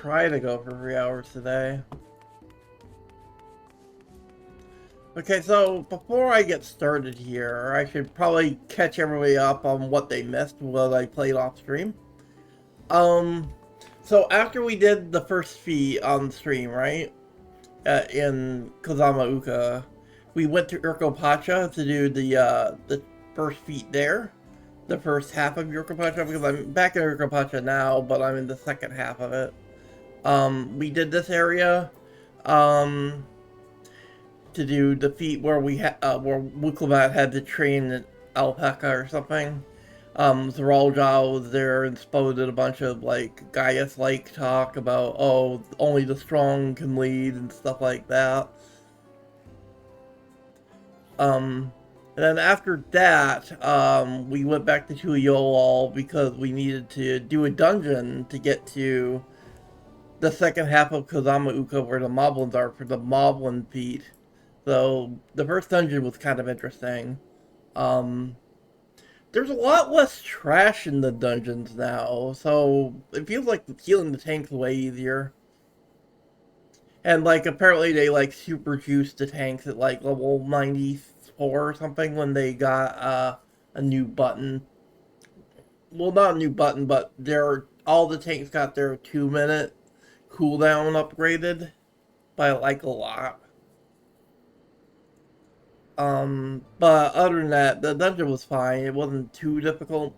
try to go for 3 hours today. Okay, so before I get started here, I should probably catch everybody up on what they missed while I played off stream. So after we did the first feat on stream, right, in Kozama Uka, we went to Urkopacha to do the first feat there. The first half of Urkopacha, because I'm back in Urkopacha now, but I'm in the second half of it. We did this area, to do the feat where where Wuklavat had to train an alpaca or something. Thralljaw was there and spouted a bunch of like Gaius-like talk about, oh, only the strong can lead and stuff like that. And then after that, we went back to Tuliolal because we needed to do a dungeon to get to the second half of Kozama Uka where the moblins are for the moblin feat. So the first dungeon was kind of interesting. There's a lot less trash in the dungeons now, so it feels like healing the tank's way easier. And like apparently they like super juiced the tanks at like level 94 or something when they got a new button. Well, not a new button, but all the tanks got their 2-minute cooldown upgraded by like a lot. But other than that, the dungeon was fine. It wasn't too difficult.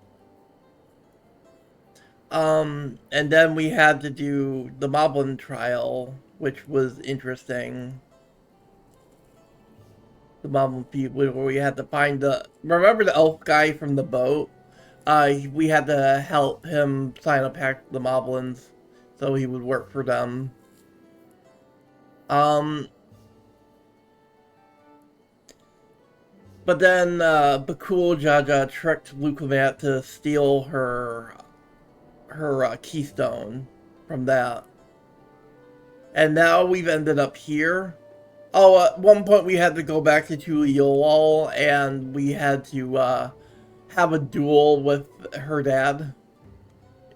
And then we had to do the Moblin trial, which was interesting. The Moblin feat where we had to find remember the elf guy from the boat? We had to help him sign a pact with the Moblins so he would work for them. But then Bakul Jaja tricked Lukavat to steal her keystone from that. And now we've ended up here. Oh, at one point we had to go back to Tuliolal and we had to have a duel with her dad.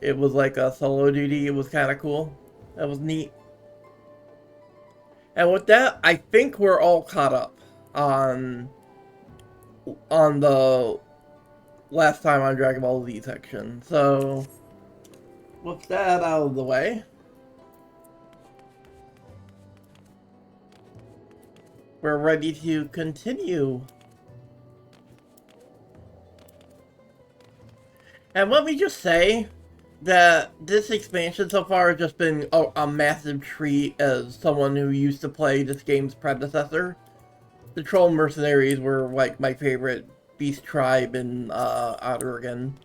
It was like a solo duty. It was kind of cool. That was neat. And with that, I think we're all caught up on the last time on Dragon Ball Z section. So, with that out of the way, we're ready to continue. And let me just say that this expansion so far has just been a massive treat as someone who used to play this game's predecessor. The Troll Mercenaries were like my favorite beast tribe in Oregon.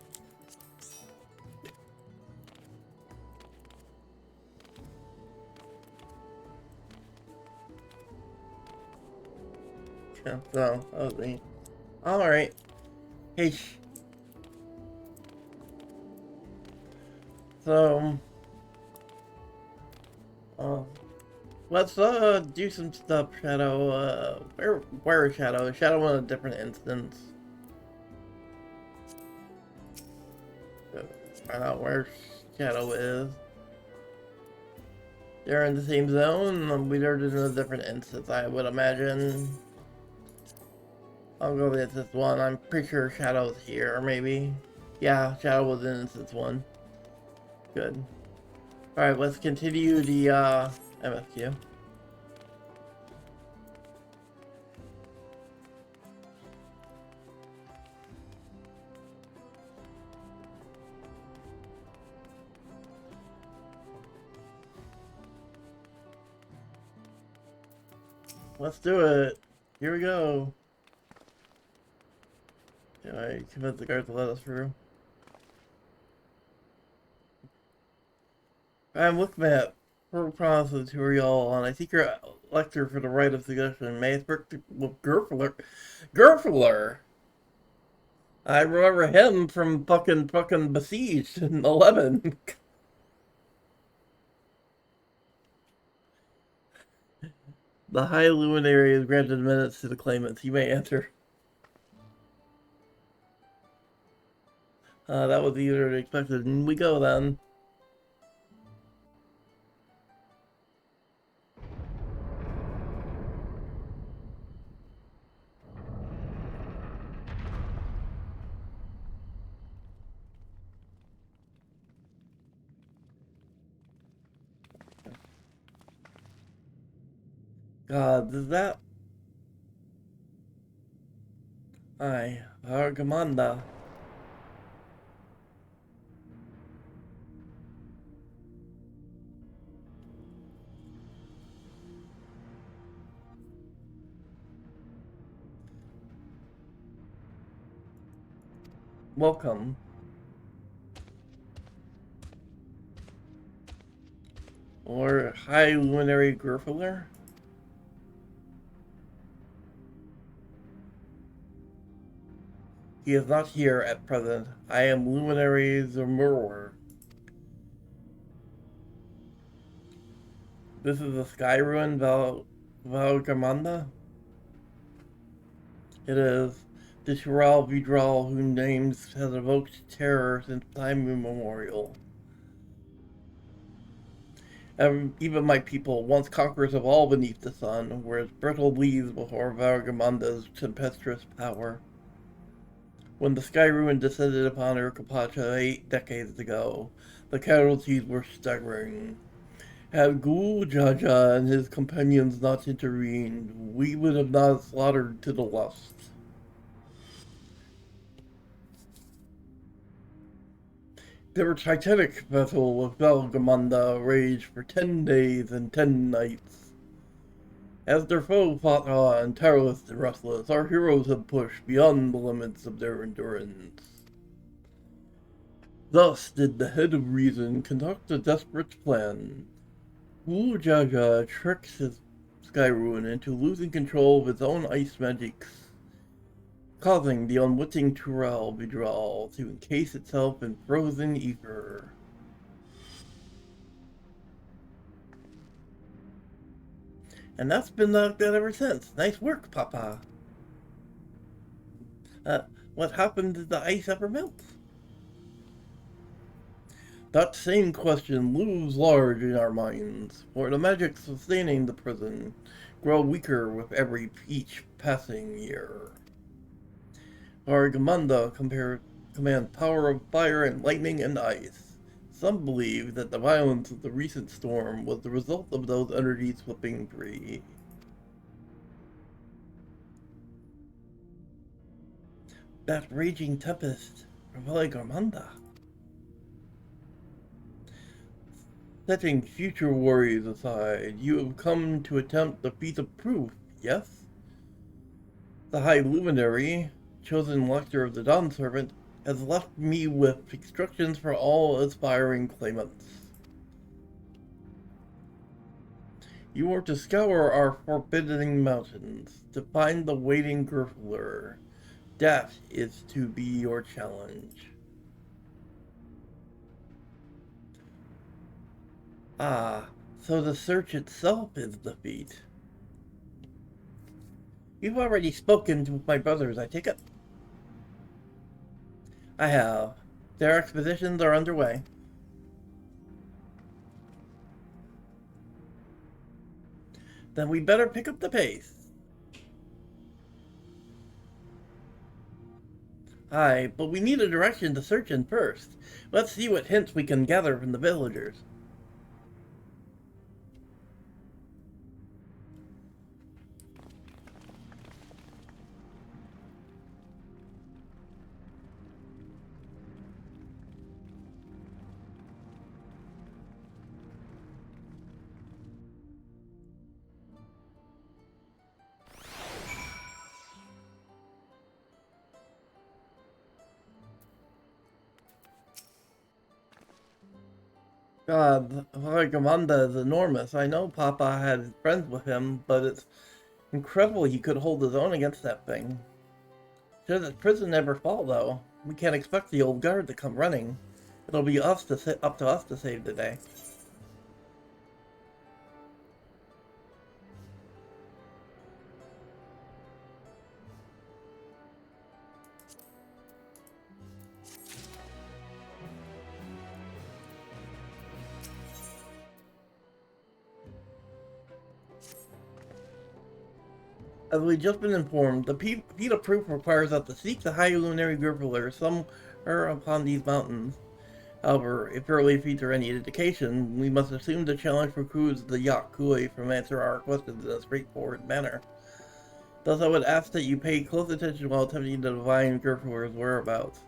Yeah, so that was me. Alright. Hey. So let's do some stuff, Shadow. Where is Shadow? Shadow in a different instance. Find out where Shadow is. They're in the same zone. We're in a different instance, I would imagine. I'll go with instance 1. I'm pretty sure Shadow's here, maybe. Yeah, Shadow was in instance 1. Good. Alright, let's continue the MSQ. Let's do it. Here we go. Alright, convince the guard to let us through. I'm looking at Promise Tutorial, and I seek your lecture for the right of suggestion. May I speak with Gerfler? Gerfler! I remember him from fucking Beseiged in 11. The High Luminary has granted minutes to the claimants. You may enter. That was easier than expected. And we go then. God, is that... Aye, Argamanda. Welcome. Or High Luminary Griffler. He is not here at present. I am Luminary Zemuror. This is the Sky Ruin Valgamanda? It is. The Troll Vidral whose names has evoked terror since time immemorial. Even my people, once conquerors of all beneath the sun, were as brittle leaves before Valgamanda's tempestuous power. When the Sky Ruin descended upon Urkapacha 8 decades ago, the casualties were staggering. Had Ghoul Jaja and his companions not intervened, we would have not slaughtered to the lust. Their titanic vessel with Valgamanda raged for 10 days and 10 nights. As their foe fought on, tireless and restless, our heroes have pushed beyond the limits of their endurance. Thus did the Head of Reason conduct a desperate plan. Wu Jaja tricks his Sky Ruin into losing control of its own ice magics, causing the unwitting Troll Vidral to encase itself in frozen ether. And that's been like that ever since. Nice work, Papa. What happened to the ice ever melt? That same question looms large in our minds, for the magic sustaining the prison grow weaker with every each passing year. Argamanda commands power of fire and lightning and ice. Some believe that the violence of the recent storm was the result of those energies slipping free. That raging tempest from Argamanda. Setting future worries aside, you have come to attempt the feat of proof, yes? The High Luminary, chosen lector of the Dawn Servant, has left me with instructions for all aspiring claimants. You are to scour our forbidding mountains to find the waiting Griffler. That is to be your challenge. Ah, so the search itself is the feat. You've already spoken to my brothers, I take it? I have. Their expeditions are underway. Then we better pick up the pace. Aye, but we need a direction to search in first. Let's see what hints we can gather from the villagers. God, Vargamanda is enormous. I know Papa had friends with him, but it's incredible he could hold his own against that thing. Should his prison never fall, though, we can't expect the old guard to come running. It'll be up to us to save the day. As we've just been informed, the feat of proof requires us to seek the High Luminary Griffler somewhere upon these mountains. However, if early defeats are any indication, we must assume the challenge precludes the Yok Huy from answering our questions in a straightforward manner. Thus, I would ask that you pay close attention while attempting to divine Gertrude's whereabouts.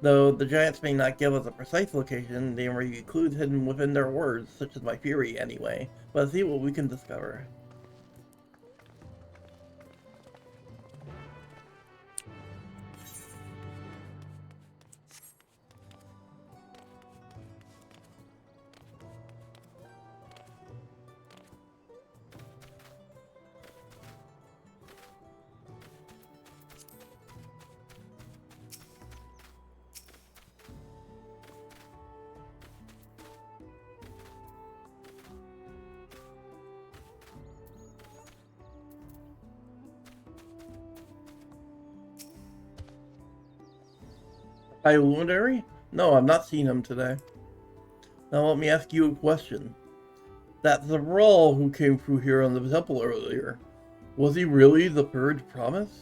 Though the giants may not give us a precise location, they may be clues hidden within their words, such as my fury anyway. But let's see what we can discover. Luminary? No, I've not seen him today. Now let me ask you a question. That Thrall who came through here on the temple earlier, was he really the third promise?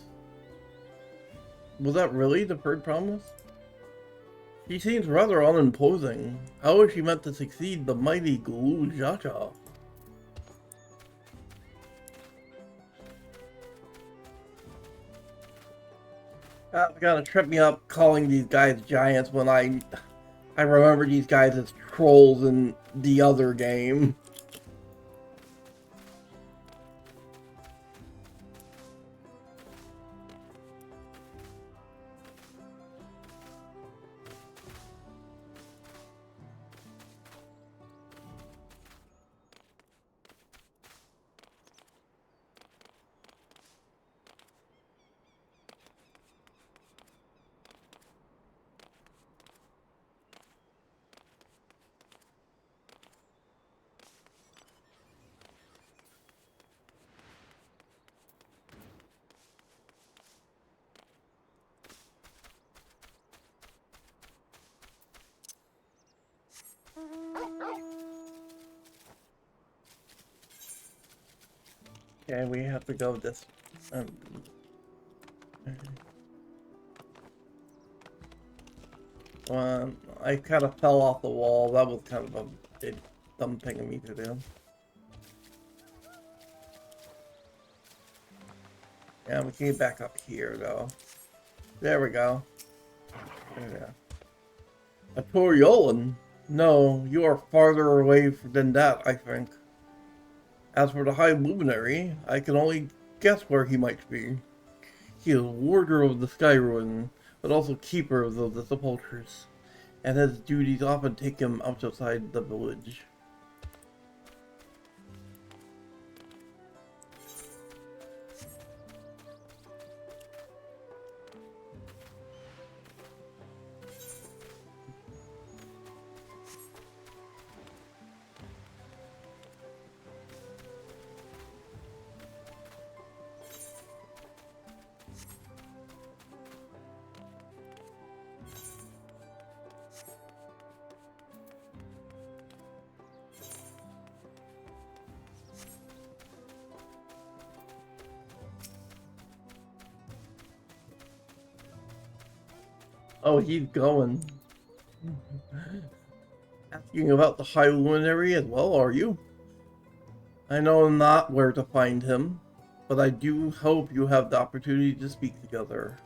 Was that really the third promise? She seems rather unimposing. How is she meant to succeed the mighty Glu Jaja? That's gonna trip me up calling these guys giants when I remember these guys as trolls in the other game. Okay, we have to go this. I kind of fell off the wall. That was kind of a big dumb thing of me to do. Yeah, we can get back up here though. There we go. Yeah. A Toriolan? No, you are farther away than that, I think. As for the High Luminary, I can only guess where he might be. He is warder of the Sky Ruin, but also keeper of the sepulchres, and his duties often take him outside the village. Oh, he's going. Asking about the High Luminary as well, are you? I know not where to find him, but I do hope you have the opportunity to speak together.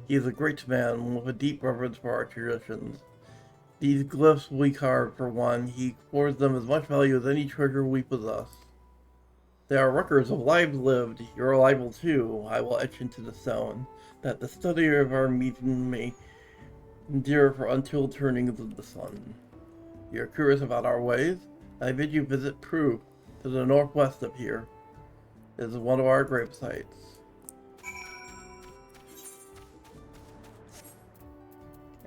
He is a great man with a deep reverence for our traditions. These glyphs we carved, for one, he affords them as much value as any treasure we possess. They are records of lives lived, your libel too, I will etch into the stone, that the study of our meeting may endure for until turning of the sun. You're curious about our ways? I bid you visit Prue, to the northwest of here. It is one of our grave sites.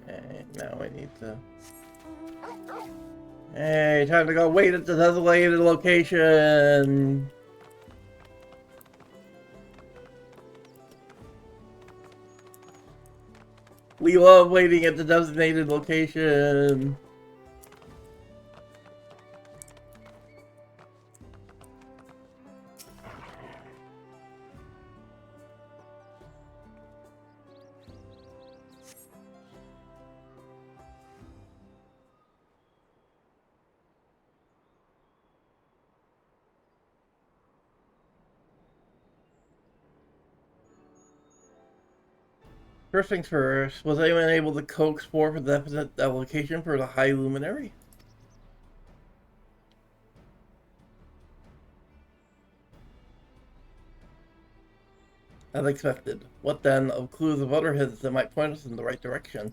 Okay, now I need to... Hey, time to go wait at the designated location! We love waiting at the designated location. First things first, was anyone able to coax forth a definite allocation for the High Luminary? As expected. What then of clues of other hints that might point us in the right direction?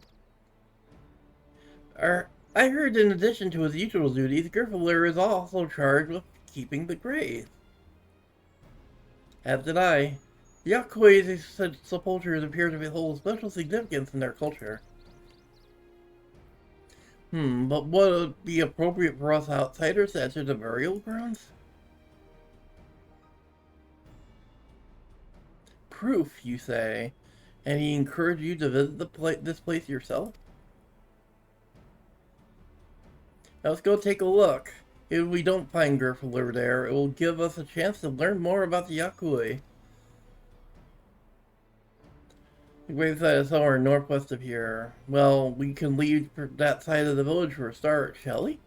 I heard in addition to his usual duties, Gryffindor is also charged with keeping the grave. As did I. The Yok Hui's sepulchres appear to hold special significance in their culture. But would it be appropriate for us outsiders to enter the burial grounds? Proof, you say? And he encouraged you to visit this place yourself? Now let's go take a look. If we don't find Gryffindor there, it will give us a chance to learn more about the Yok Hui. The gravesite is somewhere northwest of here. Well, we can leave that side of the village for a start, shall we?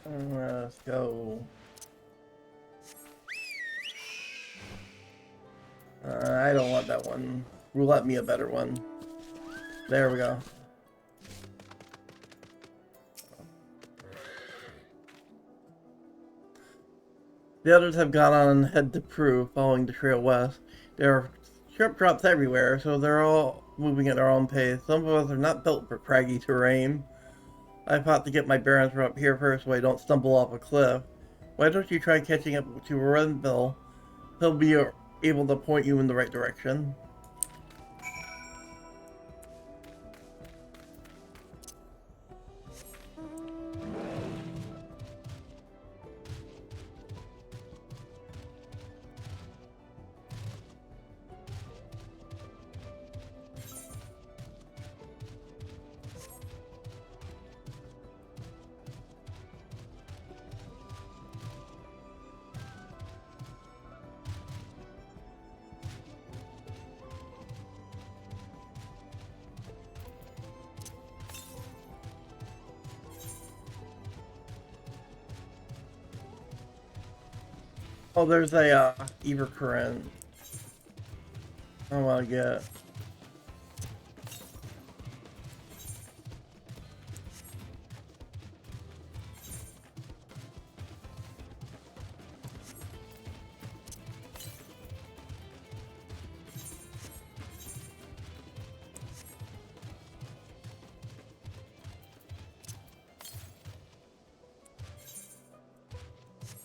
Let's go. I don't want that one. Roulette me a better one. There we go. The others have gone on ahead to Peru, following the trail west. There are sharp drops everywhere, so they're all moving at their own pace. Some of us are not built for craggy terrain. I thought to get my bearings from up here first so I don't stumble off a cliff. Why don't you try catching up to Renville? He'll be able to point you in the right direction. Oh, there's a Ever Current. I want to get.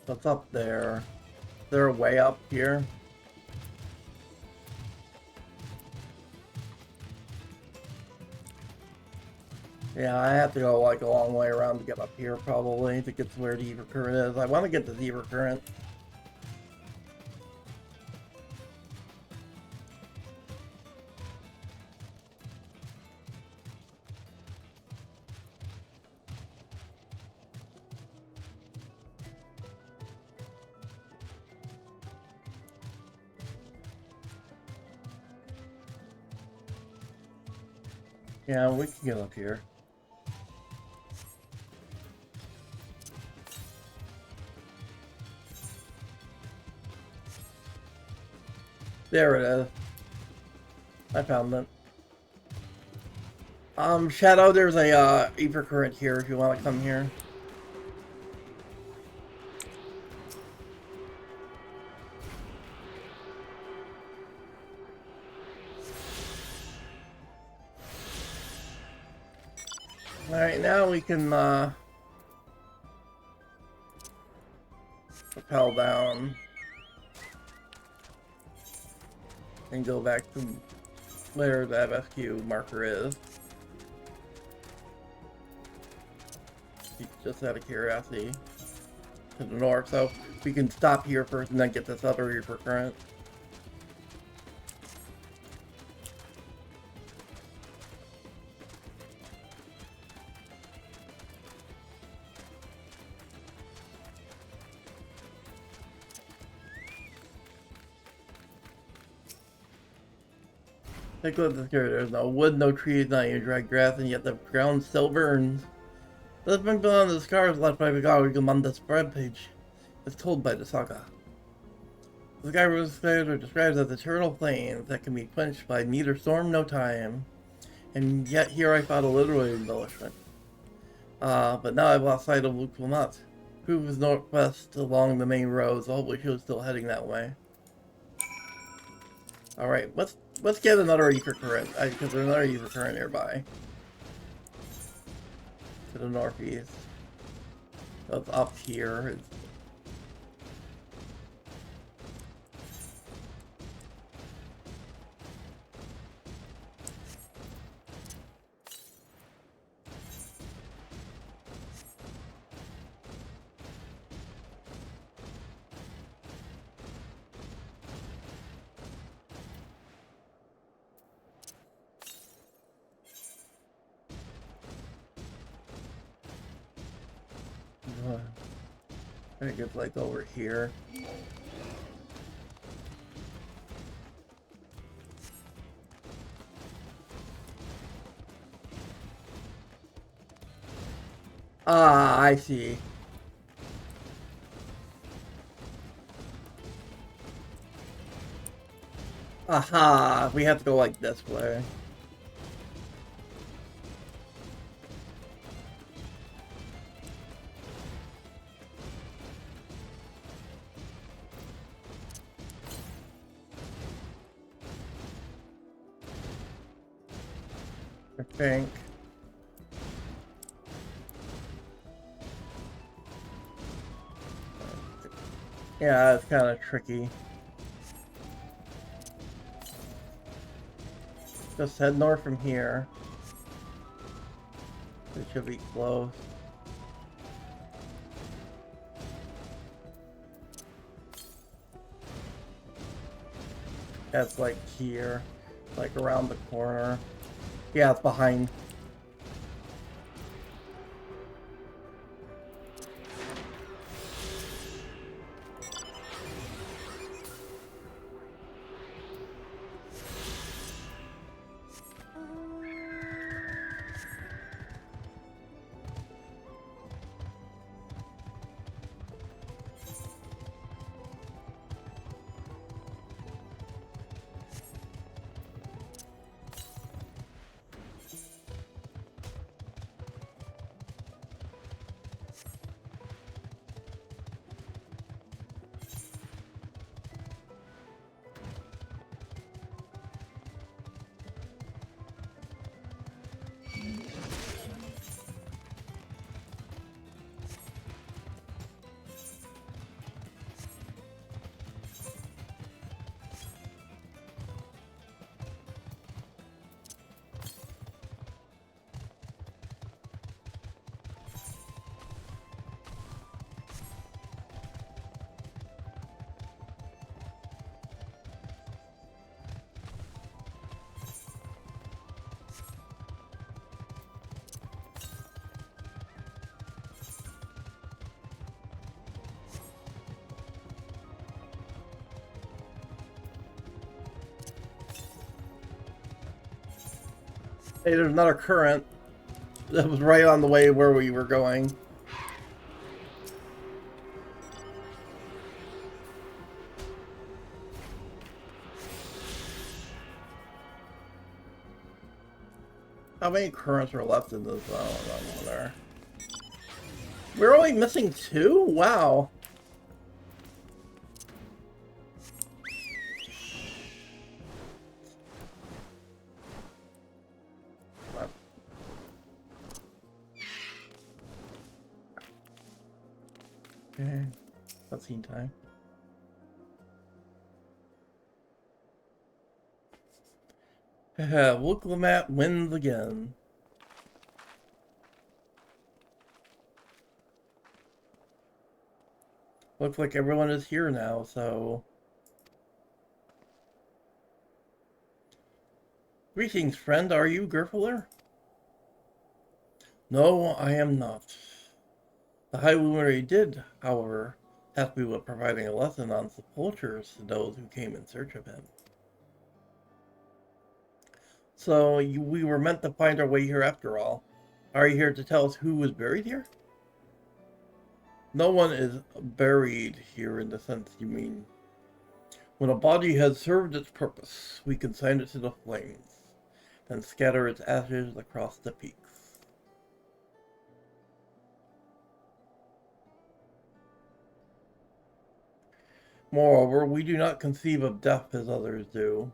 What's up there? They're way up here. Yeah, I have to go like a long way around to get up here probably to get to where the Ever Current is. I want to get to the Ever Current. Yeah, we can get up here. There it is. I found it. Shadow, there's a Ever Current here if you want to come here. Alright, now we can rappel down and go back to where the FFQ marker is. Just out of curiosity. To the north, so we can stop here first and then get this other Reaper Current. Take a look at this here. There's no wood, no trees, not even dry grass, and yet the ground still burns. This brings on the scars left by the god on the spread page. It's told by the saga. The sky was described as eternal flames that can be quenched by neither storm nor time. And yet here I found a literary embellishment. But now I've lost sight of Luke Lamont. Who was northwest along the main road, so hopefully she was still heading that way. Alright, let's get another ether current, because there's another ether current nearby. To the northeast. So it's up here. I think it's like over here. Ah, I see. Aha, we have to go like this way. I think. Yeah, it's kind of tricky. Just head north from here. It should be close. That's like here. Like around the corner. Yeah, it's behind. Hey, there's another current that was right on the way where we were going. How many currents are left in this? I don't know. We're only missing 2? Wow. Okay, cutscene time. Look, Lamat wins again. Looks like everyone is here now, so... Greetings, friend. Are you Gerfler? No, I am not. The High Luminary did, however, task me with providing a lesson on sepultures to those who came in search of him. We were meant to find our way here after all. Are you here to tell us who was buried here? No one is buried here in the sense you mean. When a body has served its purpose, we consign it to the flames, then scatter its ashes across the peaks. Moreover, we do not conceive of death as others do.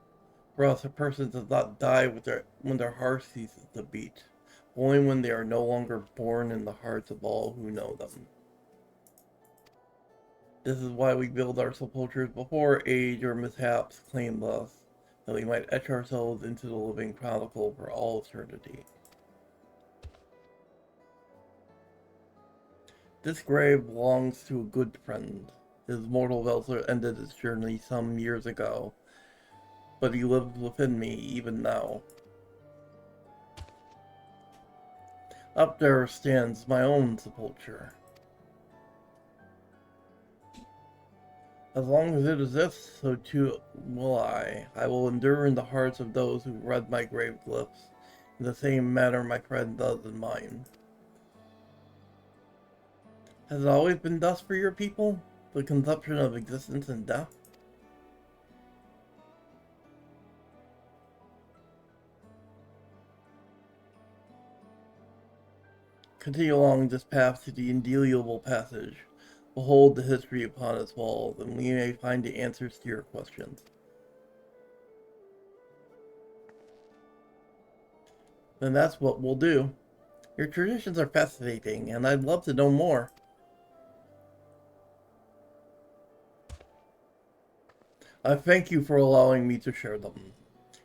For us, a person does not die when their heart ceases to beat, only when they are no longer born in the hearts of all who know them. This is why we build our sepulchres before age or mishaps claim us, that we might etch ourselves into the living chronicle for all eternity. This grave belongs to a good friend. His mortal vessel ended its journey some years ago, but he lives within me even now. Up there stands my own sepulchre. As long as it exists, so too will I. I will endure in the hearts of those who read my grave glyphs, in the same manner my friend does in mine. Has it always been thus for your people? The conception of existence and death? Continue along this path to the indelible passage. Behold the history upon its walls, and we may find the answers to your questions. Then that's what we'll do. Your traditions are fascinating, and I'd love to know more. I thank you for allowing me to share them.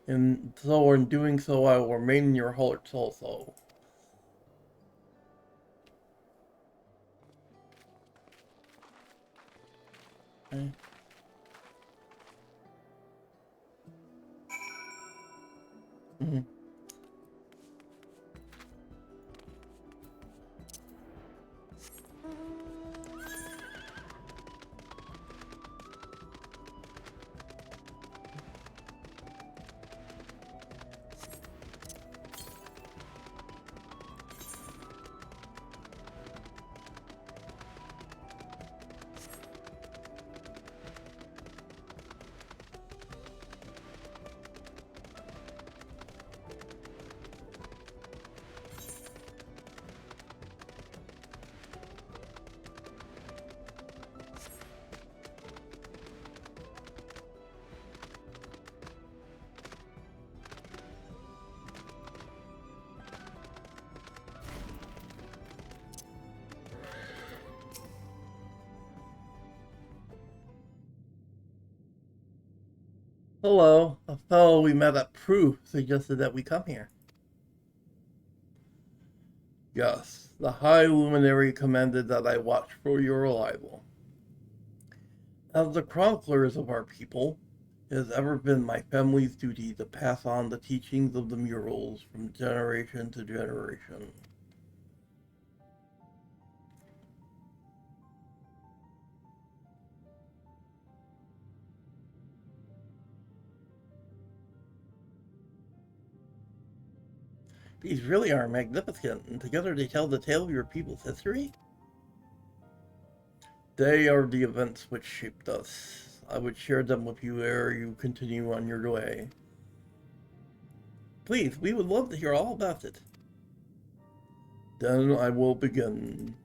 And so in doing so, I will remain in your hearts also. Okay. Mm-hmm. Hello, a fellow we met at Proof suggested that we come here. Yes, the High Luminary commanded that I watch for your arrival. As the chroniclers of our people, it has ever been my family's duty to pass on the teachings of the murals from generation to generation. These really are magnificent, and together they tell the tale of your people's history? They are the events which shaped us. I would share them with you ere you continue on your way. Please, we would love to hear all about it. Then I will begin.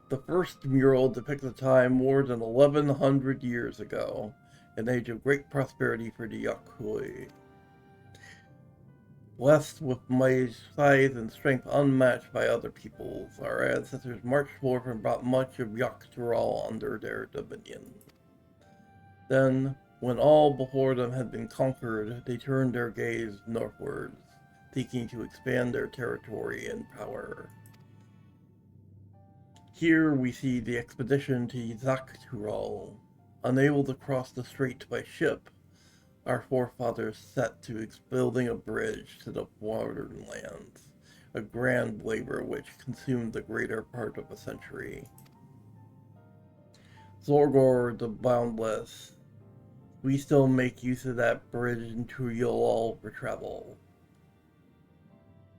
The first mural depicts a time more than 1100 years ago, an age of great prosperity for the Yok Huy. Blessed with mighty size and strength unmatched by other peoples, our ancestors marched forth and brought much of Yok under their dominion. Then, when all before them had been conquered, they turned their gaze northwards, seeking to expand their territory and power. Here we see the expedition to Troll. Unable to cross the strait by ship, our forefathers set to building a bridge to the modern lands, a grand labor which consumed the greater part of a century. Zorgor the Boundless We still make use of that bridge into Yolol for travel.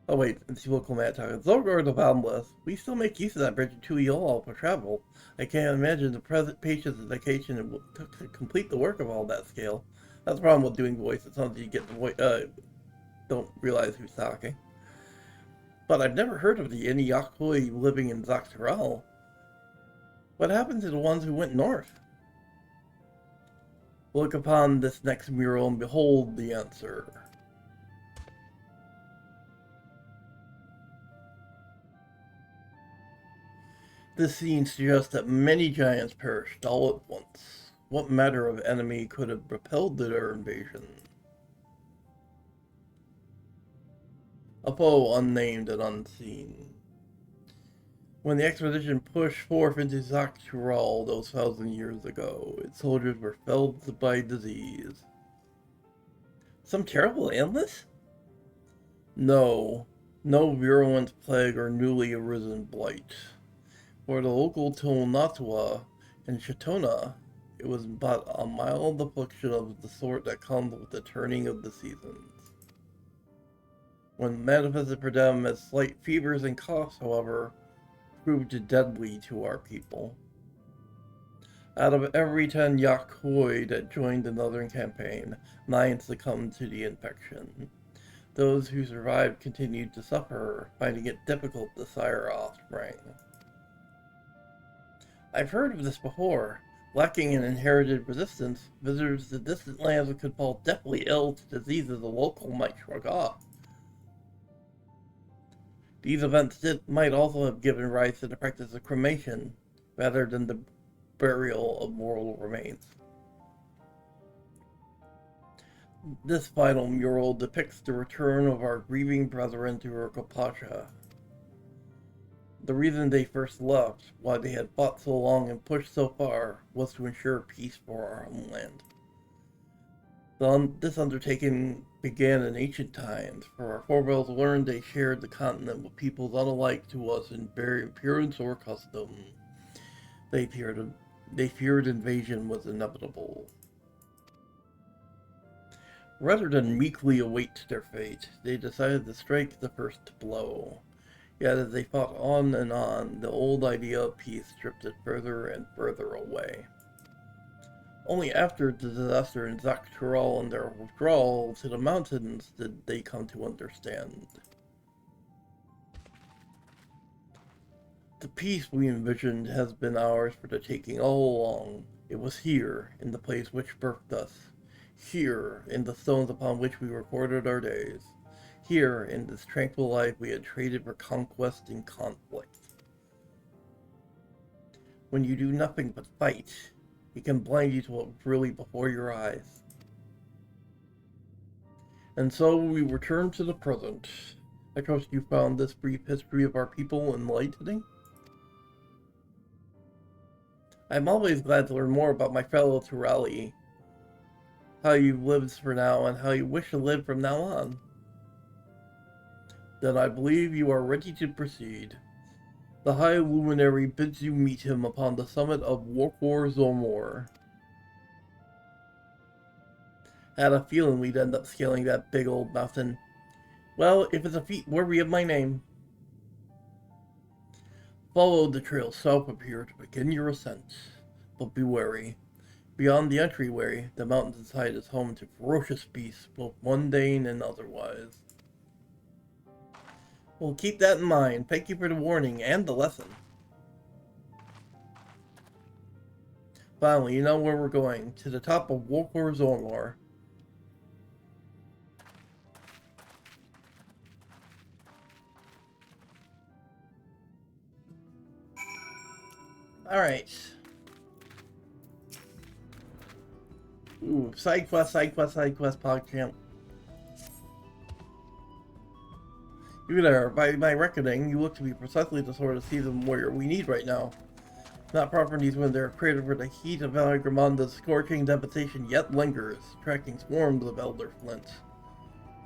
Oh wait, it's local map talking. Zolgar the Boundless. We still make use of that bridge into Yolol for travel. I can't imagine the present patience and dedication it took to complete the work of all that scale. That's the problem with doing voices. Sometimes you get the voice, don't realize who's talking. But I've never heard of any Yok Huy living in Dawntrail. What happened to the ones who went north? Look upon this next mural and behold the answer. This scene suggests that many giants perished all at once. What matter of enemy could have repelled their invasion? A foe unnamed and unseen. When the expedition pushed forth into Dawntrail those 1,000 years ago, its soldiers were felled by disease. Some terrible illness? No virulent plague or newly arisen blight. For the local Tonatua and Shatona, it was but a mild affliction of the sort that comes with the turning of the seasons. When manifested for them as slight fevers and coughs, however, proved deadly to our people. Out of every 10 Yok Huy that joined the Northern Campaign, 9 succumbed to the infection. Those who survived continued to suffer, finding it difficult to sire offspring. I've heard of this before. Lacking in inherited resistance, visitors to distant lands could fall deathly ill to diseases the local might shrug off. These events might also have given rise to the practice of cremation, rather than the burial of mortal remains. This final mural depicts the return of our grieving brethren to Urkapasha. The reason they first left, why they had fought so long and pushed so far, was to ensure peace for our homeland. This undertaking began in ancient times, for our forebears learned they shared the continent with peoples unlike to us in very appearance or custom. They feared invasion was inevitable. Rather than meekly await their fate, they decided to strike the first blow. Yet as they fought on, the old idea of peace drifted further and further away. Only after the disaster in Dawntrail and their withdrawal to the mountains did they come to understand. The peace we envisioned has been ours for the taking all along. It was here, in the place which birthed us. Here, in the stones upon which we recorded our days. Here, in this tranquil life we had traded for conquest and conflict. When you do nothing but fight, it can blind you to what's really before your eyes. And so we return to the present. I trust you found this brief history of our people enlightening? I'm always glad to learn more about my fellow Turali, how you've lived for now and how you wish to live from now on. Then I believe you are ready to proceed. The High Luminary bids you meet him upon the summit of Warkor Zomor. I had a feeling we'd end up scaling that big old mountain. Well, if it's a feat worthy of my name. Follow the trail south of here to begin your ascent. But be wary. Beyond the entryway, the mountainside is home to ferocious beasts, both mundane and otherwise. Well, keep that in mind. Thank you for the warning and the lesson. Finally, you know where we're going. To the top of Warkor Zomor. Alright. Ooh, side quest, PogChamp. You there, by my reckoning, you look to be precisely the sort of seasoned warrior we need right now. Not properties when they're created where the heat of Alagrimanda's scorching devastation yet lingers, attracting swarms of elder flints.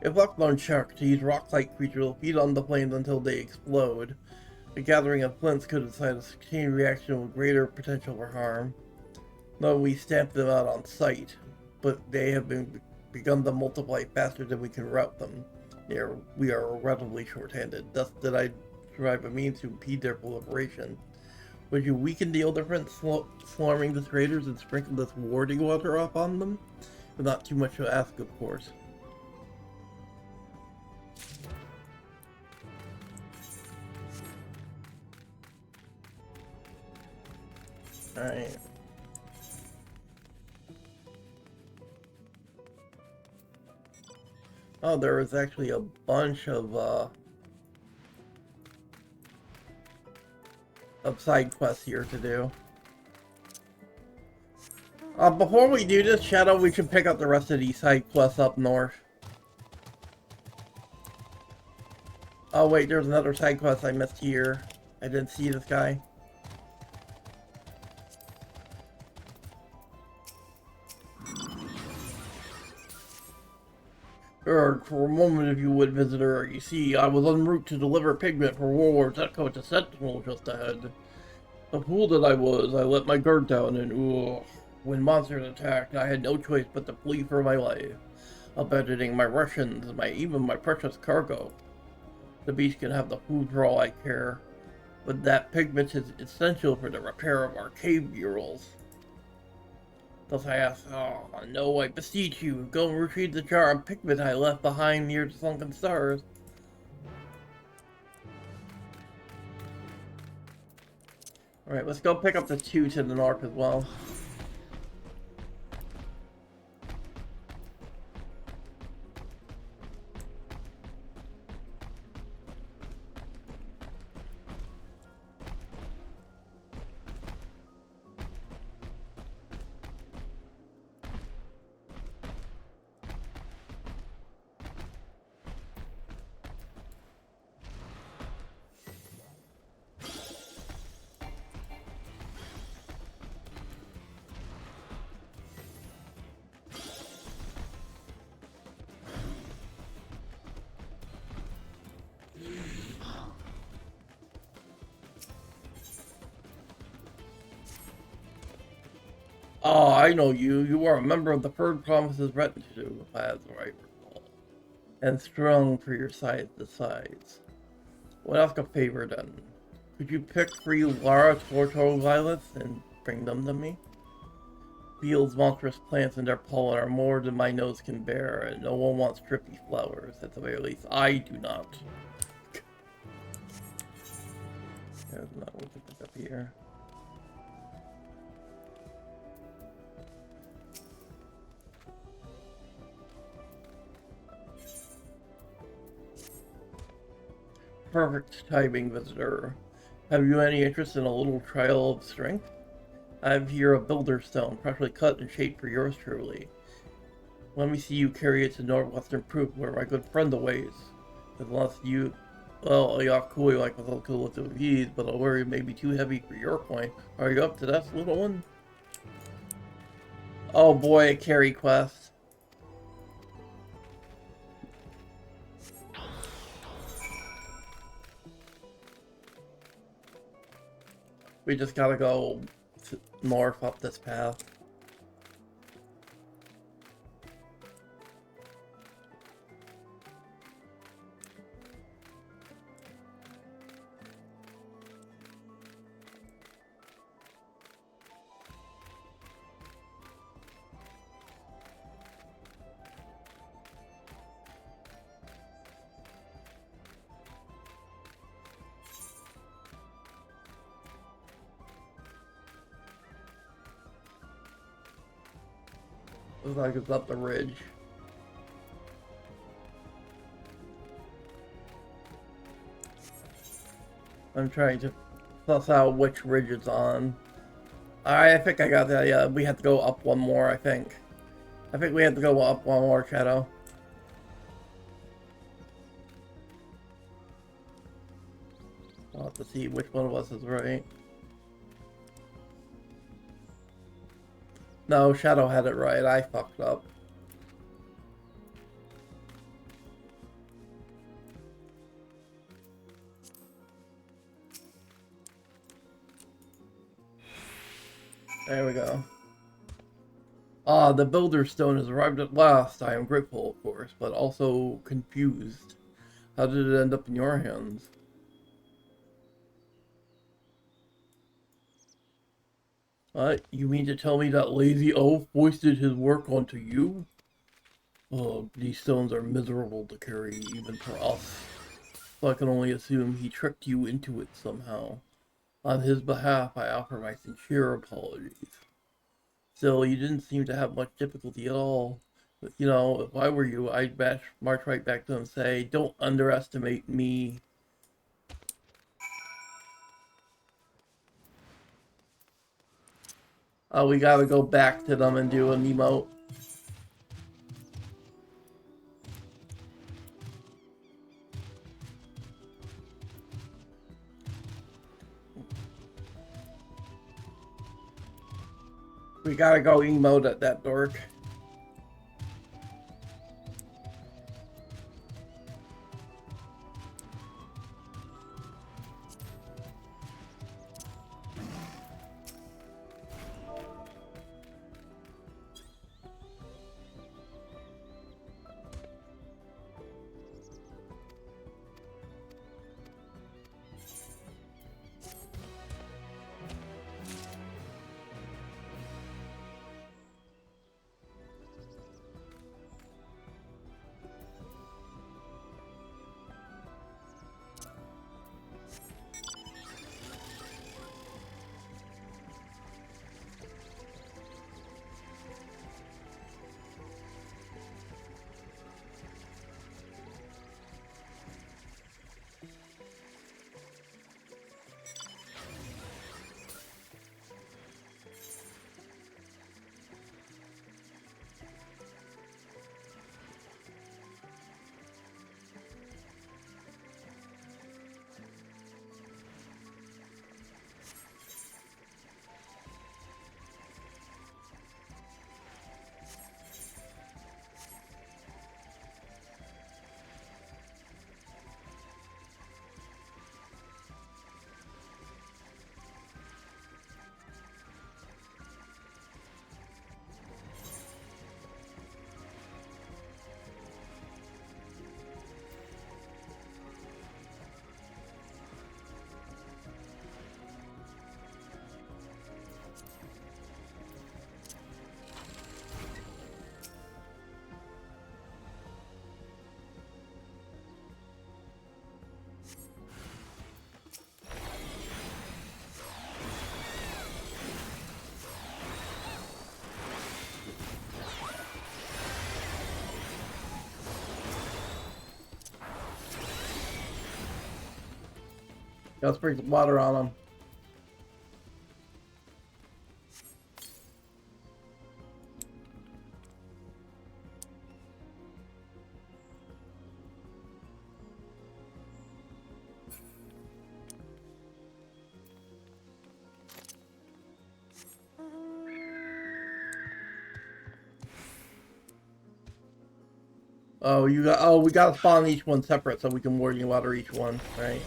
If left unchecked, these rock-like creatures will feed on the flames until they explode. A gathering of flints could incite a chain reaction with greater potential for harm. Though we stamp them out on sight, but they have begun to multiply faster than we can route them. We are relatively short-handed. Thus did I derive a means to impede their proliferation. Would you weaken the Elderfront swarming the traders and sprinkle this warding water off on them? But not too much to ask, of course. Alright. Oh, there was actually a bunch of side quests here to do. Before we do this, Shadow, we should pick up the rest of these side quests up north. Oh wait, there's another side quest I missed here. I didn't see this guy. For a moment, if you would, visitor. You see, I was en route to deliver pigment for Warlord's Echo to Sentinel just ahead. The fool that I was, I let my guard down and when monsters attacked, I had no choice but to flee for my life, abandoning my rations, even my precious cargo. The beast can have the food for all I care, but that pigment is essential for the repair of our cave murals. Thus I asked, oh no, I beseech you, go and retrieve the jar of pigment I left behind near the sunken stars. Alright, let's go pick up the 2 to the north as well. Oh, I know you. You are a member of the Third Promises retinue, as I recall. And strong for your size besides. We'll ask a favor then. Could you pick 3 Lara Tortoise violets and bring them to me? Fields, monstrous plants, and their pollen are more than my nose can bear, and no one wants trippy flowers. At the very least, I do not. There's not what to pick up here. Perfect timing, visitor. Have you any interest in a little trial of strength? I have here a builder stone, freshly cut and shaped for yours truly. Let me see you carry it to Northwestern Proof, where my good friend awaits. Unless you, well, Yok Huy like with a cool with ease, but I'll worry it may be too heavy for your coin. Are you up to that, little one? Oh boy, a carry quest. We just gotta go north up this path. Looks like it's up the ridge. I'm trying to suss out which ridge it's on. I think I got that. Yeah, we have to go up one more, I think. I think we have to go up one more, Shadow. I'll have to see which one of us is right. No, Shadow had it right. I fucked up. There we go. Ah, the Builder's Stone has arrived at last. I am grateful, of course, but also confused. How did it end up in your hands? You mean to tell me that lazy oaf foisted his work onto you? Oh, these stones are miserable to carry, even for us. So I can only assume he tricked you into it somehow. On his behalf, I offer my sincere apologies. Still, you didn't seem to have much difficulty at all. But, you know, if I were you, I'd march right back to him and say, don't underestimate me. Oh, we gotta go back to them and do an emote. We gotta go emote at that dork. Gotta sprinkle some water on them. We gotta spawn each one separate so we can warning water each one, right?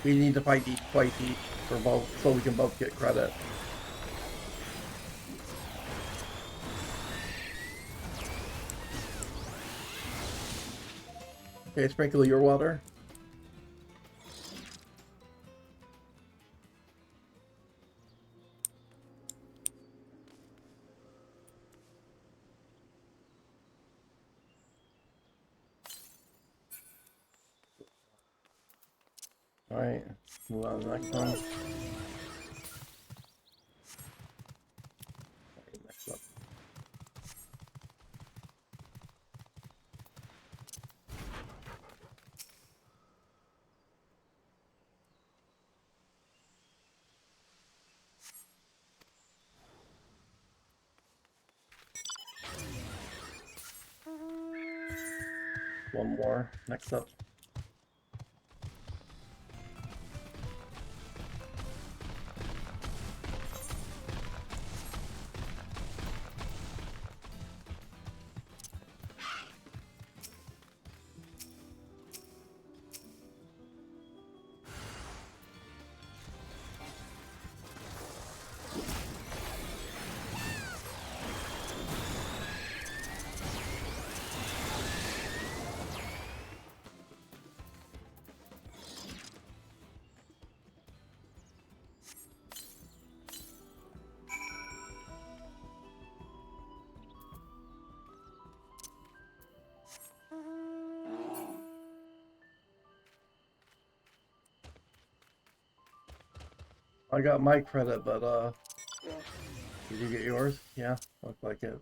We need to fight each twice each for both so we can both get credit. Okay, sprinkle your water. Alright, move on to the next one. Okay, next up. One more, next up. I got my credit, but did you get yours? Yeah, looked like it.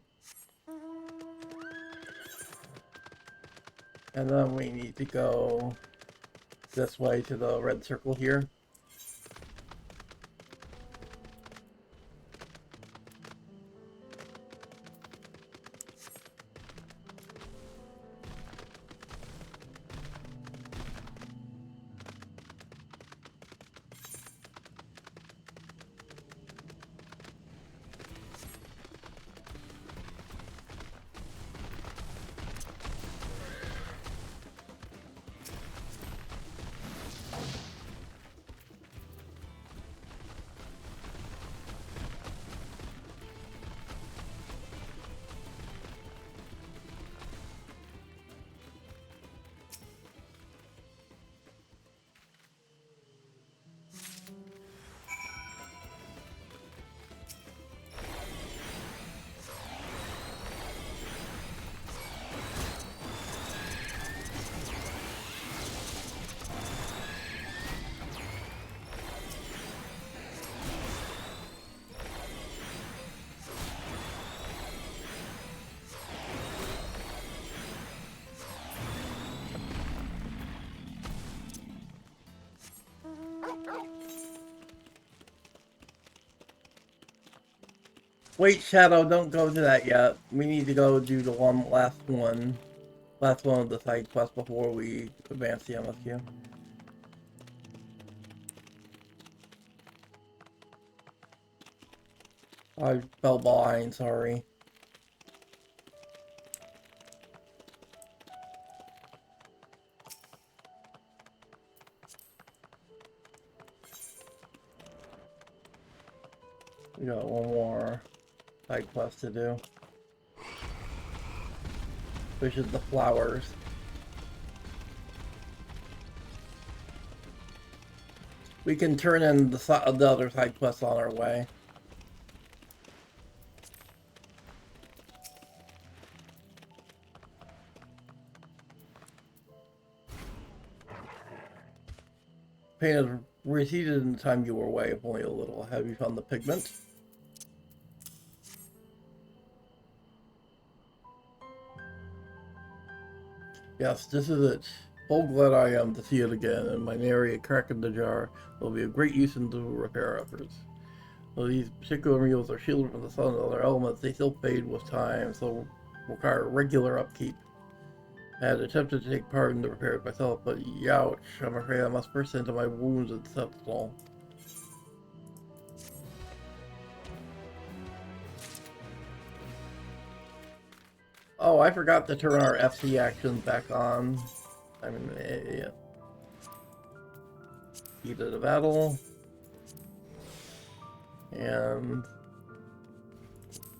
And then we need to go this way to the red circle here. Wait, Shadow, don't go to that yet. We need to go do the last one of the side quests before we advance the MSQ. I fell behind, sorry. We got one more side quest to do, which is the flowers. We can turn in the other side quests on our way. Pain has receded in the time you were away, if only a little. Have you found the pigment? Yes, this is it. Oh, glad I am to see it again, and my nary a crack in the jar will be of great use in the repair efforts. Though these particular meals are shielded from the sun and other elements, they still fade with time, so require regular upkeep. I had attempted to take part in the repairs myself, but youch, I'm afraid I must first tend to my wounds and septal. Oh, I forgot to turn our FC actions back on. I mean, yeah. Heat of the battle. And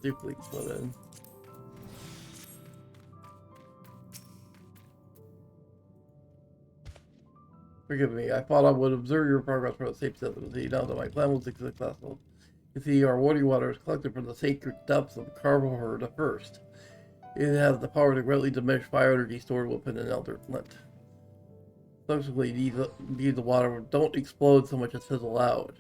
duplicate flooded. Forgive me, I thought I would observe your progress for a safe distance. Now that my plan was successful. You see, our woody water is collected from the sacred depths of the Carver the First. It has the power to greatly diminish fire energy stored within an elder flint. Subsequently, these water don't explode so much as fizzle out.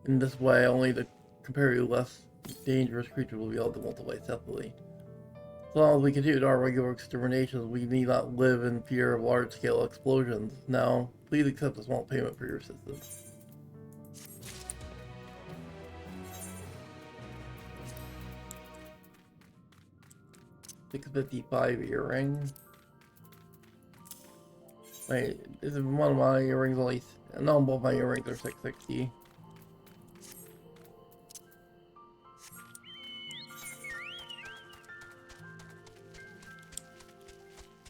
In this way, only the comparatively less dangerous creatures will be able to multiply separately. As long as we continue our regular exterminations, we need not live in fear of large-scale explosions. Now, please accept a small payment for your assistance. $655 earring. Wait, is it one of my earrings only? No, both my earrings are $660.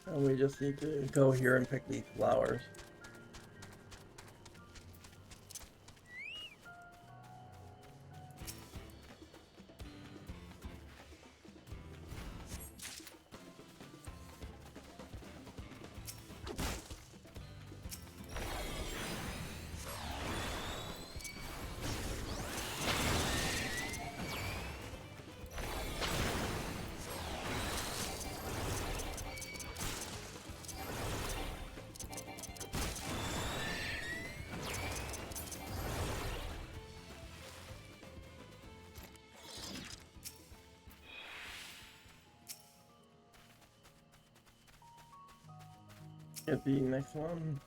And we just need to go here and pick these flowers. Get the next one.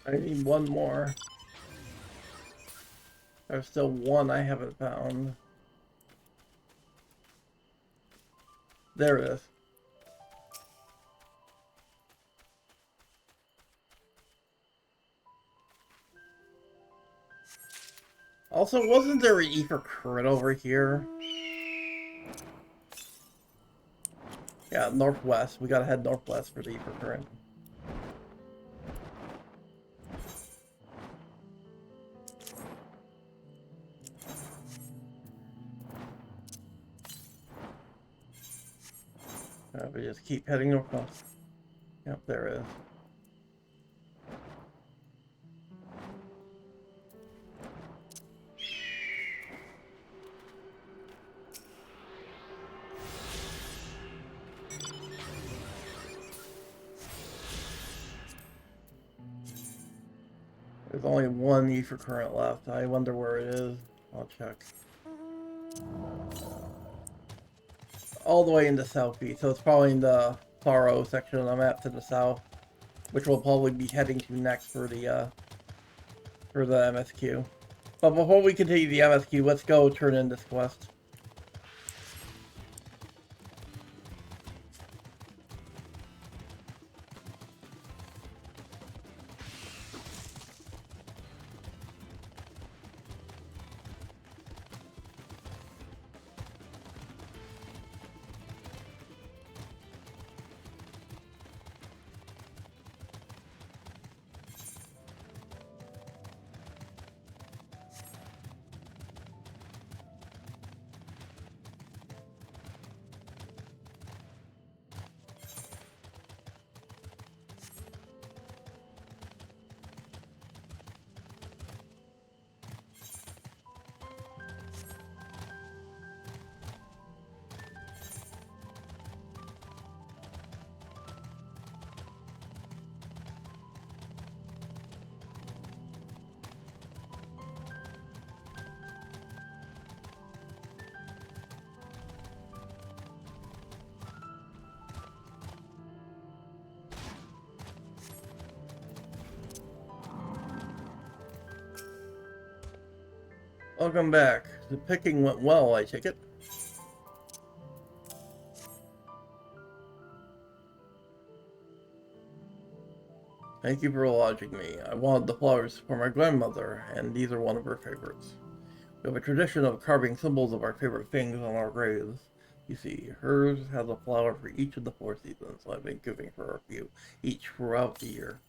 I need one more. There's still one I haven't found. There it is. Also, wasn't there an ether current over here? Yeah, northwest. We gotta head northwest for the ether current. We just keep heading northwest. Yep, there it is. There's only one ether current left. I wonder where it is. I'll check. All the way into southeast, so it's probably in the Faro section of the map to the south, which we'll probably be heading to next for the MSQ. But before we continue the MSQ, let's go turn in this quest. Welcome back. The picking went well, I take it. Thank you for lodging me. I wanted the flowers for my grandmother, and these are one of her favorites. We have a tradition of carving symbols of our favorite things on our graves. You see, hers has a flower for each of the 4 seasons, so I've been giving her a few each throughout the year.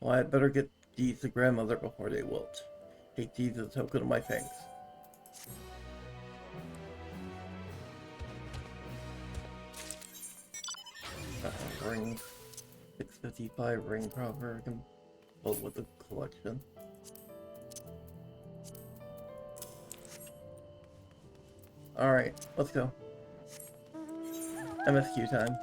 Well, I'd better get these to grandmother before they wilt. Take these as a token of my thanks. Ring 655 ring proper complete with the collection. Alright, let's go. MSQ time.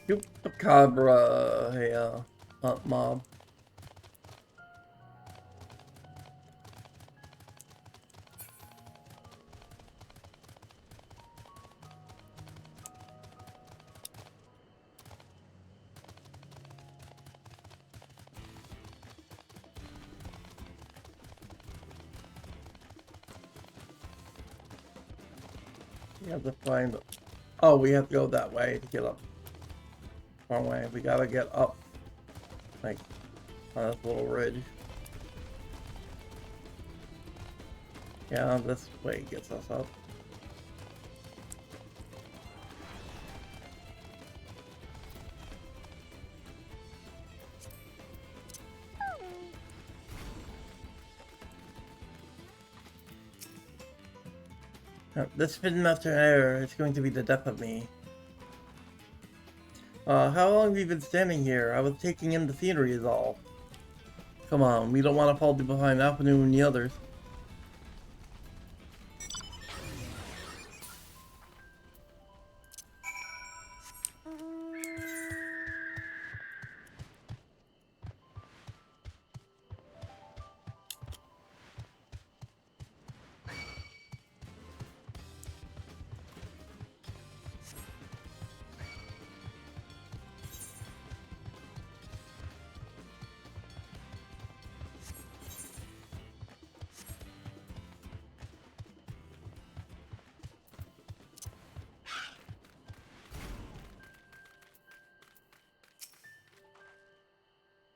Chupacabra, hey, mob. We have to find... Oh, we have to go that way to get up. wrong way. We gotta get up, like, on this little ridge. Yeah, this way gets us up. This Spin Master error is going to be the death of me. How long have you been standing here? I was taking in the scenery is all. Come on, we don't want to fall behind Alpanu and the others.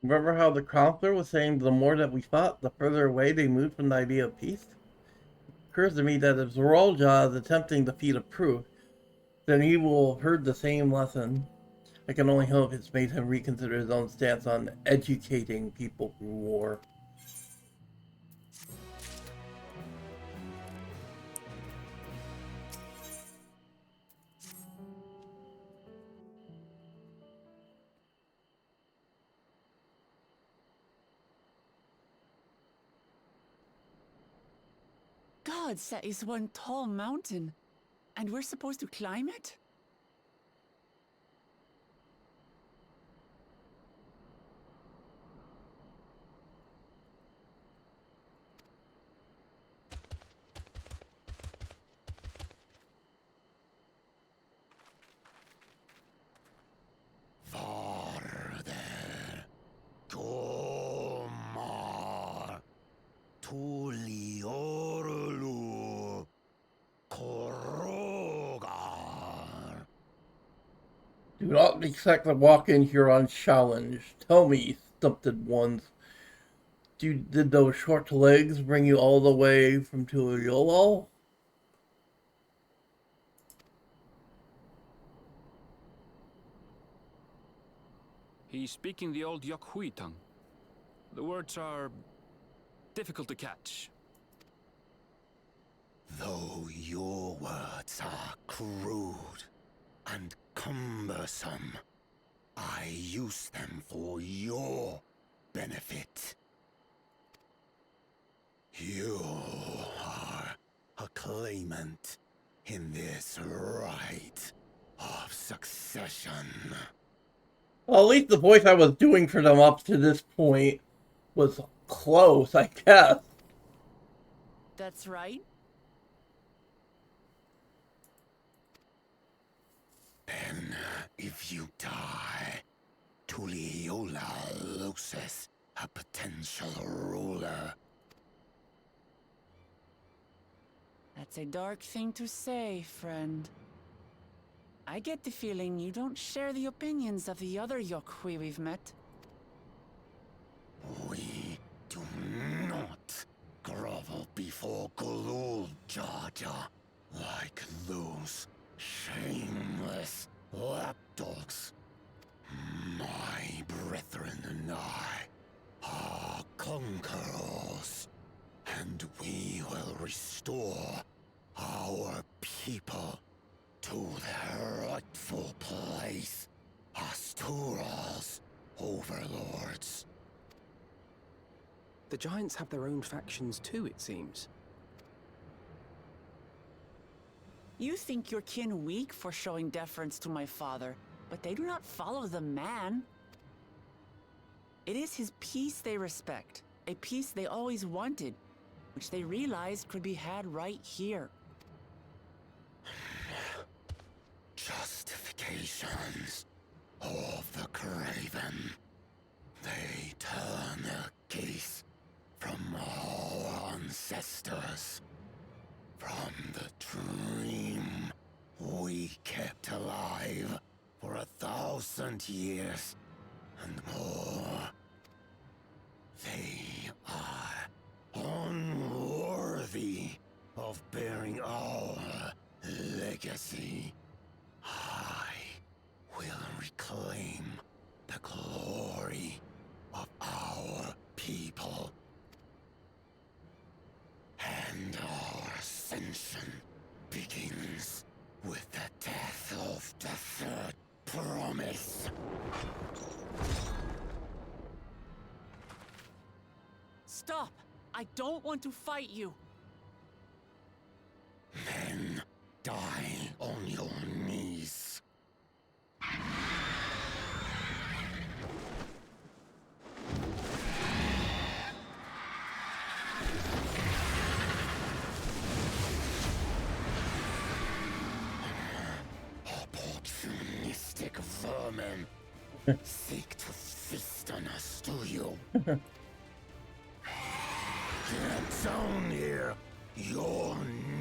Remember how the chronicler was saying the more that we fought, the further away they moved from the idea of peace? It occurs to me that if Zorolja is attempting the feat of proof, then he will have heard the same lesson. I can only hope it's made him reconsider his own stance on educating people through war. God, that is one tall mountain. And we're supposed to climb it? Do not expect to walk in here unchallenged. Tell me, stumped ones, did those short legs bring you all the way from Tuliolol? He's speaking the old Yok Huy tongue. The words are difficult to catch. Though your words are crude and cumbersome, I use them for your benefit. You are a claimant in this right of succession. Well, at least the voice I was doing for them up to this point was close, I guess. That's right. Then, if you die, Tuliolol loses a potential ruler. That's a dark thing to say, friend. I get the feeling you don't share the opinions of the other Yok Huy we've met. We do not grovel before Gulul, Jar Jar, like those shameless lapdogs. My brethren and I are conquerors, and we will restore our people to their rightful place as Tural's overlords. The Giants have their own factions too, it seems. You think your kin weak for showing deference to my father, but they do not follow the man. It is his peace they respect, a peace they always wanted, which they realized could be had right here. Justifications of the craven. They turn their gaze from our ancestors, from the dream we kept alive for 1,000 1,000 years and more. They are unworthy of bearing our legacy. I will reclaim the glory of our people. And our ascension begins with the death of the third promise. Stop! I don't want to fight you. Then die on your knees. Opportunistic vermin seek to feast on us, do you? Get down here. Your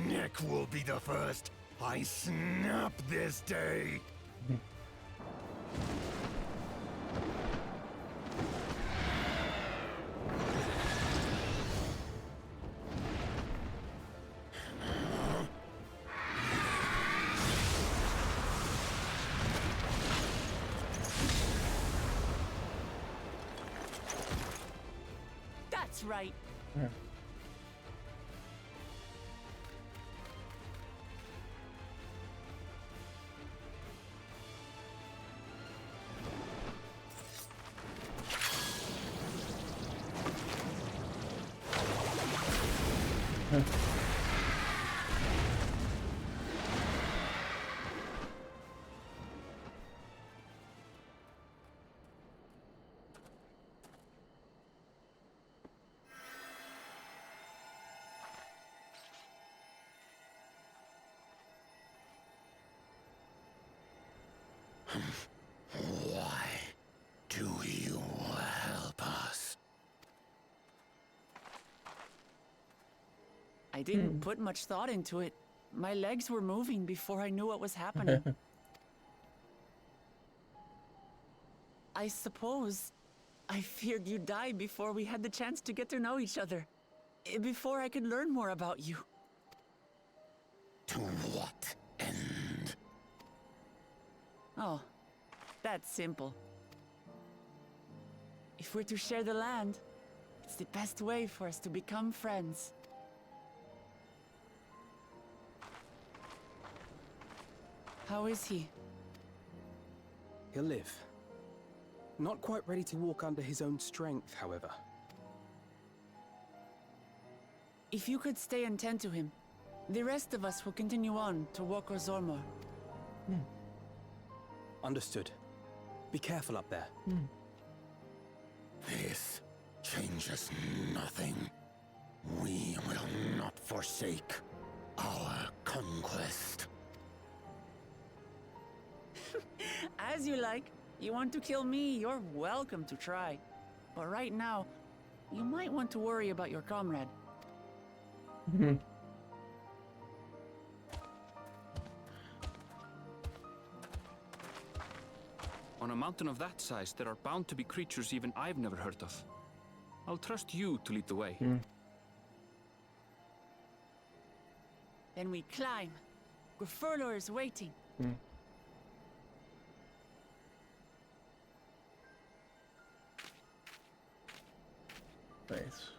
neck will be the first I snap this day. That's right. Why do you help us? I didn't put much thought into it. My legs were moving before I knew what was happening. I suppose I feared you'd die before we had the chance to get to know each other. Before I could learn more about you. To what end? Oh, that's simple. If we're to share the land, it's the best way for us to become friends. How is he? He'll live. Not quite ready to walk under his own strength, however. If you could stay and tend to him, the rest of us will continue on to Woko Zormor. Understood. Be careful up there. This changes nothing. We will not forsake our conquest. As you like. You want to kill me, you're welcome to try. But right now, you might want to worry about your comrade. On a mountain of that size, there are bound to be creatures even I've never heard of. I'll trust you to lead the way. Then we climb. Grufurlor is waiting. Nice.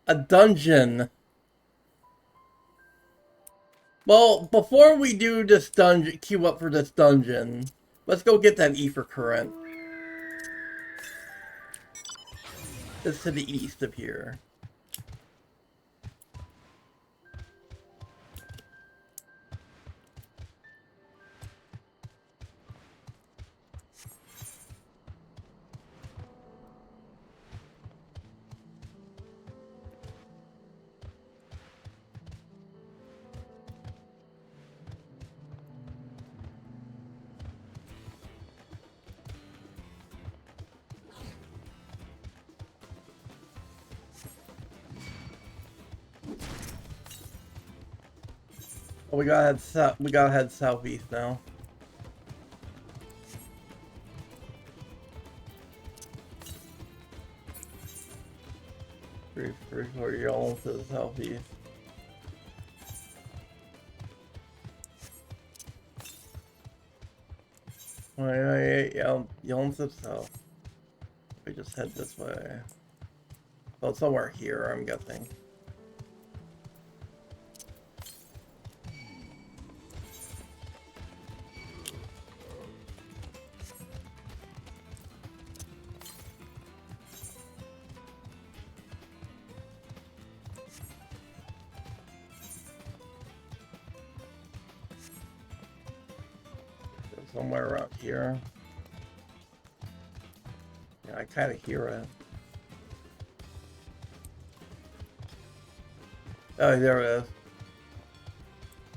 A dungeon. Well, before we do this dungeon, queue up for this dungeon, let's go get that ether current. It's to the east of here. Oh, we gotta head southeast now. Three, four, you're almost to the southeast. Wait, yeah, you're almost to the south. We just head this way. Well, somewhere here, I'm guessing. Somewhere around here. Yeah, I kind of hear it. Oh, there it is.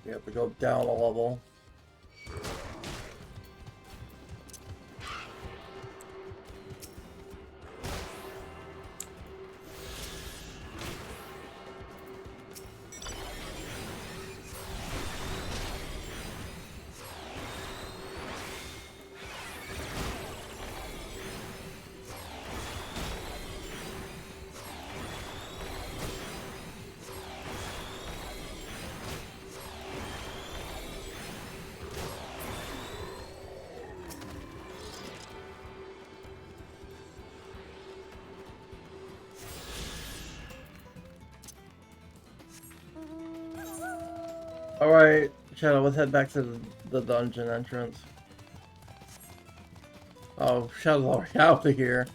We have to go down a level. Alright, Shadow, let's head back to the dungeon entrance. Oh, Shadow's already out of here.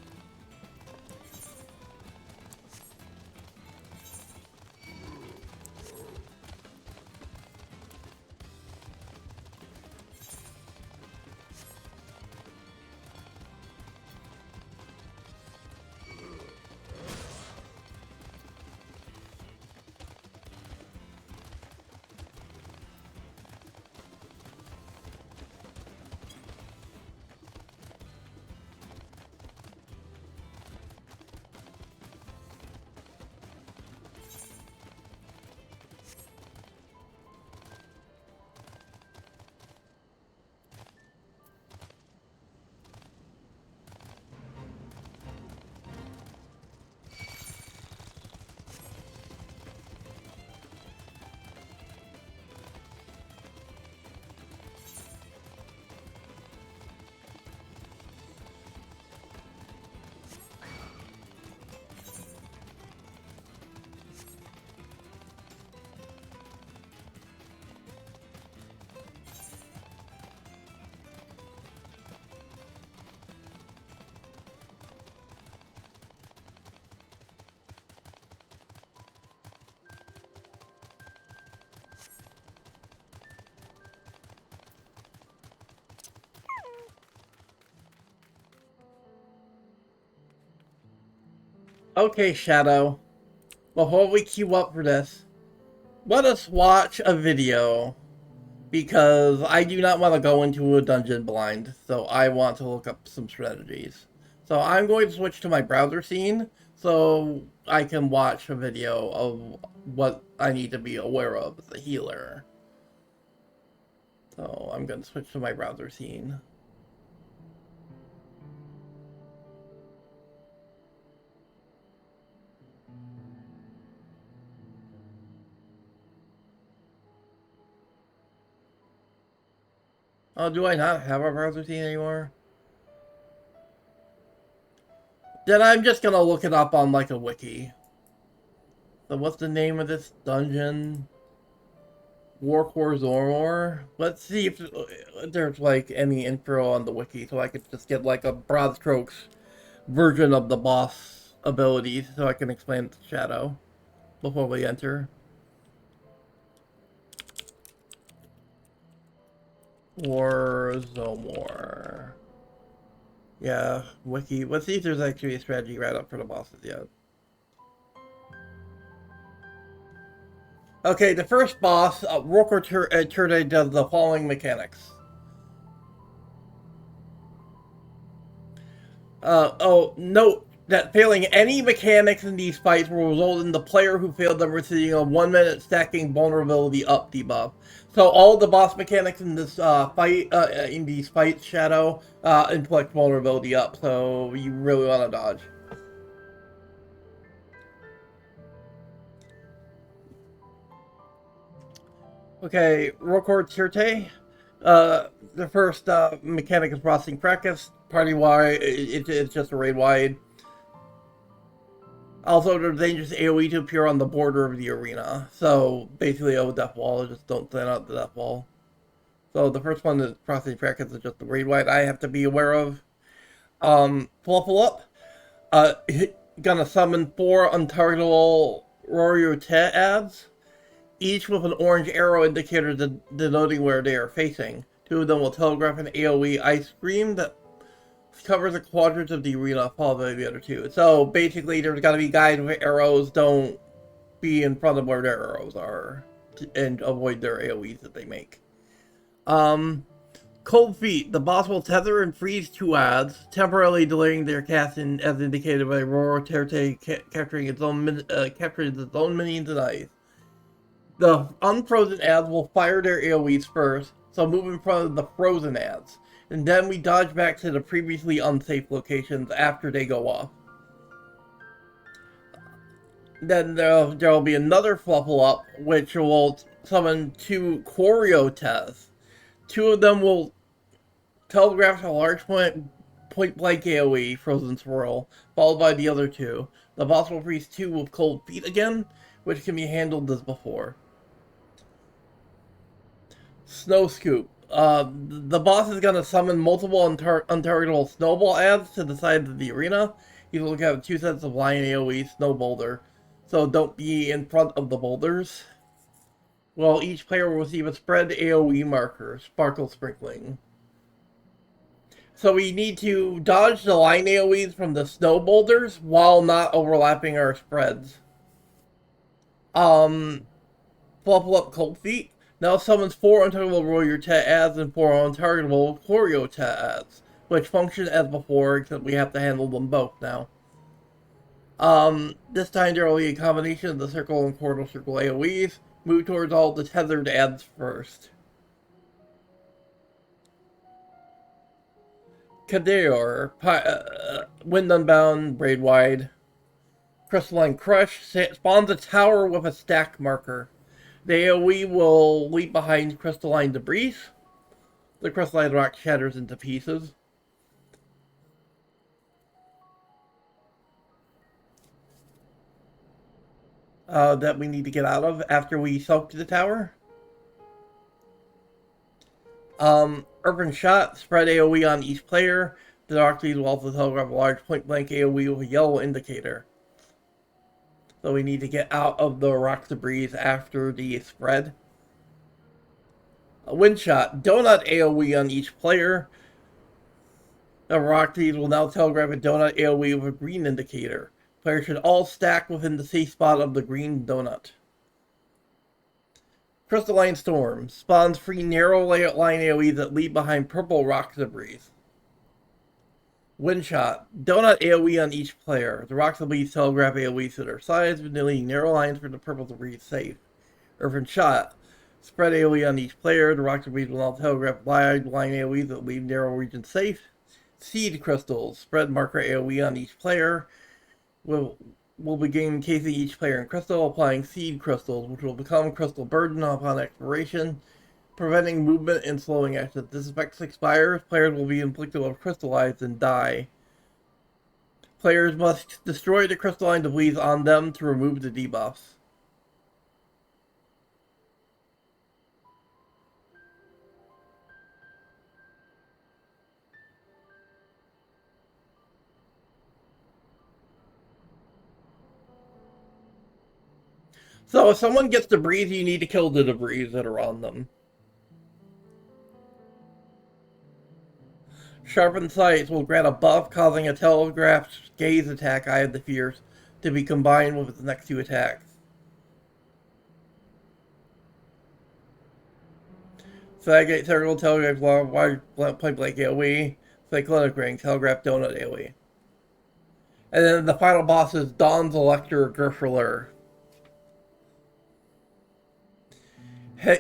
Okay, Shadow. Before we queue up for this, let us watch a video. Because I do not want to go into a dungeon blind, so I want to look up some strategies. So I'm going to switch to my browser scene, so I can watch a video of what I need to be aware of as a healer. So I'm going to switch to my browser scene. Oh, do I not have a browser scene anymore? Then I'm just gonna look it up on like a wiki. So what's the name of this dungeon? Warcore Zormor? Let's see if there's like any info on the wiki so I could just get like a broad strokes version of the boss abilities so I can explain it to Shadow before we enter. War Zomor. Yeah, wiki. Let's see if there's actually a strategy right up for the bosses yet. Okay, the first boss, Rokor Turde, does the following mechanics. Oh, note, that failing any mechanics in these fights will result in the player who failed them receiving a 1-minute stacking vulnerability up debuff. So all the boss mechanics in this fight, in these fights, Shadow, inflict vulnerability up. So you really want to dodge. Okay, Rocord Cirte. The first mechanic is processing practice. Party-wide, it's just a raid-wide. Also, there's dangerous AoE to appear on the border of the arena. So, basically, a death wall, just don't stand out the death wall. So, the first one is processing practice is just the raid-wide I have to be aware of. Fluffle up. Gonna summon 4 untargetable Warrior Te ads, each with an orange arrow indicator denoting where they are facing. 2 of them will telegraph an AoE ice scream that covers a quadrant of the arena, followed by the other 2. So basically, there's got to be guys with arrows. Don't be in front of where their arrows are, and avoid their AoEs that they make. Cold Feet. The boss will tether and freeze 2 ads, temporarily delaying their casting as indicated by Roro Terte capturing its own minions and ice. The unfrozen ads will fire their AoEs first, so move in front of the frozen ads, and then we dodge back to the previously unsafe locations after they go off. Then there'll be another Fluffle up, which will summon 2 Choreo Tests. 2 of them will telegraph a large point blank AoE, Frozen Swirl, followed by the other 2. The boss will freeze 2 with Cold Feet again, which can be handled as before. Snow Scoop. The boss is going to summon multiple untargetable snowball ads to the sides of the arena. He will have 2 sets of Lion AoE Snow Boulder, so don't be in front of the boulders. Well, each player will receive a spread AoE marker, Sparkle Sprinkling. So we need to dodge the line AoEs from the snow boulders while not overlapping our spreads. Fluffle up Cold Feet. Now summons 4 untargetable Warrior Te ads and 4 untargetable Choreo Te ads, which function as before, except we have to handle them both now. This time there will be a combination of the circle and quarter circle AoEs. Move towards all the tethered ads first. Kadeor, Wind Unbound, Braid Wide. Crystalline Crush spawns a tower with a stack marker. The AoE will leap behind crystalline debris. The crystalline rock shatters into pieces. That we need to get out of after we soak the tower. Urban Shot, spread AoE on each player. The Dark Lead will also telegraph a large point-blank AoE with a yellow indicator. So we need to get out of the rock debris after the spread. A Wind Shot, donut AoE on each player. The rock lead will now telegraph a donut AoE with a green indicator. Players should all stack within the safe spot of the green donut. Crystalline Storm spawns 3 narrow line AoEs that leave behind purple rock debris. Wind Shot, donut AoE on each player. The rock debris telegraph AoEs to their sides, leaving narrow lines for the purple debris safe. Urban Shot, spread AoE on each player. The rock debris will now telegraph wide line AoEs that leave narrow regions safe. Seed Crystals, spread marker AoE on each player. Will begin encasing each player in crystal, applying seed crystals, which will become crystal burden upon expiration, preventing movement and slowing action. This effect expires, players will be inflicted with crystallized and die. Players must destroy the crystalline debris on them to remove the debuffs. So if someone gets debris, you need to kill the debris that are on them. Sharpened Sights will grant a buff, causing a telegraphed gaze attack, Eye of the Fierce, to be combined with its next 2 attacks. Flagate Circle, Telegraph Wide Point Blank AoE, Cyclonic Ring, Telegraph Donut AoE. And then the final boss is Dawn's Elector Griffler.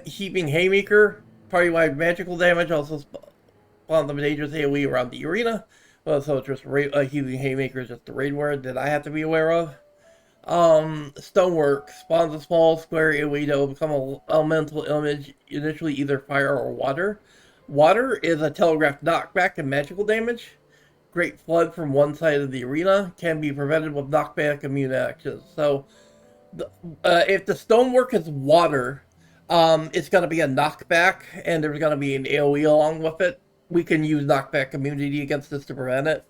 Heaping Haymaker, party-wide magical damage, also spawn the dangerous AoE around the arena. Well, so it's just Heaping Haymaker is just the raid word that I have to be aware of. Stonework spawns a small square AoE that will become an elemental image, initially either fire or water. Water is a telegraphed knockback and magical damage. Great Flood from one side of the arena can be prevented with knockback immune actions. So, if the stonework is water, it's going to be a knockback, and there's going to be an AoE along with it. We can use knockback immunity against this to prevent it.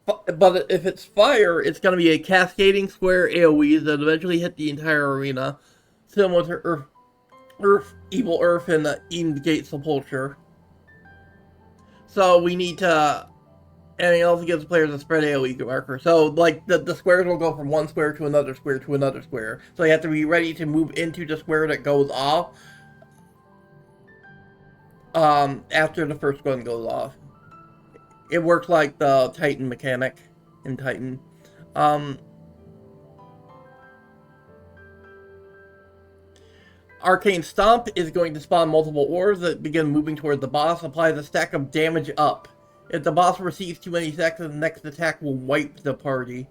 But if it's fire, it's going to be a cascading square AoE that eventually hit the entire arena, similar to Evil Earth, and Eden Gate Sepulture. So we need to, and it also gives players a spread AoE marker. So like the squares will go from one square to another square to another square. So you have to be ready to move into the square that goes off after the first one goes off. It works like the Titan mechanic in Titan. Arcane Stomp is going to spawn multiple orbs that begin moving toward the boss. Applies a stack of damage up. If the boss receives too many stacks, the next attack will wipe the party.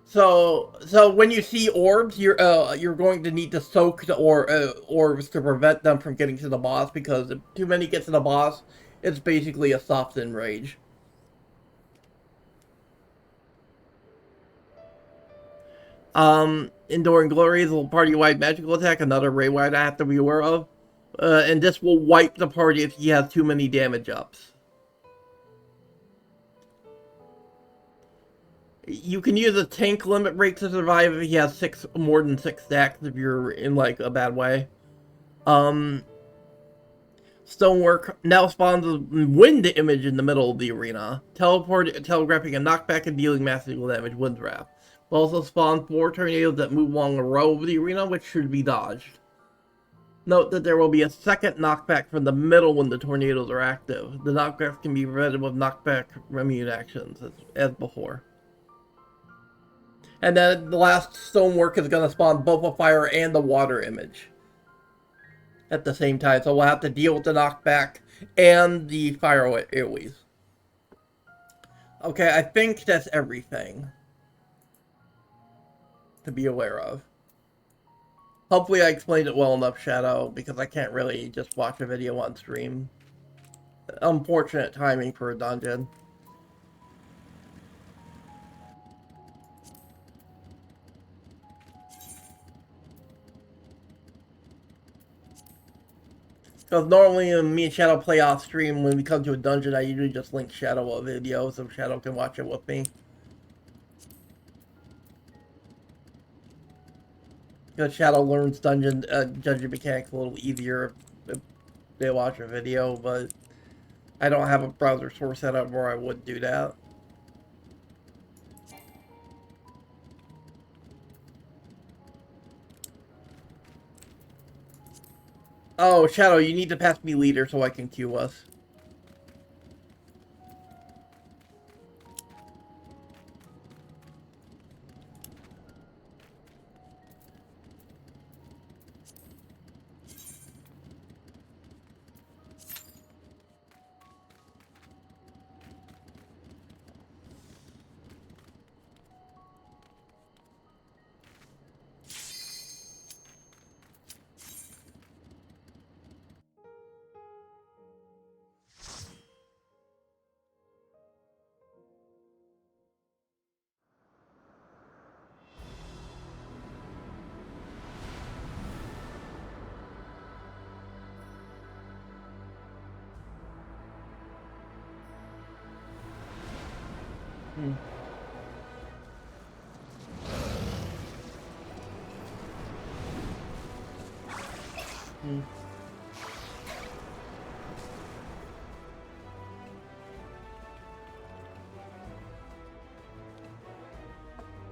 So when you see orbs, you're going to need to soak the orbs to prevent them from getting to the boss, because if too many get to the boss, it's basically a softened rage. Enduring Glory is a party-wide magical attack, another raid-wide I have to be aware of. And this will wipe the party if he has too many damage ups. You can use a tank limit break to survive if he has more than 6 stacks if you're in like a bad way. Stonework now spawns a wind image in the middle of the arena. Telegraphing a knockback and dealing massive damage, Wind Wrath. Will also spawn 4 tornadoes that move along a row of the arena, which should be dodged. Note that there will be a second knockback from the middle when the tornadoes are active. The knockbacks can be prevented with knockback immune actions, as before. And then the last stonework is going to spawn both a fire and the water image at the same time. So we'll have to deal with the knockback and the fire AoEs. Okay, I think that's everything to be aware of. Hopefully I explained it well enough, Shadow, because I can't really just watch a video on stream. Unfortunate timing for a dungeon. Because normally when me and Shadow play off stream, when we come to a dungeon, I usually just link Shadow a video so Shadow can watch it with me. Because Shadow learns dungeon mechanics a little easier if they watch a video, but I don't have a browser source set up where I would do that. Oh, Shadow, you need to pass me leader so I can queue us.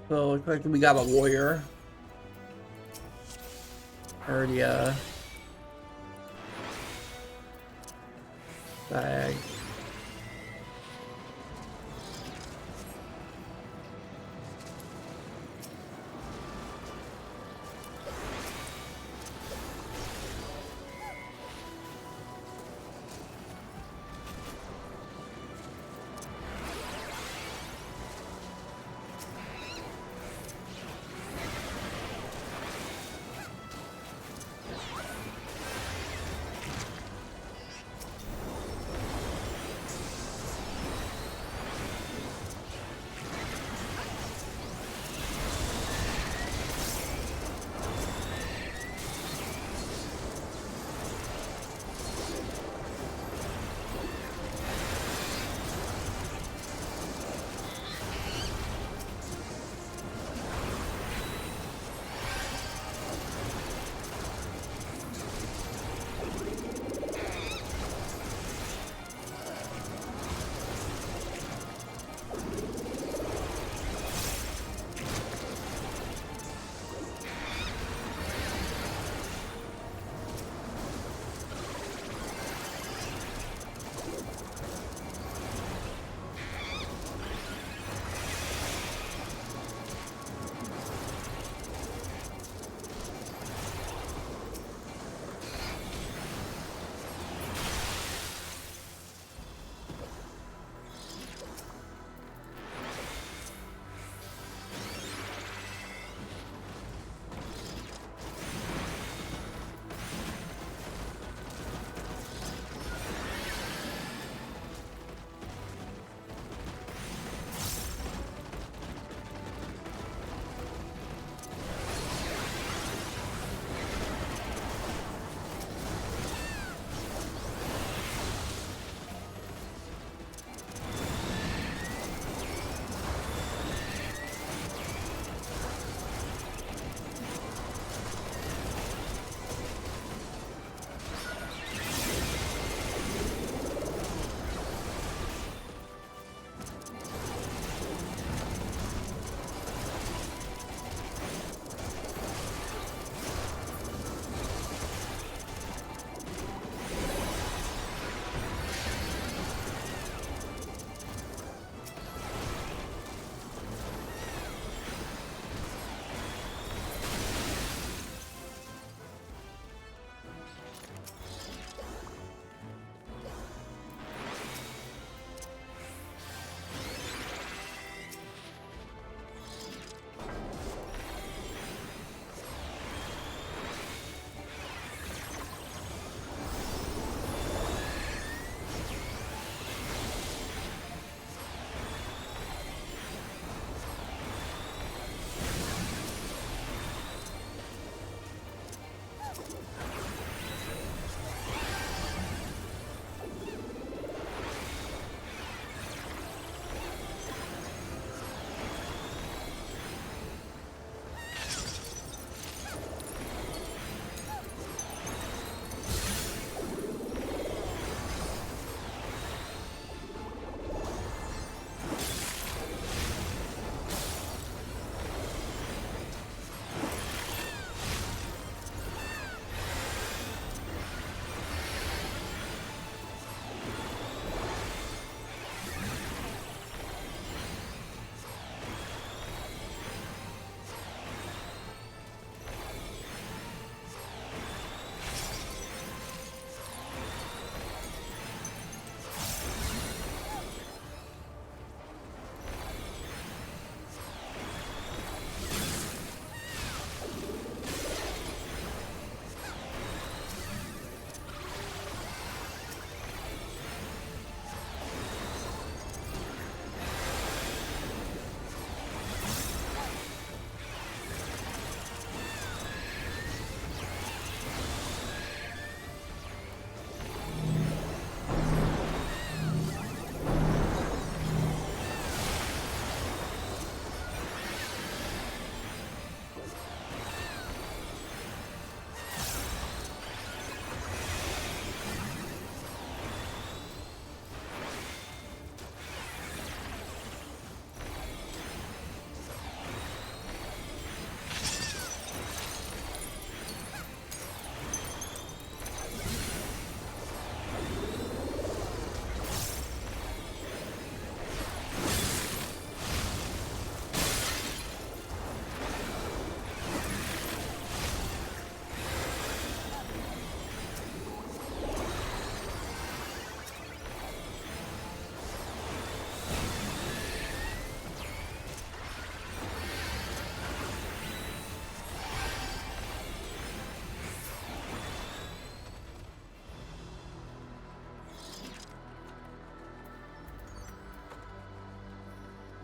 So, looks like we got a warrior. Already, bag.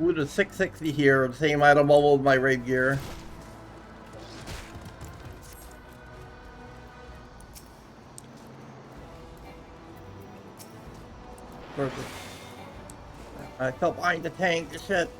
Ooh, the 660 here, the same item level with my raid gear. Perfect. I fell behind the tank, shit.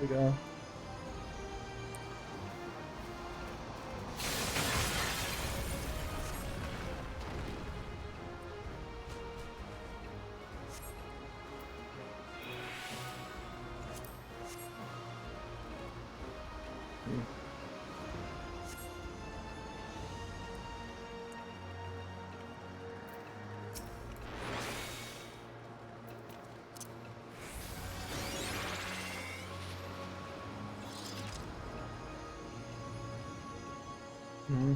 We go. Mm-hmm.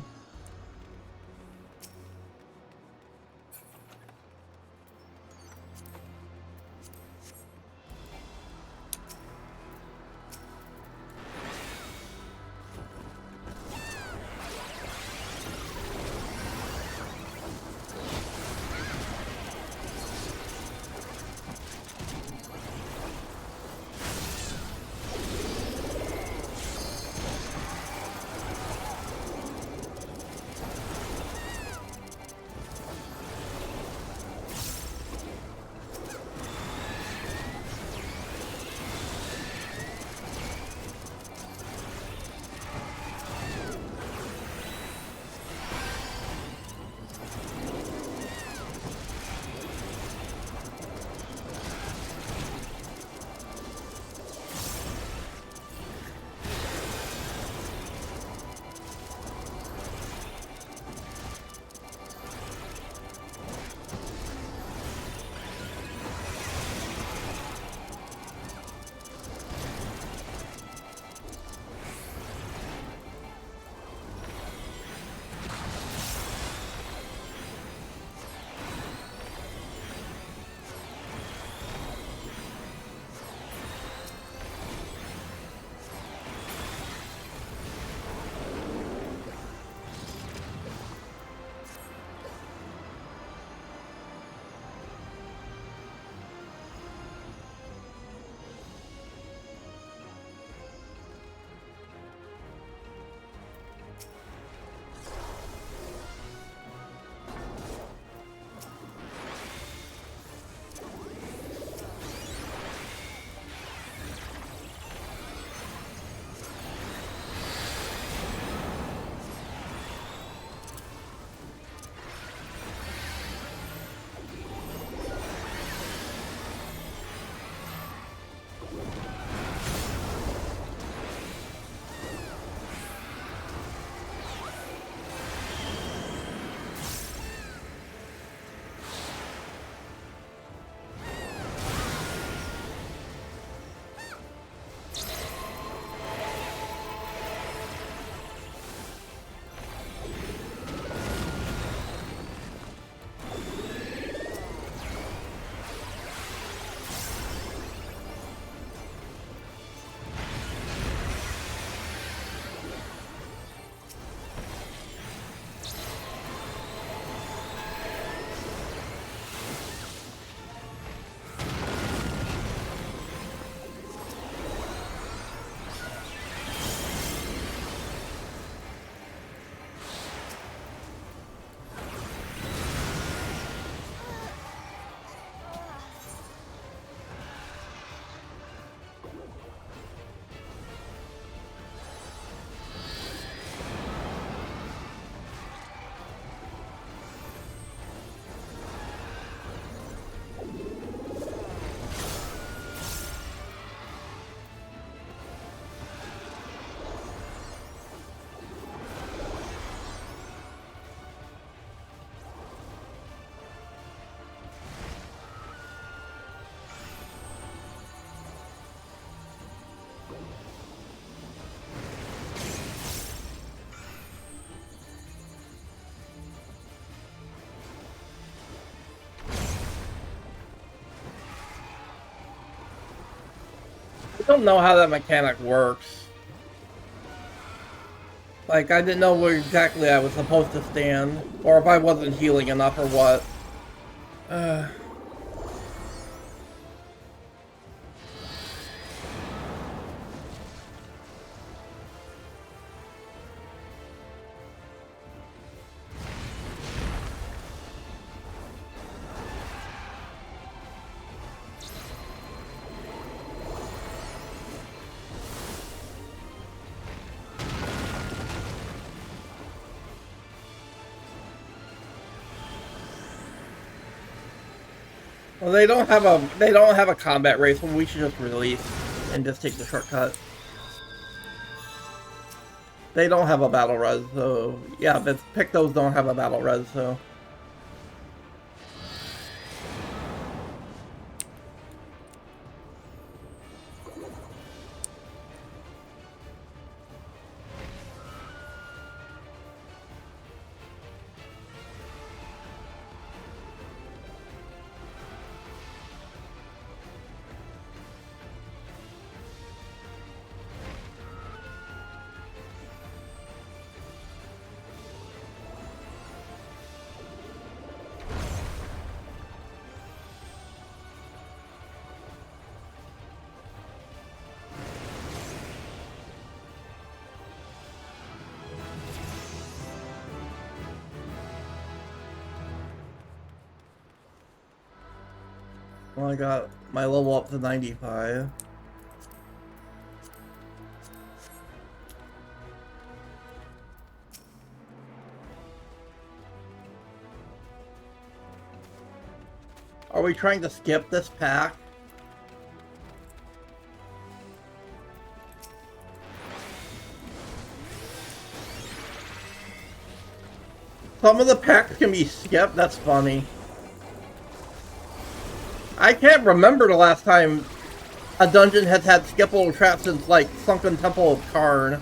I don't know how that mechanic works. Like, I didn't know where exactly I was supposed to stand, or if I wasn't healing enough or what. Well, they don't have a combat race, so we should just release and just take the shortcut. They don't have a battle res, so yeah, but pick those don't have a battle res, so. Well, I got my level up to 95. Are we trying to skip this pack? Some of the packs can be skipped? That's funny. I can't remember the last time a dungeon has had skippable traps since, like, Sunken Temple of Karn.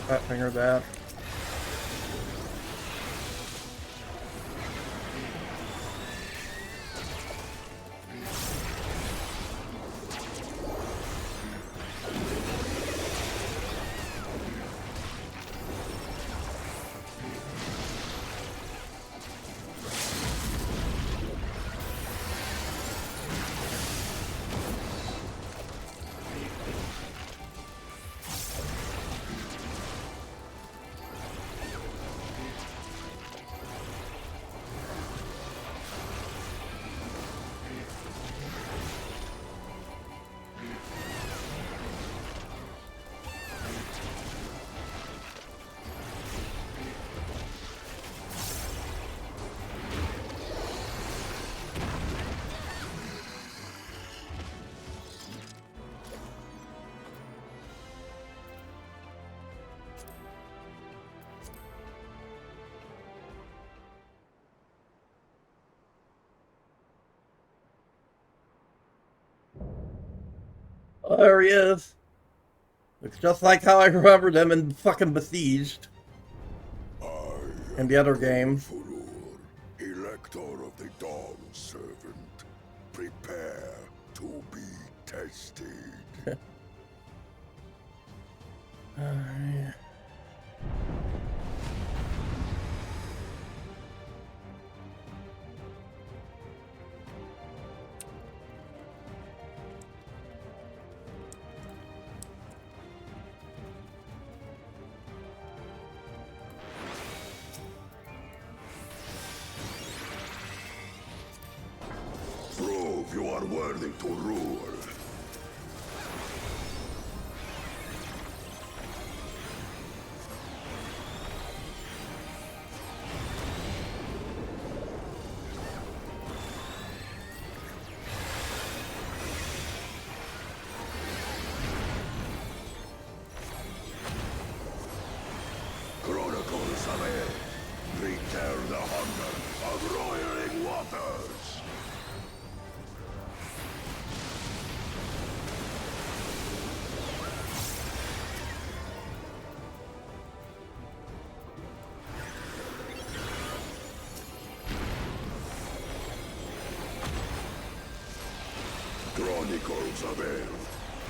Fat finger that. Oh, there he is. Looks just like how I remembered him in fucking Besieged. In the other game. Elector of the Dawn Servant. Prepare to be tested. Yeah. Prove you are worthy to rule. Chronicles of Air. Return the hunger of roiling waters. Chronicles of Air.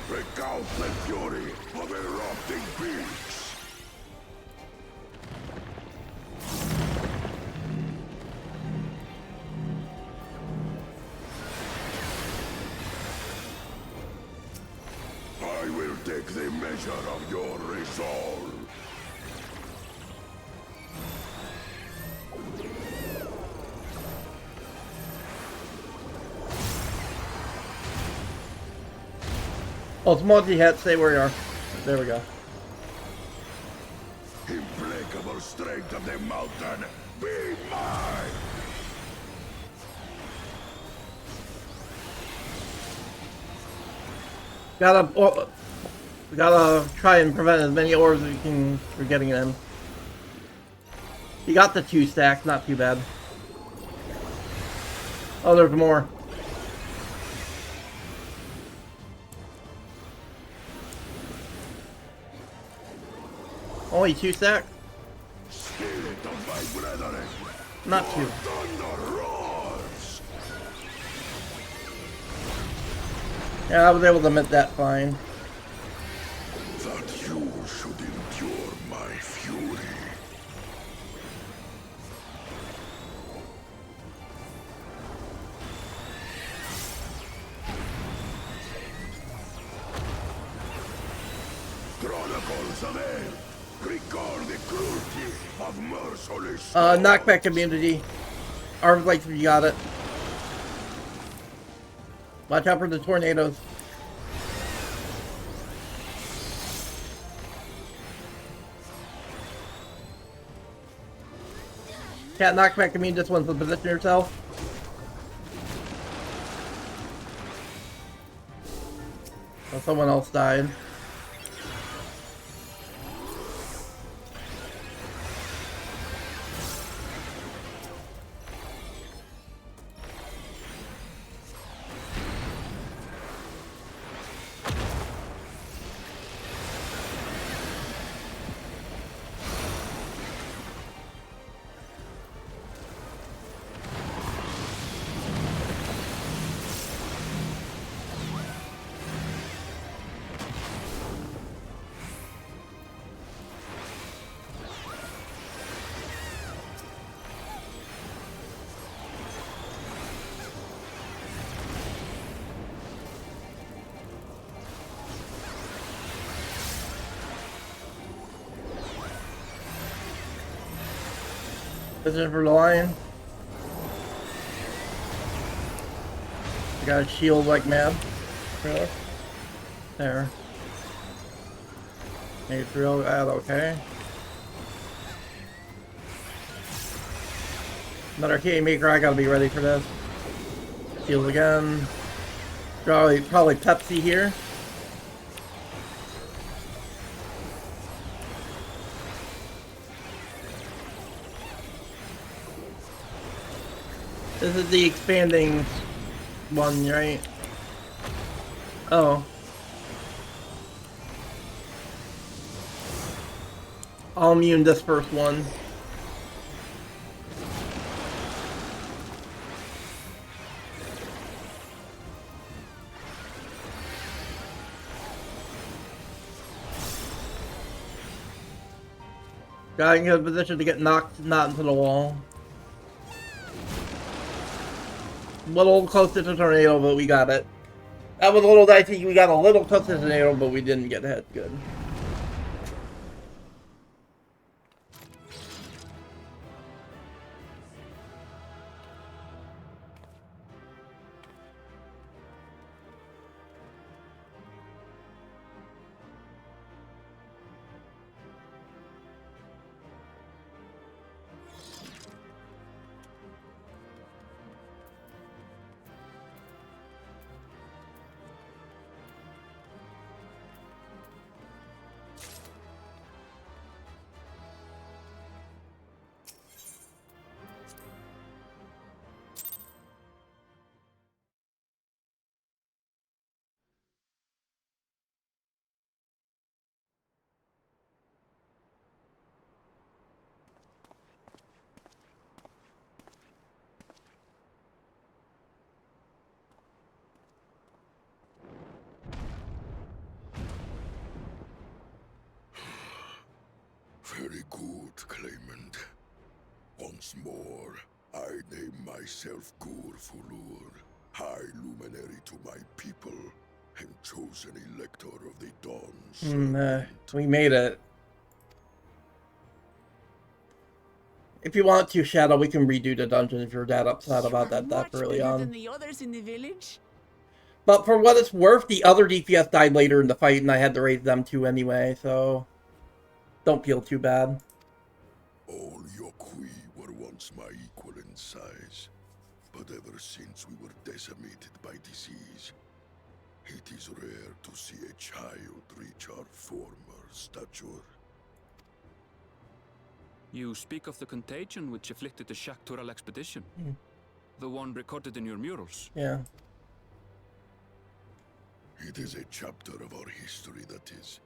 Recount the fury of erupting beasts. I will take the measure of your resolve. Oh, it's multi-hit. Stay where you are. There we go. Implacable strength of the mountain, be mine! Gotta try and prevent as many orbs as we can from getting in. You got the 2 stacks, not too bad. Oh, there's more. Only 2 stacks? Spirit of my brethren, Not your 2. thunder roars! Yeah, I was able to mint that fine. That you should endure my fury. Chronicles of Air. Record the cruelty of merciless Knockback immunity. Arms like you got it. Watch out for the tornadoes. Can't knockback immune just once to position yourself. Oh, someone else died. This is for the lion. I got a shield like mad. Really? There. Maybe real that okay. Another Kingmaker, I gotta be ready for this. Shield again. Probably Pepsi here. This is the expanding one, right? Oh. I'll immune this first one. Got in a position to get knocked not into the wall. A little close to the tornado, but we got it. That was a little dicey. We got a little close to the tornado, but we didn't get hit. Good. Very good, claimant. Once more, I name myself Gur Fulur, High Luminary to my people, and chosen Elector of the Dawn. We made it. If you want to, Shadow, we can redo the dungeon if you're that upset about that early on. Than the others in the village. But for what it's worth, the other DPS died later in the fight, and I had to raise them too anyway, so don't feel too bad. All Yok Huy were once my equal in size, but ever since we were decimated by disease, it is rare to see a child reach our former stature. You speak of the contagion which afflicted the Shaktural expedition. The one recorded in your murals. Yeah. It is a chapter of our history that is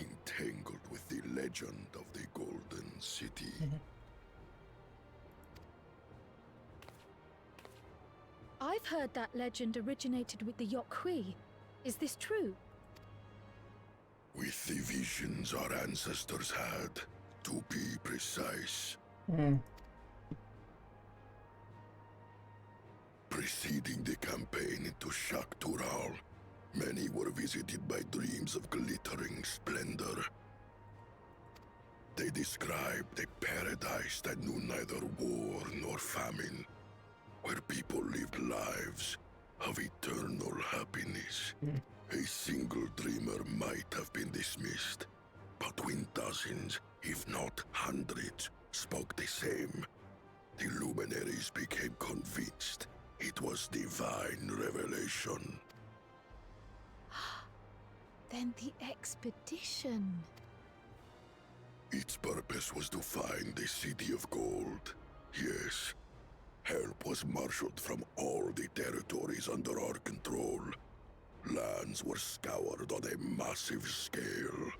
entangled with the legend of the Golden City. I've heard that legend originated with the Yok Huy. Is this true? With the visions our ancestors had, to be precise. Preceding the campaign into Shaktural, many were visited by dreams of glittering splendor. They described a paradise that knew neither war nor famine, where people lived lives of eternal happiness. A single dreamer might have been dismissed, but when dozens, if not hundreds, spoke the same, the luminaries became convinced it was divine revelation. Then the expedition. Its purpose was to find the City of Gold. Yes, help was marshaled from all the territories under our control. Lands were scoured on a massive scale.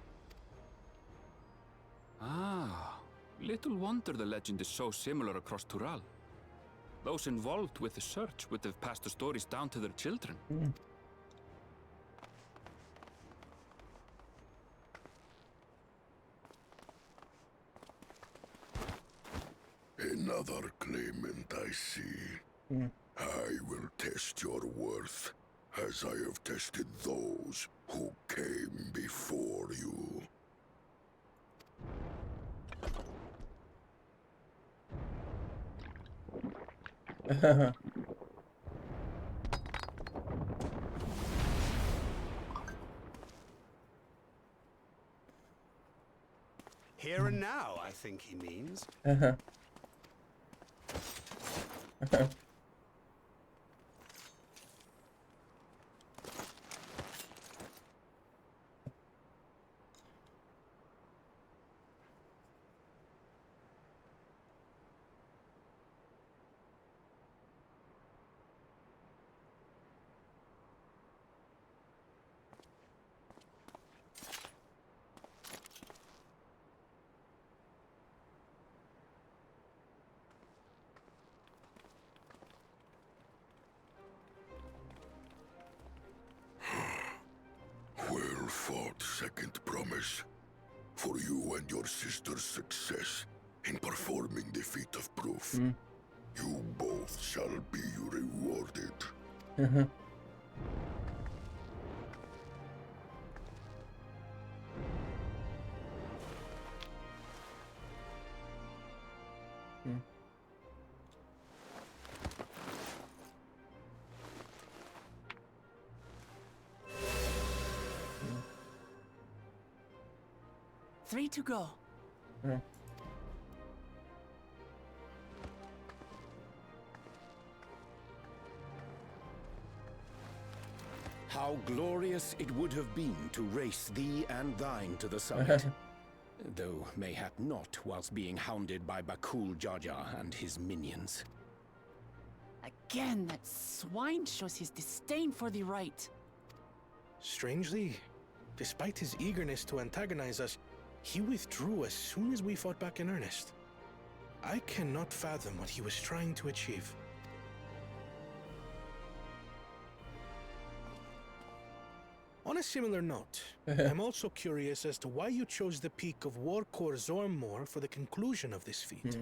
Ah, little wonder the legend is so similar across Tural. Those involved with the search would have passed the stories down to their children. Another claimant, I see. I will test your worth, as I have tested those who came before you. Here and now, I think he means. second promise. For you and your sister's success in performing the feat of proof. You both shall be rewarded. Three to go. How glorious it would have been to race thee and thine to the summit. Though mayhap not whilst being hounded by Bakul Jaja and his minions. Again, that swine shows his disdain for the right. Strangely, despite his eagerness to antagonize us, he withdrew as soon as we fought back in earnest. I cannot fathom what he was trying to achieve. On a similar note, I'm also curious as to why you chose the peak of Warkor Zormor for the conclusion of this feat.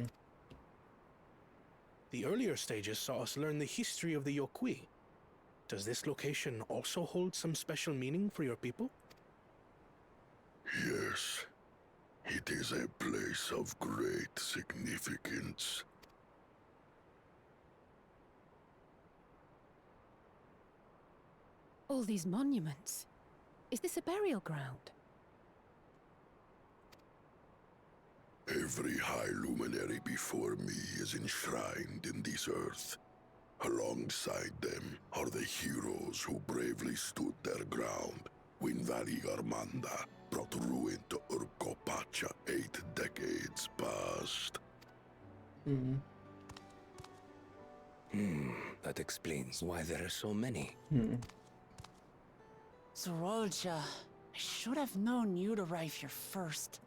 The earlier stages saw us learn the history of the Yok Huy. Does this location also hold some special meaning for your people? Yes. It is a place of great significance. All these monuments. Is this a burial ground? Every high luminary before me is enshrined in this earth. Alongside them are the heroes who bravely stood their ground when Valigarmanda brought ruin to Urkopacha 8 decades past. That explains why there are so many. Zorolja, I should have known you'd arrive here first.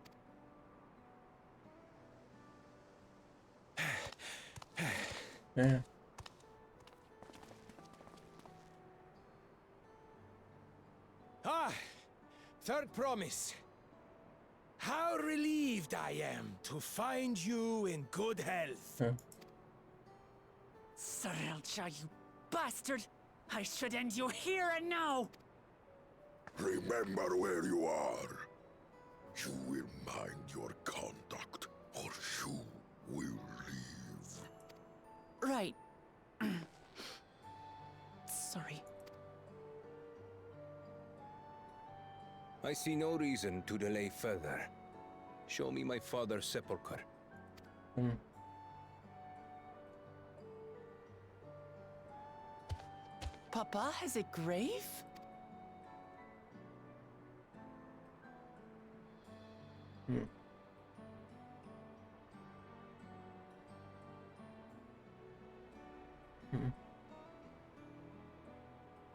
Ah! Third promise. How relieved I am to find you in good health. Zorolja, you bastard! I should end you here and now! Remember where you are. You will mind your conduct, or you will leave. Right. Sorry. I see no reason to delay further. Show me my father's sepulchre. Papa has a grave?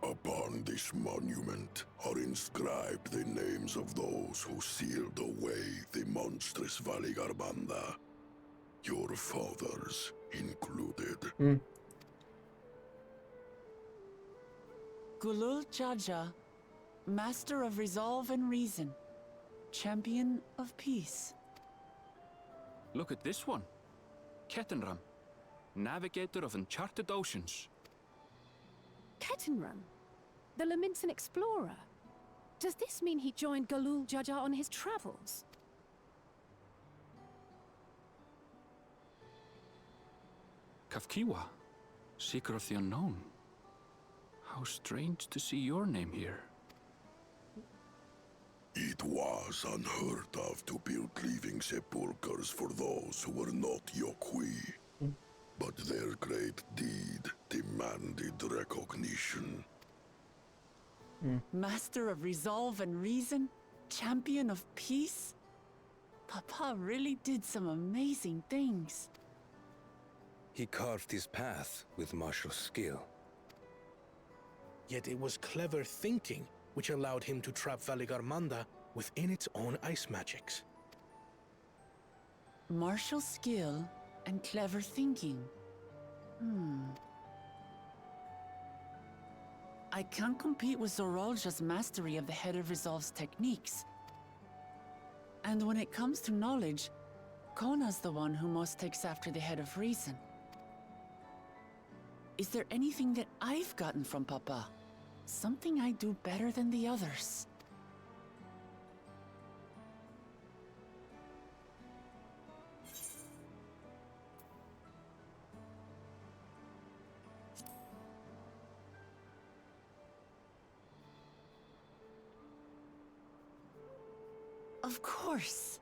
Upon this monument are inscribed the names of those who sealed away the monstrous Valigarmanda. Your fathers included. Gulul Jaja, Master of Resolve and Reason, Champion of Peace. Look at this one. Kettenram, Navigator of Uncharted Oceans. Kettenram? The Laminsan explorer? Does this mean he joined Galul Jaja on his travels? Kafkiwa, Seeker of the Unknown. How strange to see your name here. It was unheard of to build living sepulchres for those who were not Yok Huy. But their great deed demanded recognition. Master of Resolve and Reason, Champion of Peace? Papa really did some amazing things. He carved his path with martial skill. Yet it was clever thinking which allowed him to trap Valigarmanda within its own ice magics. Martial skill and clever thinking. I can't compete with Zorolja's mastery of the Head of Resolve's techniques, And when it comes to knowledge, Kona's the one who most takes after the head of reason. Is there anything that I've gotten from Papa? Something I do better than the others? Of course.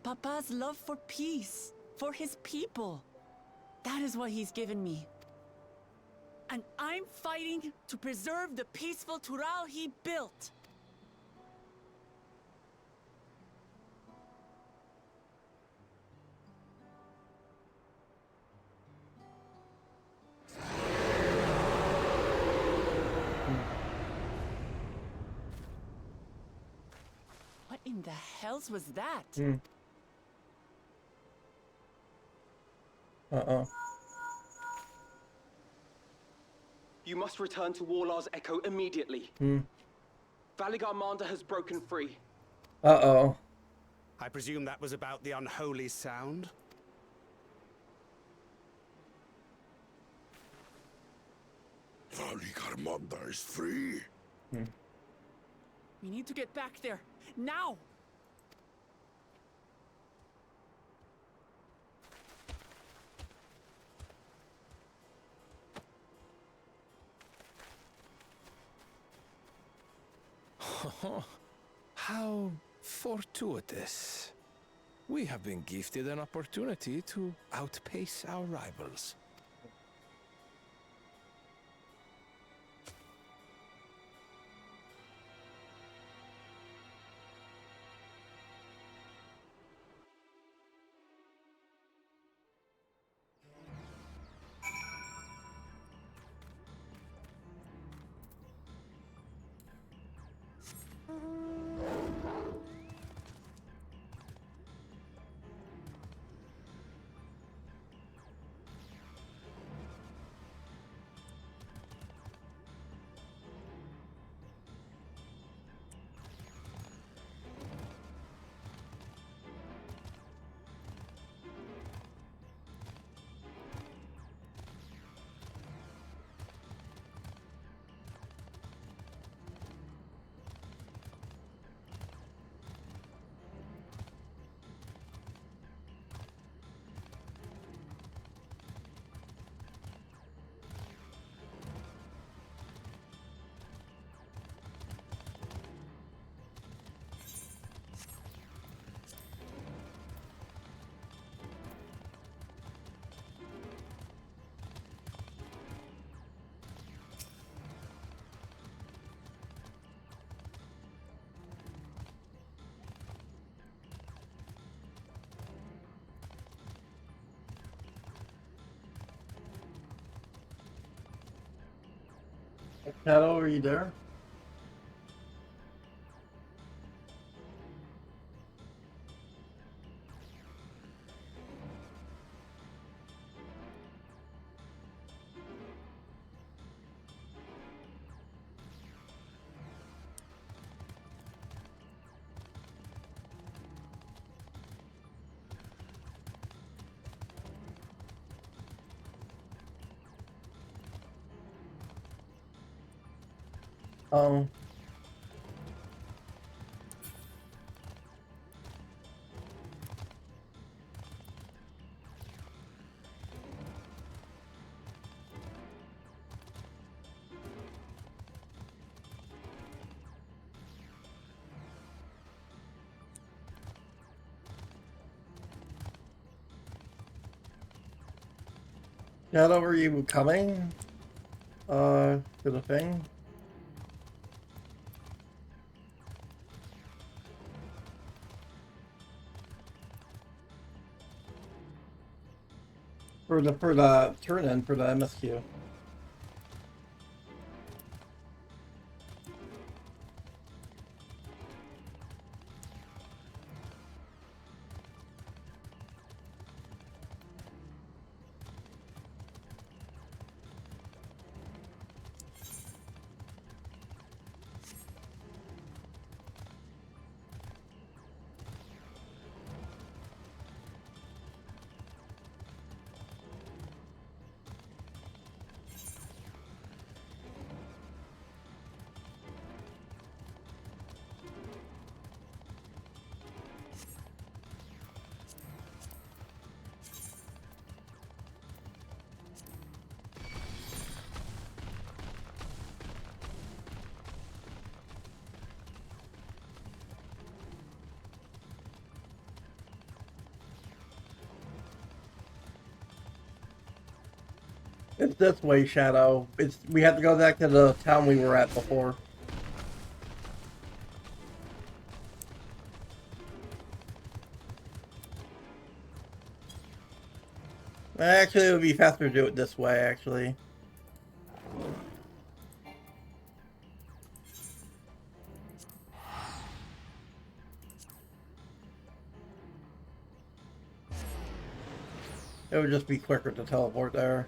Papa's love for peace, for his people. That is what he's given me. And I'm fighting to preserve the peaceful Tural he built. What in the hells was that? Uh-oh. You must return to Warlar's Echo immediately. Valigarmanda has broken free. Uh-oh. I presume that was about the unholy sound? Valigarmanda is free. We need to get back there, now! How fortuitous. We have been gifted an opportunity to outpace our rivals. Shadow, are you there? Oh. Shadow, are you coming? To the thing? For the turn-in for the MSQ. It's this way, Shadow. We have to go back to the town we were at before. Actually, it would be faster to do it this way, actually. It would just be quicker to teleport there.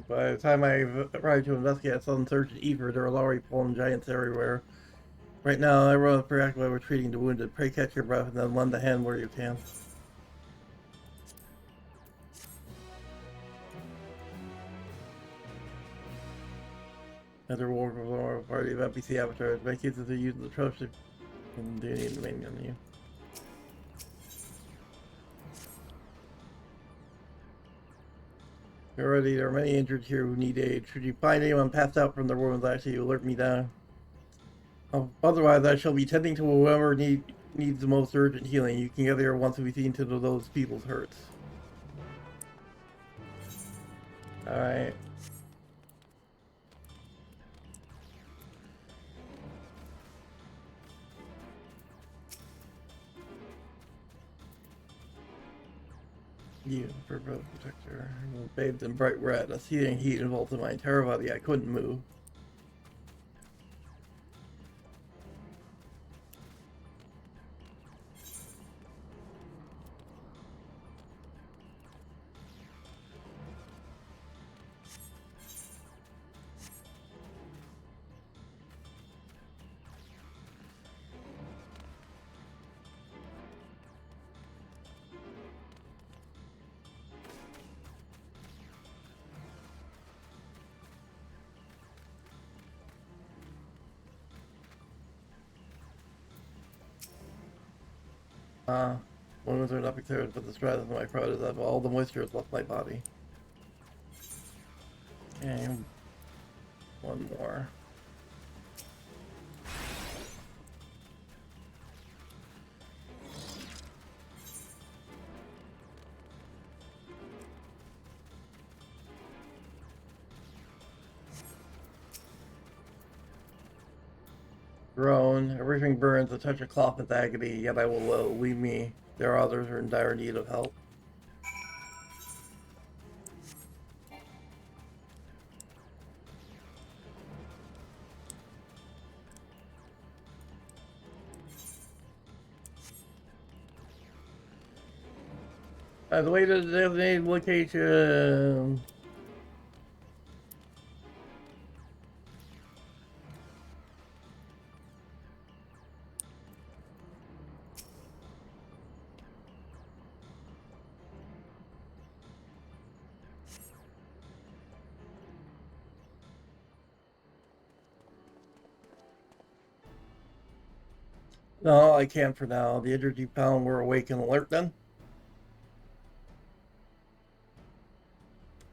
By the time I arrived to investigate Southern Surge and Ether, there were already fallen giants everywhere. Right now, everyone is preoccupied with treating the wounded. Pray catch your breath and then lend a hand where you can. Another war for party of NPC avatars. Make use of the use of the trust and do need to maintain on you. Already, there are many injured here who need aid. Should you find anyone passed out from their wounds, actually alert me down. Otherwise, I shall be tending to whoever needs the most urgent healing. You can get there once we see into those people's hurts. Alright. You, for both protector, bathed in bright red, a seething heat involved in my entire body. I couldn't move. Wounds are not cleared, but the stress of my throat is that all the moisture has left my body. And one more. Groan, everything burns, a touch of cloth is agony, yet I will leave me. There are others who are in dire need of help. By the way, the designated location. No, I can't for now. The injured you found were awake and alert then?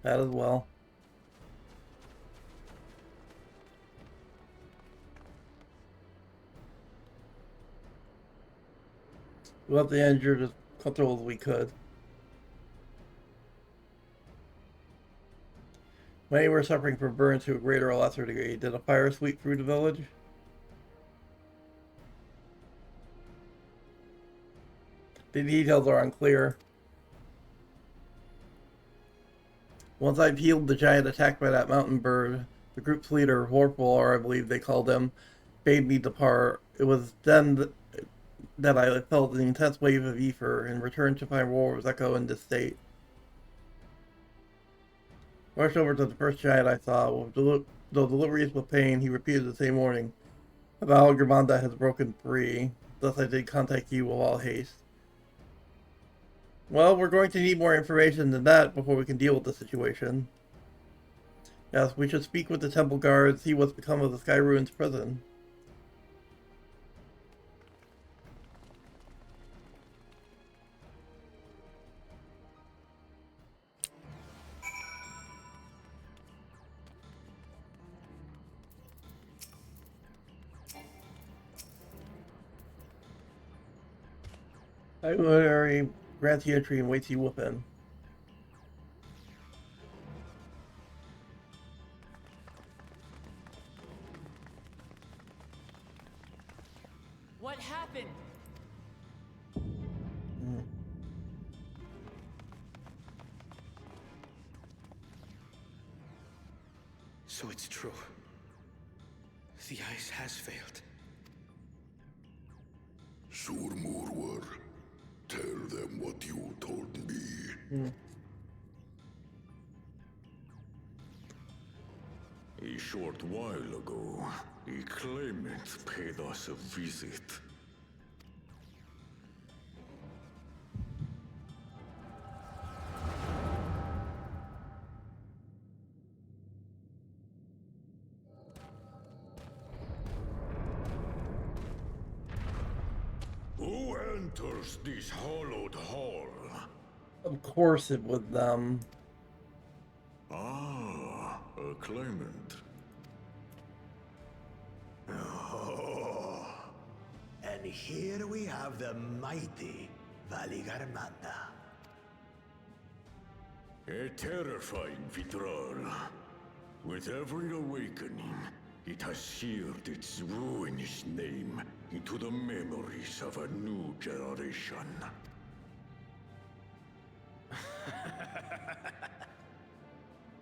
That as well. We left the injured as comfortable as we could. Many were suffering from burns to a greater or lesser degree. Did a fire sweep through the village? The details are unclear. Once I've healed the giant attacked by that mountain bird, the group's leader, Warpwar, I believe they called him, bade me depart. It was then that I felt an intense wave of ether and returned to find War's echo in this state. Rushed over to the first giant I saw. Though delirious with pain, he repeated the same warning. About Gramanda has broken free. Thus I did contact you with all haste. Well, we're going to need more information than that before we can deal with the situation. Yes, we should speak with the temple guards, see what's become of the Sky Ruins prison. I literally grant you a tree and wait till you whoop in. What happened? So it's true. The ice has failed. Surmurwar, tell them what you told me. A short while ago, a claimant paid us a visit. Who enters this hallowed hall? Of course it was them. Ah, a claimant. Oh, and here we have the mighty Valigarmanda. A terrifying Vitral. With every awakening, it has seared its ruinous name into the memories of a new generation.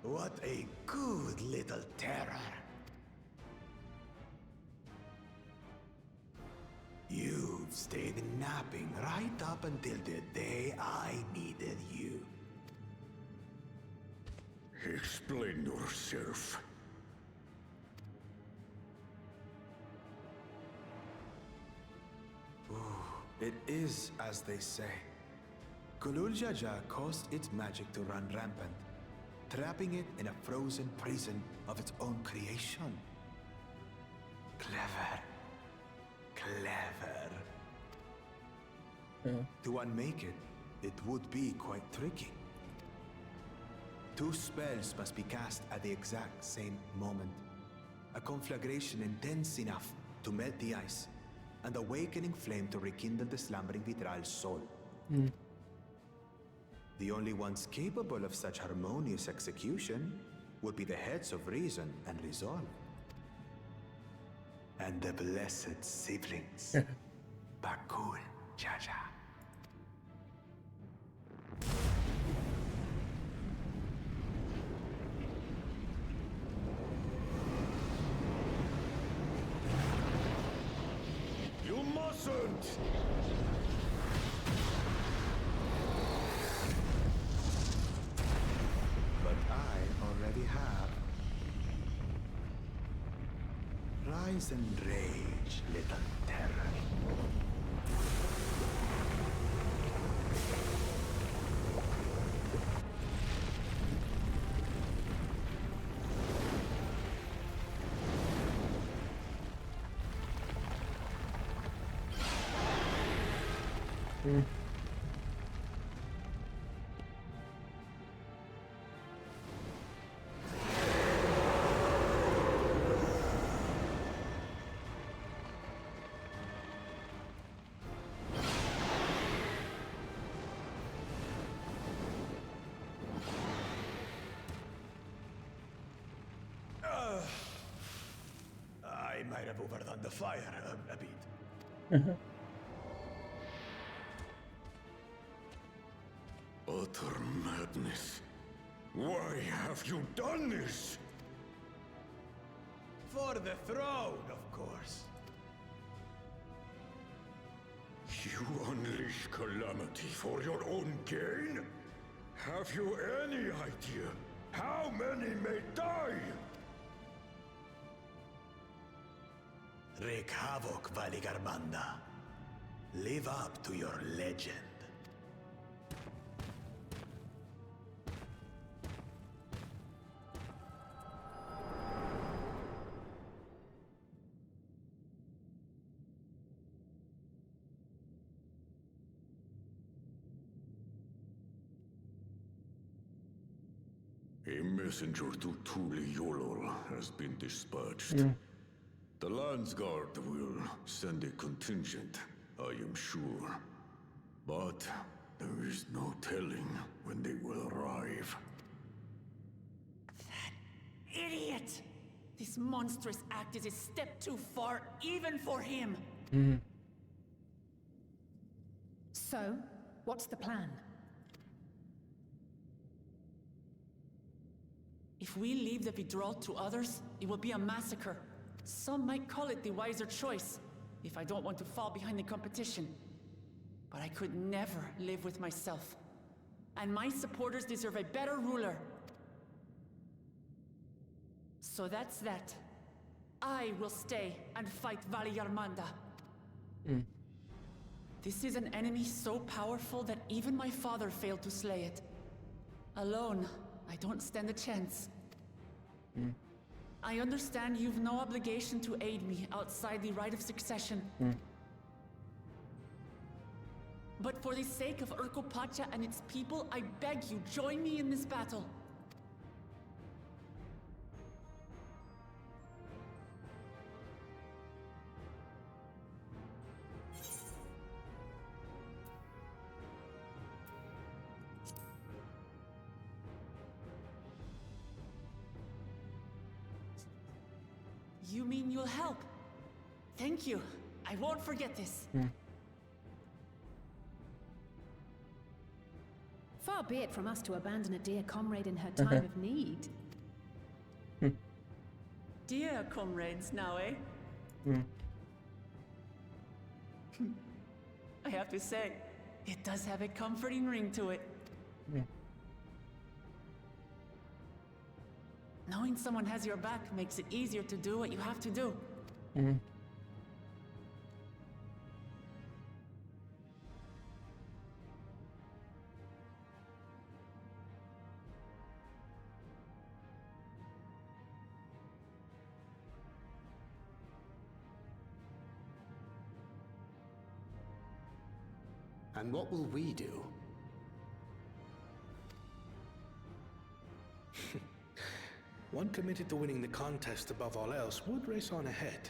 What a good little terror. You've stayed napping right up until the day I needed you. Explain yourself. It is as they say. Gulul Jaja caused its magic to run rampant, trapping it in a frozen prison of its own creation. Clever. Clever. To unmake it, it would be quite tricky. 2 spells must be cast at the exact same moment. A conflagration intense enough to melt the ice, and awakening flame to rekindle the slumbering Vitral's soul. The only ones capable of such harmonious execution would be the heads of reason and resolve. And the blessed siblings, Bakul Jaja. You mustn't! But I already have. Rise and rage, little terror. I might have overdone the fire a bit. Utter madness. Why have you done this? For the throne, of course. You unleash calamity for your own gain? Have you any idea how many may die? Wreak havoc, Valigarmanda. Live up to your legend. A messenger to Tuli Yolol has been dispatched. The Landsguard will send a contingent, I am sure. But there is no telling when they will arrive. Idiot! This monstrous act is a step too far, even for him. So, what's the plan? If we leave the withdrawal to others, it will be a massacre. Some might call it the wiser choice, if I don't want to fall behind the competition. But I could never live with myself. And my supporters deserve a better ruler. So that's that. I will stay and fight Vali Yarmanda. This is an enemy so powerful that even my father failed to slay it. Alone, I don't stand a chance. I understand you've no obligation to aid me outside the right of succession. But for the sake of Urkopacha and its people, I beg you, join me in this battle. You mean you'll help? Thank you. I won't forget this. Far be it from us to abandon a dear comrade in her time of need. Dear comrades now, eh? I have to say, it does have a comforting ring to it. Knowing someone has your back makes it easier to do what you have to do. And what will we do? One committed to winning the contest above all else would race on ahead.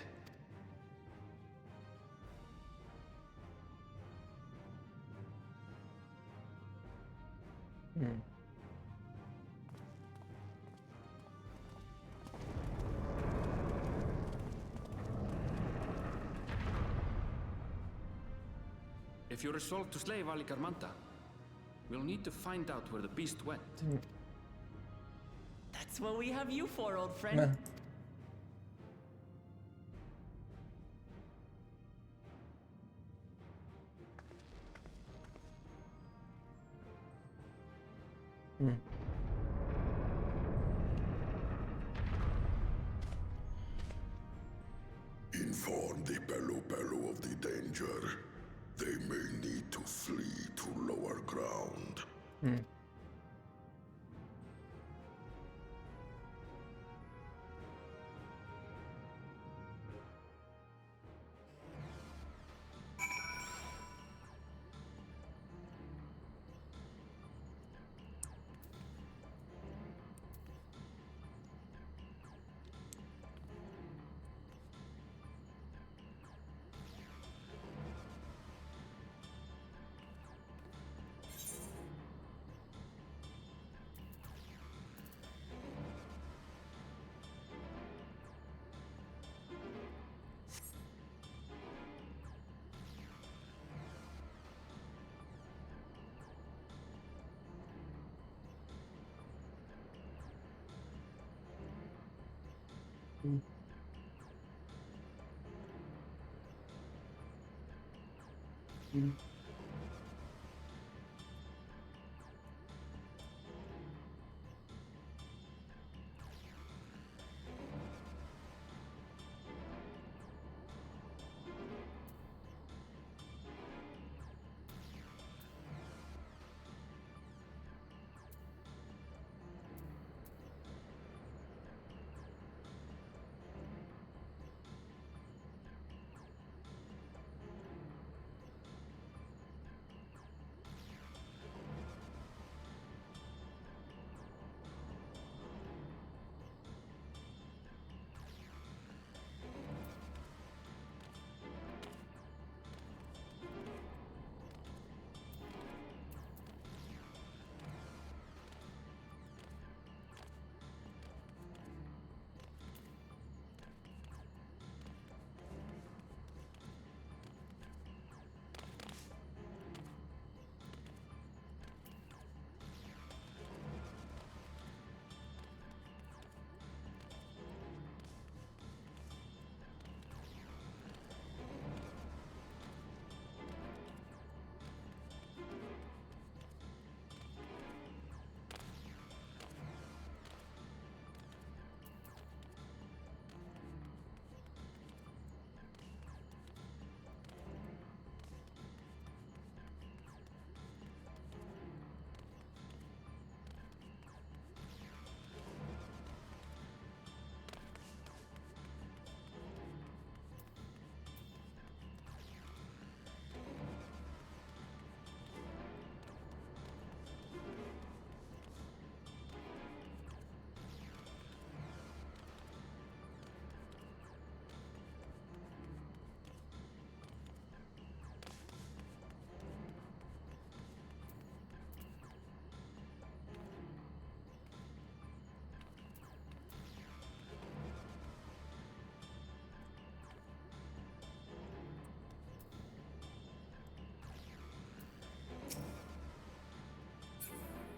If you're resolved to slay Vali Yarmanda, we'll need to find out where the beast went. That's what we have you for, old friend. Inform the Pelu of the danger. They may need to flee to lower ground.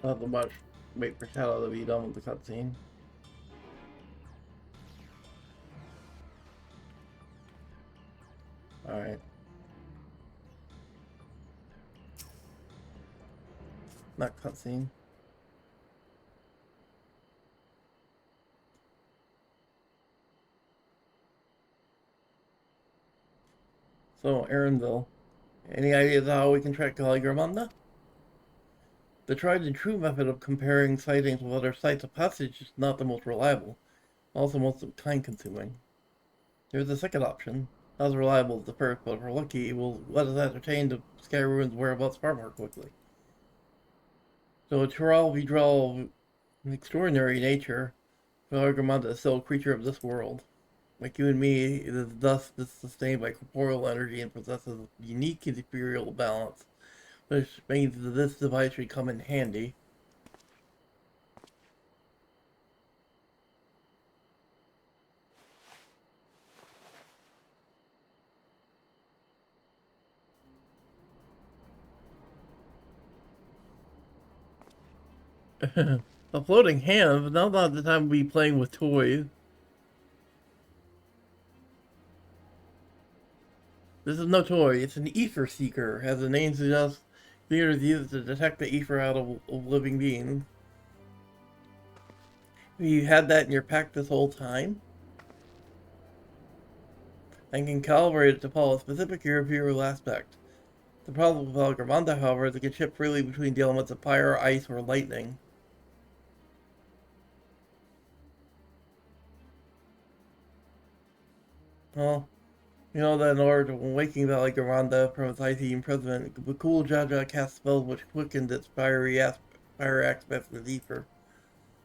Not so much wait for Shadow to be done with the cutscene. Alright. Not cutscene. So, Aaronville. Any ideas how we can track Gramanda? The tried and true method of comparing sightings with other sites of passage is not the most reliable, also most time consuming. There's a second option, not as reliable as the first, but if we're lucky, it will let us ascertain the Sky Ruins' whereabouts far more quickly. So Troll of extraordinary nature, Gramanda is still a creature of this world. Like you and me, it is thus sustained by corporeal energy and possesses a unique and ethereal balance, which means that this device should come in handy. A floating hand, but now's not the time to be playing with toys. This is no toy, it's an ether seeker. As the name suggests, theaters use it to detect the ether out of living beings. You had that in your pack this whole time? And can calibrate it to follow a specific European aspect. The problem with Gramanda, however, is it can shift freely between the elements of fire, ice, or lightning. Well, you know that in order to awaken Gramanda from its icy imprisonment, the cool Jaja cast spells which quickened its fire aspects with ether.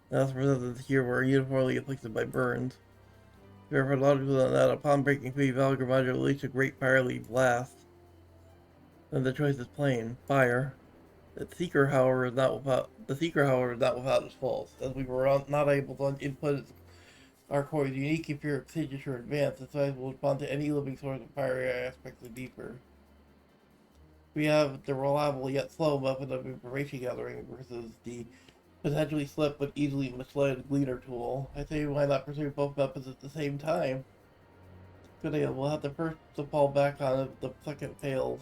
Thus, resistance here were uniformly afflicted by burns. Therefore, logical that upon breaking free, Gramanda released a great fiery blast. Then the choice is plain: fire. The seeker, however, is not without its faults, as we were not able to input our core's unique inferior signature advance. Its size will respond to any living source of fiery aspects of deeper. We have the reliable yet slow method of information gathering versus the potentially slip but easily misled gleaner tool. I say why not pursue both methods at the same time? Good idea. We'll have the first to fall back on if the second fails.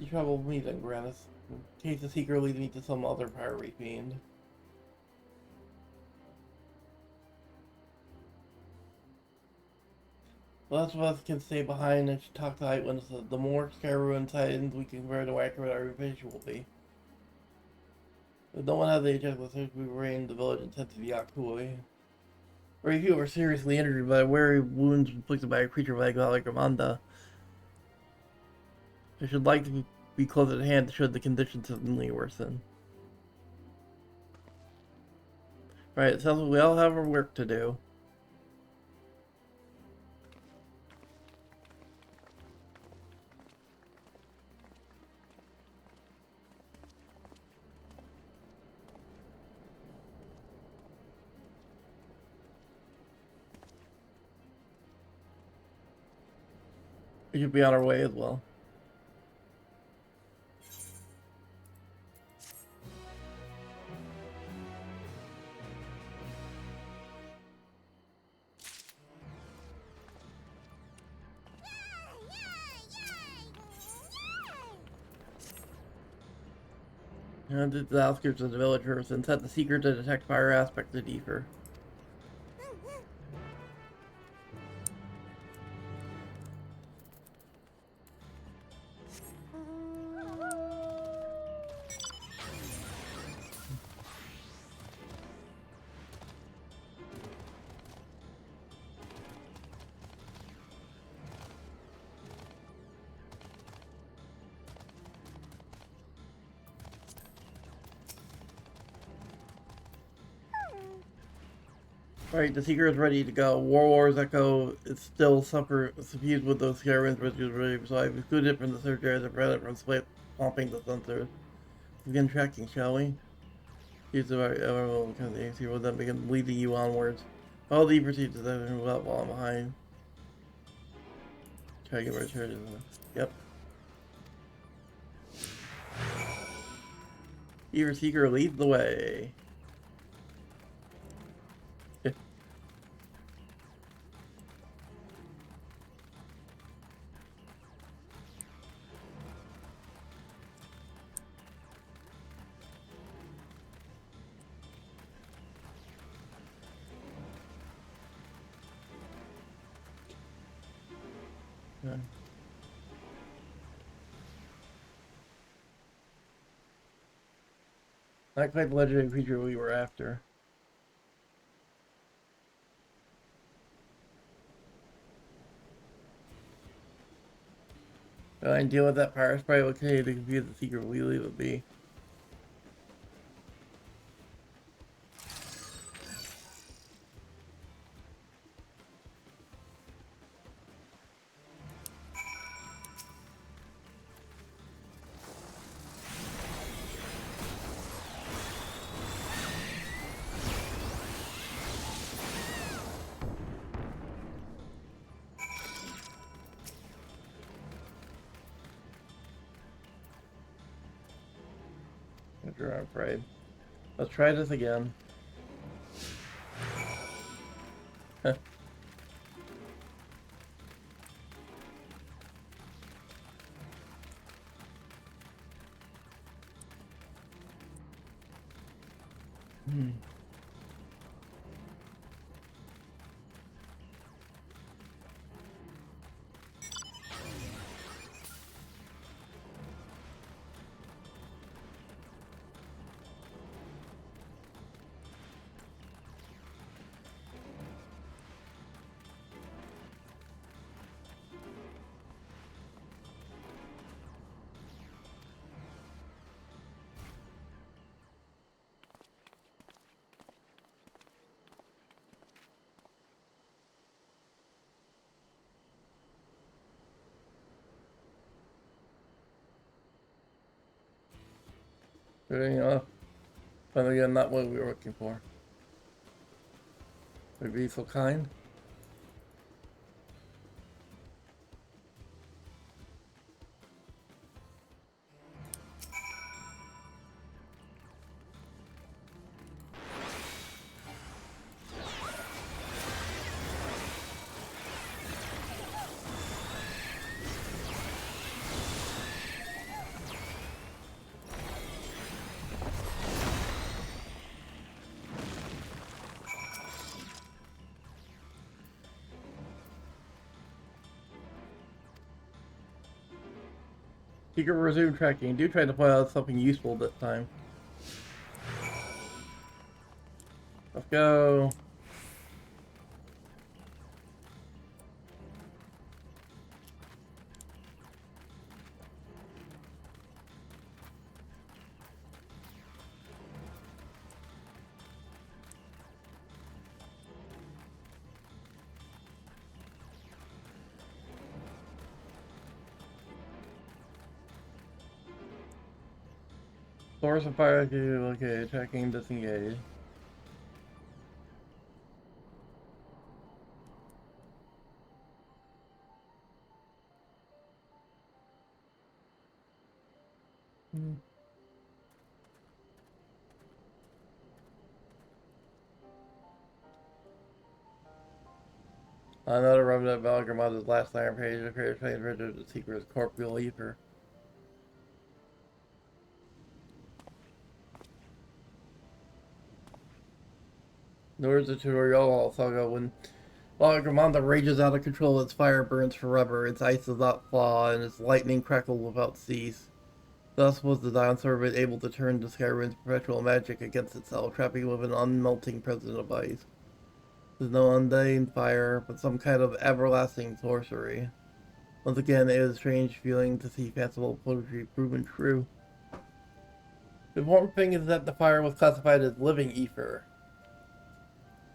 You trouble me then, Gratis. In case the seeker leads me to some other fiery fiend. Less of us can stay behind and talk to eyewitnesses. The more Sky Ruin sightings we can compare to accurate our information will be. If no one has any checklist, we raid the village and tend to the Yok Huy. Or if you are seriously injured by wary wounds inflicted by a creature like Gramanda, I should like to be close at hand should the conditions suddenly worsen. Right, it sounds like we all have our work to do. We should be on our way as well. And the outskirts of the villagers and set the seeker to detect fire aspects of ether. Alright, the seeker is ready to go. Warlord's Echo is still suffused with those scarabs, which is ready, so I've excluded it from the search area to prevent it from swamping the sensors. Begin tracking, shall we? Use the AC will then begin leading you onwards. All the procedures that are move out while I'm behind. Try to get rid of. Yep. Fever Seeker, lead the way. Yeah. Not quite the legendary creature we were after. Well, I deal with that power. It's probably okay to confuse the Seeker, we leave it be. I'm afraid. Let's try this again. Doing but again, not what we were looking for. Would be so kind. You can resume tracking. Do try to point out something useful this time. Let's go. Source of fire, okay, attacking, disengage. Another remnant of Valgrimon's last iron page appears to rid of the secret corporeal ether. Nor the tutorial saga when Valgrimonda rages out of control, its fire burns forever, its ice does not thaw, and its lightning crackles without cease. Thus was the Dawn Servant able to turn the Skyrim's perpetual magic against itself, trapping with an unmelting presence of ice. There's no undying fire, but some kind of everlasting sorcery. Once again, it is a strange feeling to see fanciful poetry proven true. The important thing is that the fire was classified as living ether.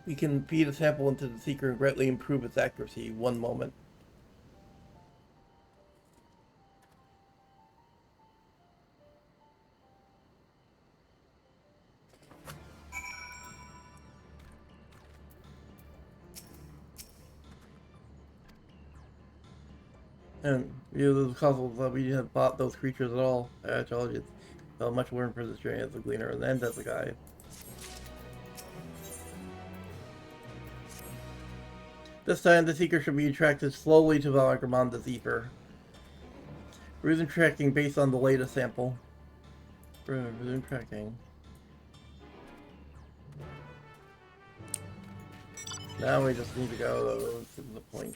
We can feed a sample into the Seeker and greatly improve its accuracy. One moment. And those puzzles that we didn't bought those creatures at all. I told you. Well, much learned for this journey as a gleaner and then as a guide. This time, the seeker should be attracted slowly to Valgamonda's ether. Resume tracking based on the latest sample. Resume tracking. Now we just need to go to the point.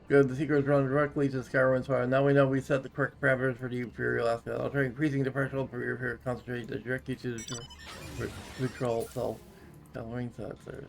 Good, the secret is run directly to Skyward's fire. Now we know we set the correct parameters for the Imperial aspect. I'll try increasing the threshold for your Imperial concentration to direct you to the troll itself. Following thoughts, there's.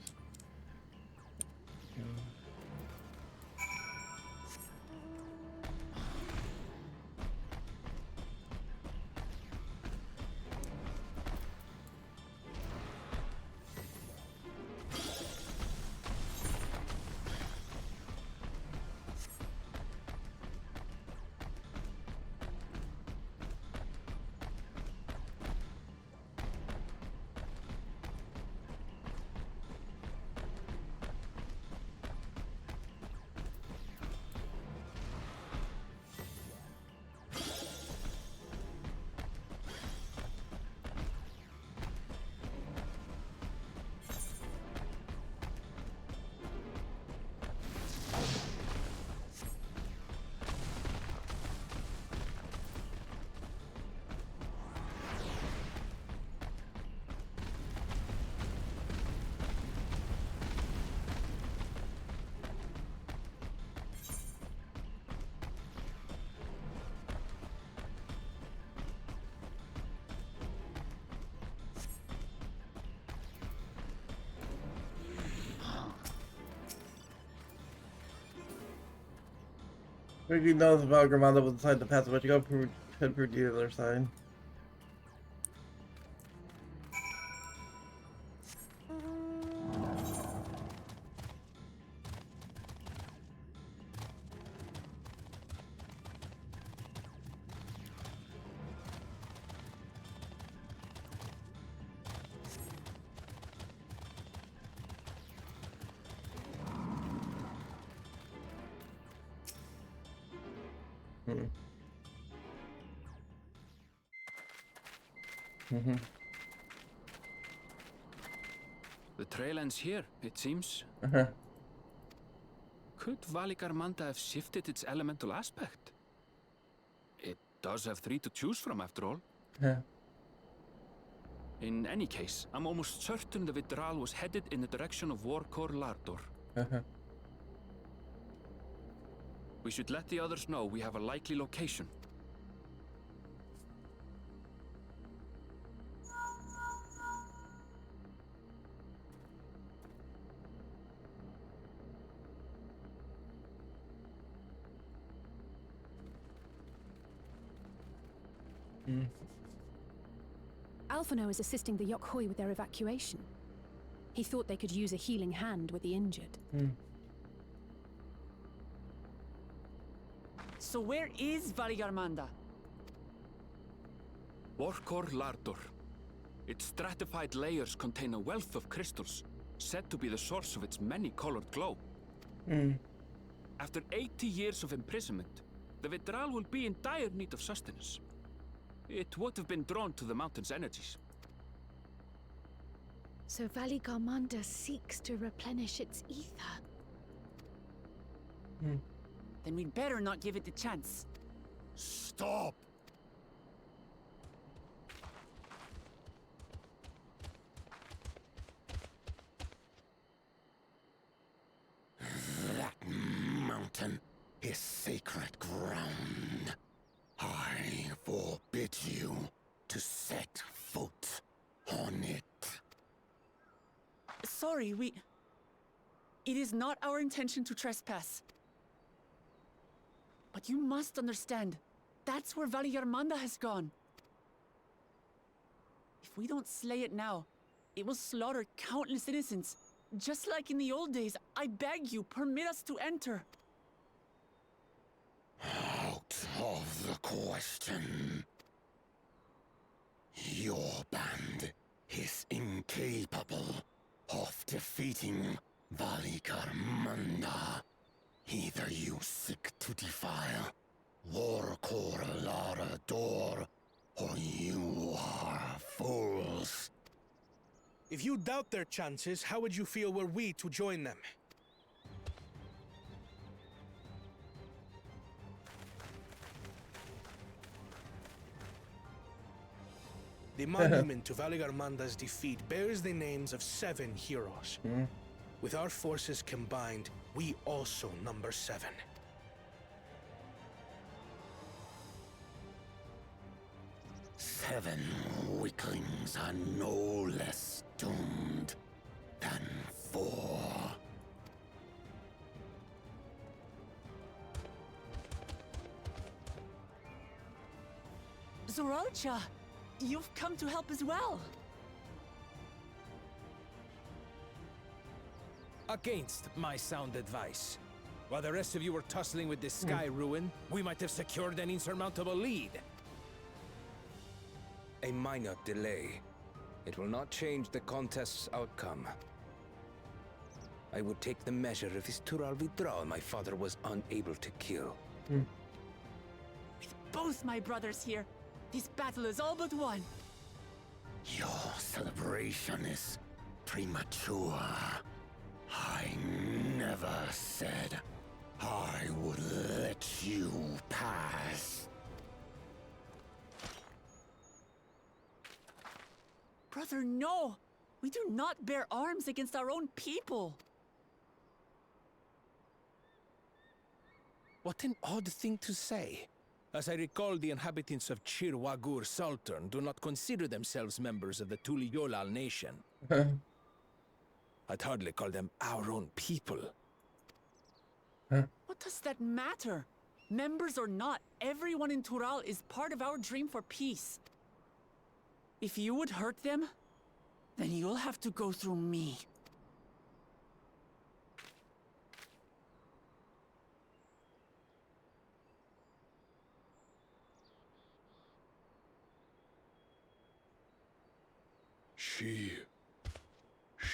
Ricky knows about Gramanda was inside the passage, but you go head through the other side. The trail ends here, it seems. Could Valigarmanda have shifted its elemental aspect? It does have 3 to choose from, after all. In any case, I'm almost certain the Vitral was headed in the direction of Warkor Lardor. We should let the others know we have a likely location. Alphino is assisting the Yok Huy with their evacuation. He thought they could use a healing hand with the injured. So where is Valigarmanda? Warkor Lardor. Its stratified layers contain a wealth of crystals, said to be the source of its many-colored glow. After 80 years of imprisonment, the Vitral will be in dire need of sustenance. It would have been drawn to the mountain's energies. So Valigarmanda seeks to replenish its ether. Then we'd better not give it the chance. Stop! is sacred ground. I forbid you to set foot on it. Sorry, It is not our intention to trespass. But you must understand, that's where Valliarmanda has gone. If we don't slay it now, it will slaughter countless innocents. Just like in the old days, I beg you, permit us to enter. Out of the question. Your band is incapable of defeating Valliarmanda. Either you seek to defile Warcor Lara Door, or you are fools. If you doubt their chances, how would you feel were we to join them? The monument to Valliarmanda's defeat bears the names of 7 heroes. With our forces combined, we also number 7. Seven weaklings are no less doomed than 4. Zoralcha, you've come to help as well. Against my sound advice. While the rest of you were tussling with this sky ruin, we might have secured an insurmountable lead. A minor delay. It will not change the contest's outcome. I would take the measure of this Tural Vidral my father was unable to kill. With both my brothers here, this battle is all but won. Your celebration is premature. I never said I would let you pass. Brother, no! We do not bear arms against our own people! What an odd thing to say. As I recall, the inhabitants of Chir Wagur Sultan do not consider themselves members of the Tuliyolal nation. I'd hardly call them our own people. What does that matter? Members or not, everyone in Tural is part of our dream for peace. If you would hurt them, then you'll have to go through me.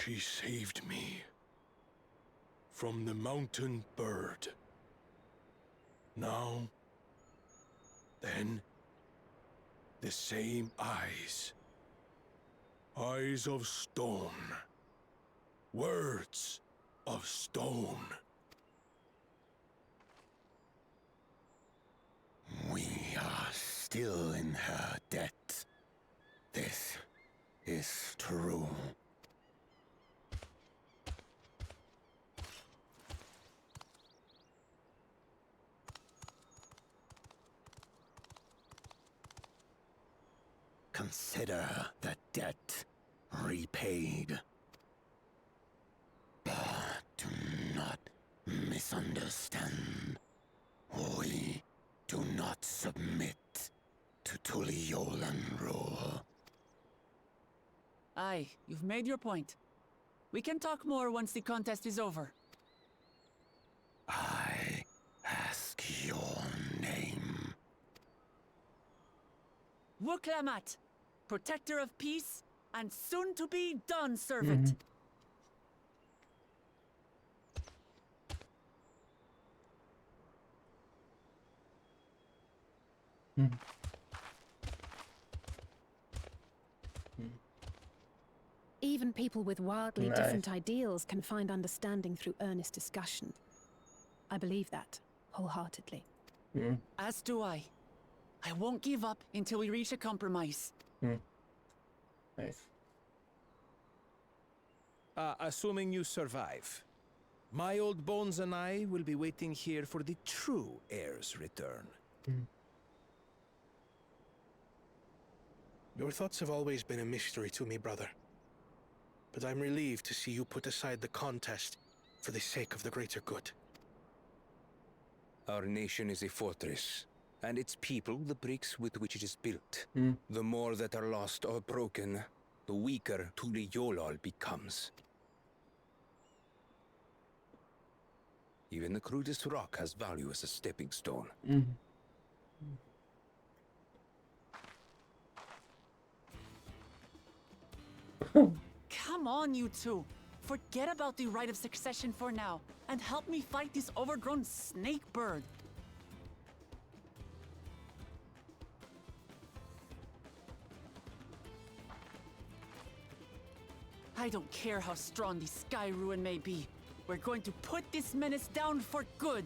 She saved me from the mountain bird. Now, then, the same eyes. Eyes of stone. Words of stone. We are still in her debt. This is true. Consider the debt repaid. But do not misunderstand. We do not submit to Tuliolan rule. Aye, you've made your point. We can talk more once the contest is over. I ask your name. Wuklamat, protector of peace, and soon-to-be Dawn servant. Even people with wildly different ideals can find understanding through earnest discussion. I believe that, wholeheartedly. As do I. I won't give up until we reach a compromise. Nice. Assuming you survive, My old bones and I will be waiting here for the true heir's return. Your thoughts have always been a mystery to me, brother. But I'm relieved to see you put aside the contest for the sake of the greater good. Our nation is a fortress, and its people the bricks with which it is built. The more that are lost or broken, the weaker Tuli Yolal becomes. Even the crudest rock has value as a stepping stone. Come on, you two. Forget about the right of succession for now, and help me fight this overgrown snake bird. I don't care how strong the Sky Ruin may be. We're going to put this menace down for good.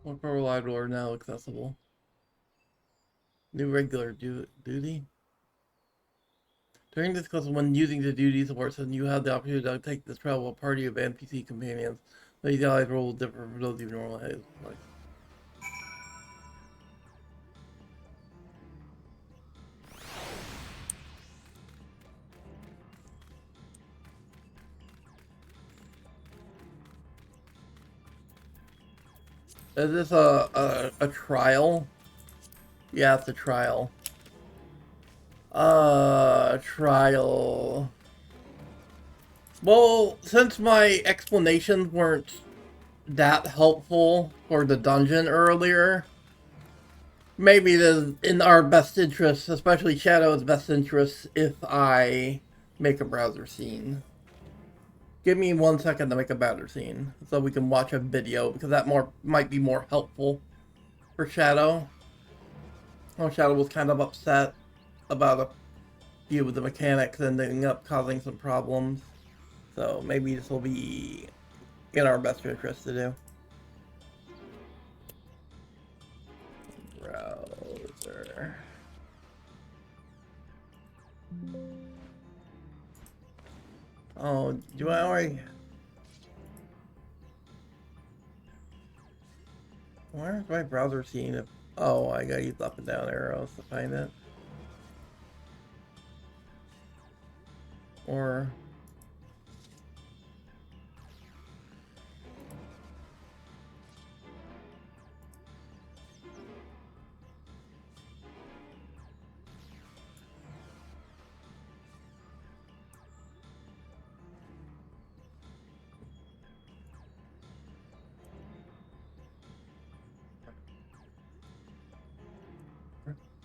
One purple idol are now accessible. New regular duty. During this quest, when using the duties horse, and you have the opportunity to take this travel a party of NPC companions. These allies will differ from those you normally have. Like. Is this a trial? Yeah, it's a trial. Trial. Well, since my explanations weren't that helpful for the dungeon earlier, maybe it is in our best interest, especially Shadow's best interest, if I make a browser scene. Give me 1 second to make a browser scene so we can watch a video, because that might be more helpful for Shadow. Oh, Shadow was kind of upset about a few of the mechanics ending up causing some problems. So maybe this will be in our best interest to do. Browser. Oh, do I already... Where's my browser scene? If... Oh, I gotta use up and down arrows to find it. Or...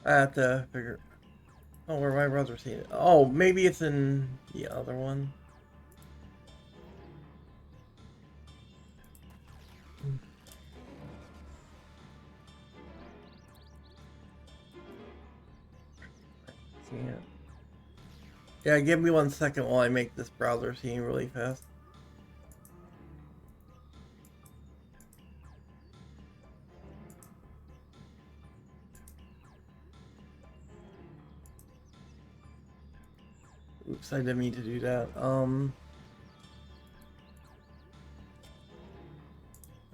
I have to figure... Oh, where my browser scene? Oh, maybe it's in the other one. Yeah, give me 1 second while I make this browser scene really fast. Oops, I didn't mean to do that. I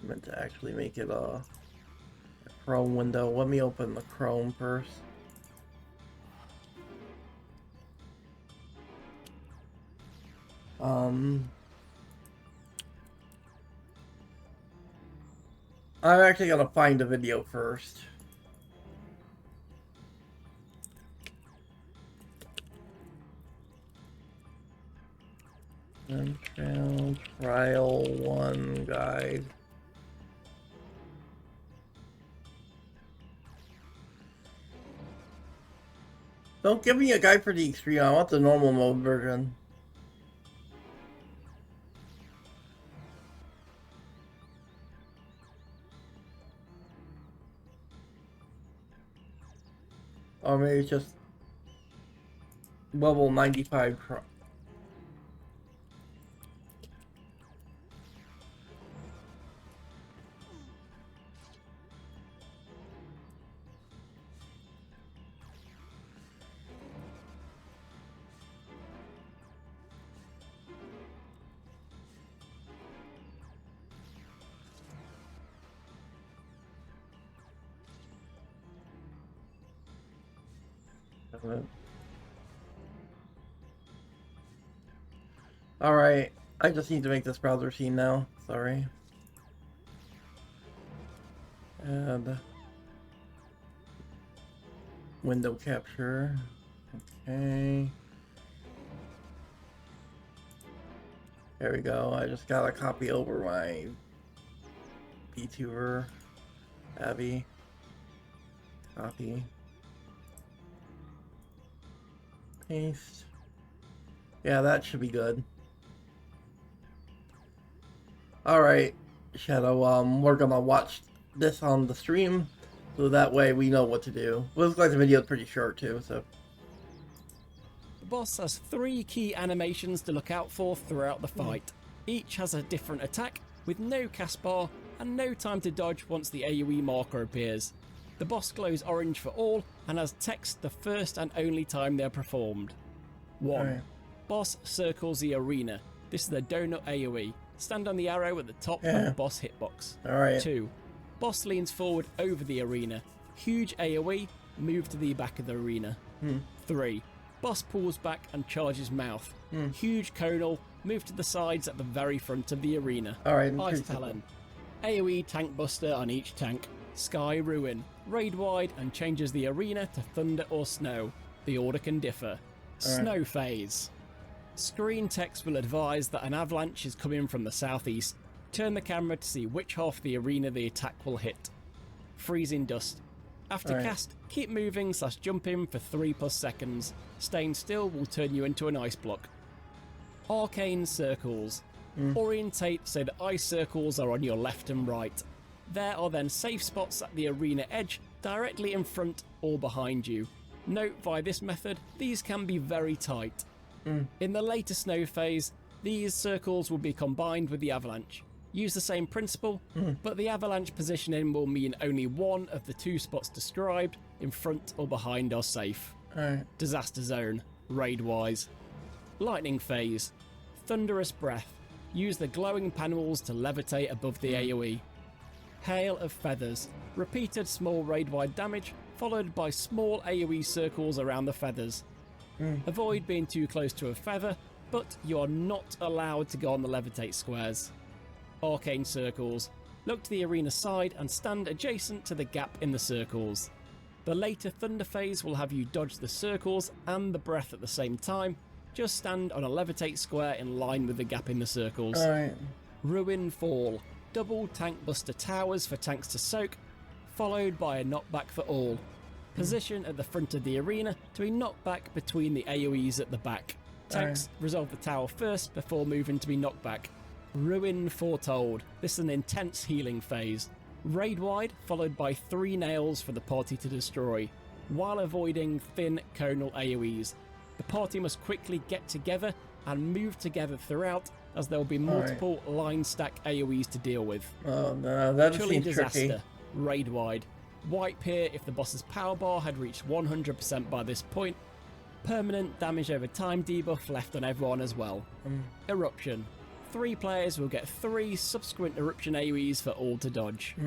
meant to actually make it a Chrome window. Let me open the Chrome first. I'm actually gonna find a video first. Dawntrail Trial 1 guide. Don't give me a guide for the extreme. I want the normal mode version. Or maybe it's just level 95. Alright, I just need to make this browser scene now. Sorry. And window capture. Okay. There we go. I just gotta copy over my VTuber Abby. Copy. Paste. Yeah, that should be good. Alright, Shadow, we're gonna watch this on the stream, so that way we know what to do. Looks like the video's pretty short too, so. The boss has 3 key animations to look out for throughout the fight. Each has a different attack, with no cast bar, and no time to dodge once the AoE marker appears. The boss glows orange for all, and has text the first and only time they are performed. 1. Right. Boss circles the arena. This is the donut AoE. Stand on the arrow at the top of the boss hitbox. Alright. 2. Boss leans forward over the arena. Huge AoE, move to the back of the arena. 3. Boss pulls back and charges mouth. Huge conal, move to the sides at the very front of the arena. Alright. Ice Talon. AoE tank buster on each tank. Sky Ruin. Raid wide and changes the arena to thunder or snow. The order can differ. Snow phase. Screen text will advise that an avalanche is coming from the southeast. Turn the camera to see which half of the arena the attack will hit. Freezing dust. After cast, keep moving / jumping for 3+ seconds. Staying still will turn you into an ice block. Arcane circles. Orientate so that ice circles are on your left and right. There are then safe spots at the arena edge, directly in front or behind you. Note via this method, these can be very tight. In the later snow phase, these circles will be combined with the avalanche. Use the same principle, but the avalanche positioning will mean only one of the 2 spots described, in front or behind, are safe. Disaster zone, raid-wise. Lightning phase. Thunderous breath. Use the glowing panels to levitate above the AoE. Hail of feathers. Repeated small raid-wide damage, followed by small AoE circles around the feathers. Avoid being too close to a feather, but you are not allowed to go on the levitate squares. Arcane circles. Look to the arena side and stand adjacent to the gap in the circles. The later thunder phase will have you dodge the circles and the breath at the same time. Just stand on a levitate square in line with the gap in the circles. Ruin fall. Double tank buster towers for tanks to soak, followed by a knockback for all. Position at the front of the arena to be knocked back between the AoEs at the back. Tanks resolve the tower first before moving to be knocked back. Ruin foretold. This is an intense healing phase. Raid wide, followed by 3 nails for the party to destroy, while avoiding thin conal AoEs. The party must quickly get together and move together throughout, as there will be multiple line stack AoEs to deal with. Oh no, that Chilly seems disaster. tricky. Raid wide. Wipe here if the boss's power bar had reached 100% by this point. Permanent damage over time debuff left on everyone as well. Eruption. 3 players will get 3 subsequent eruption AoEs for all to dodge.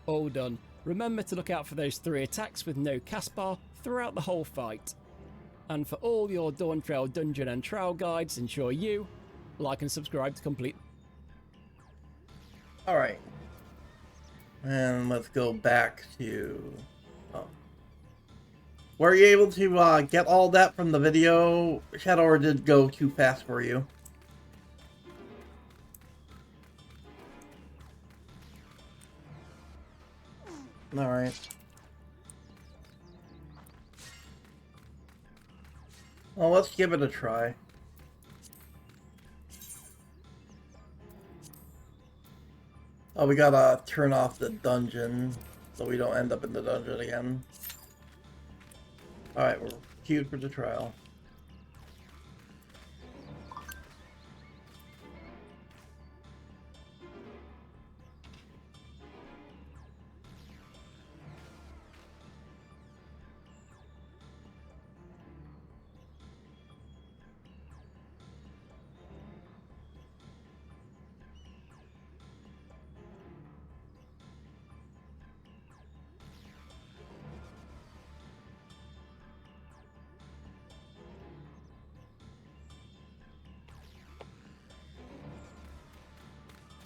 All done. Remember to look out for those 3 attacks with no cast bar throughout the whole fight. And for all your Dawntrail dungeon and trial guides, ensure you like and subscribe to complete. Alright. And let's go back to... Were you able to get all that from the video, Shadow, or did it go too fast for you? Alright. Well, let's give it a try. Oh, we gotta turn off the dungeon so we don't end up in the dungeon again. Alright, we're queued for the trial.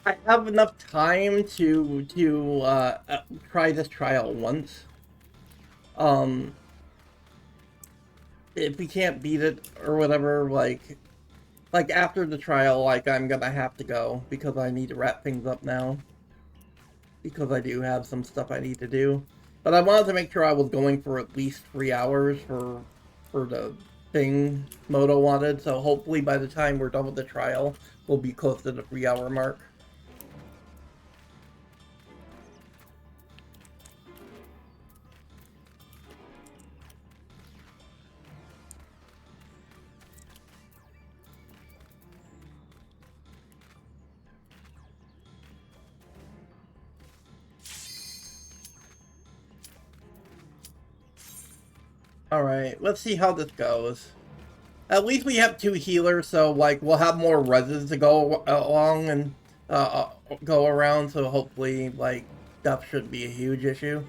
I have enough time to try this trial once. If we can't beat it or whatever, like after the trial, like I'm gonna have to go because I need to wrap things up now. Because I do have some stuff I need to do. But I wanted to make sure I was going for at least 3 hours for the thing Moto wanted, so hopefully by the time we're done with the trial, we'll be close to the 3-hour mark. Alright, let's see how this goes. At least we have 2 healers, so like we'll have more reses to go along and go around, so hopefully like death shouldn't be a huge issue.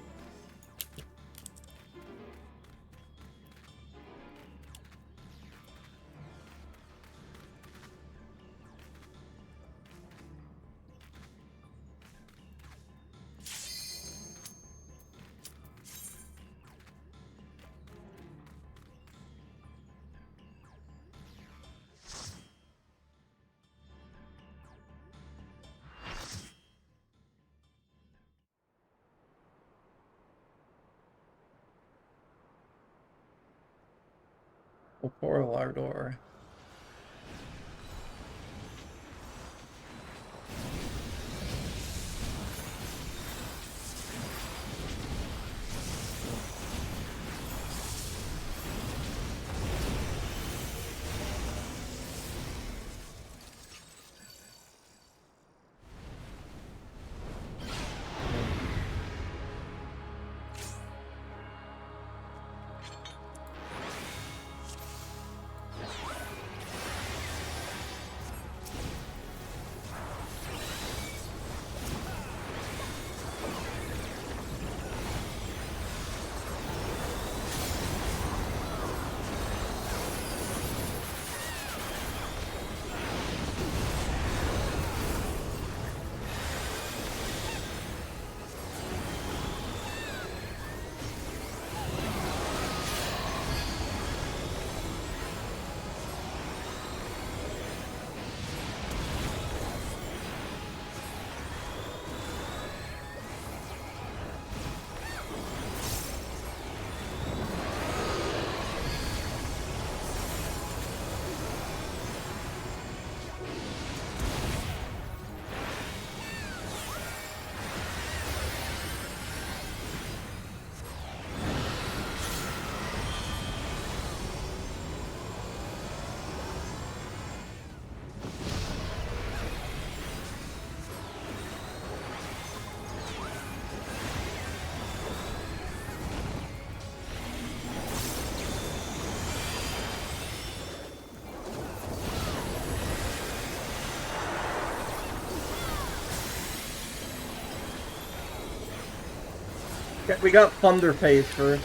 Before Lardor. We got Thunder Phase first.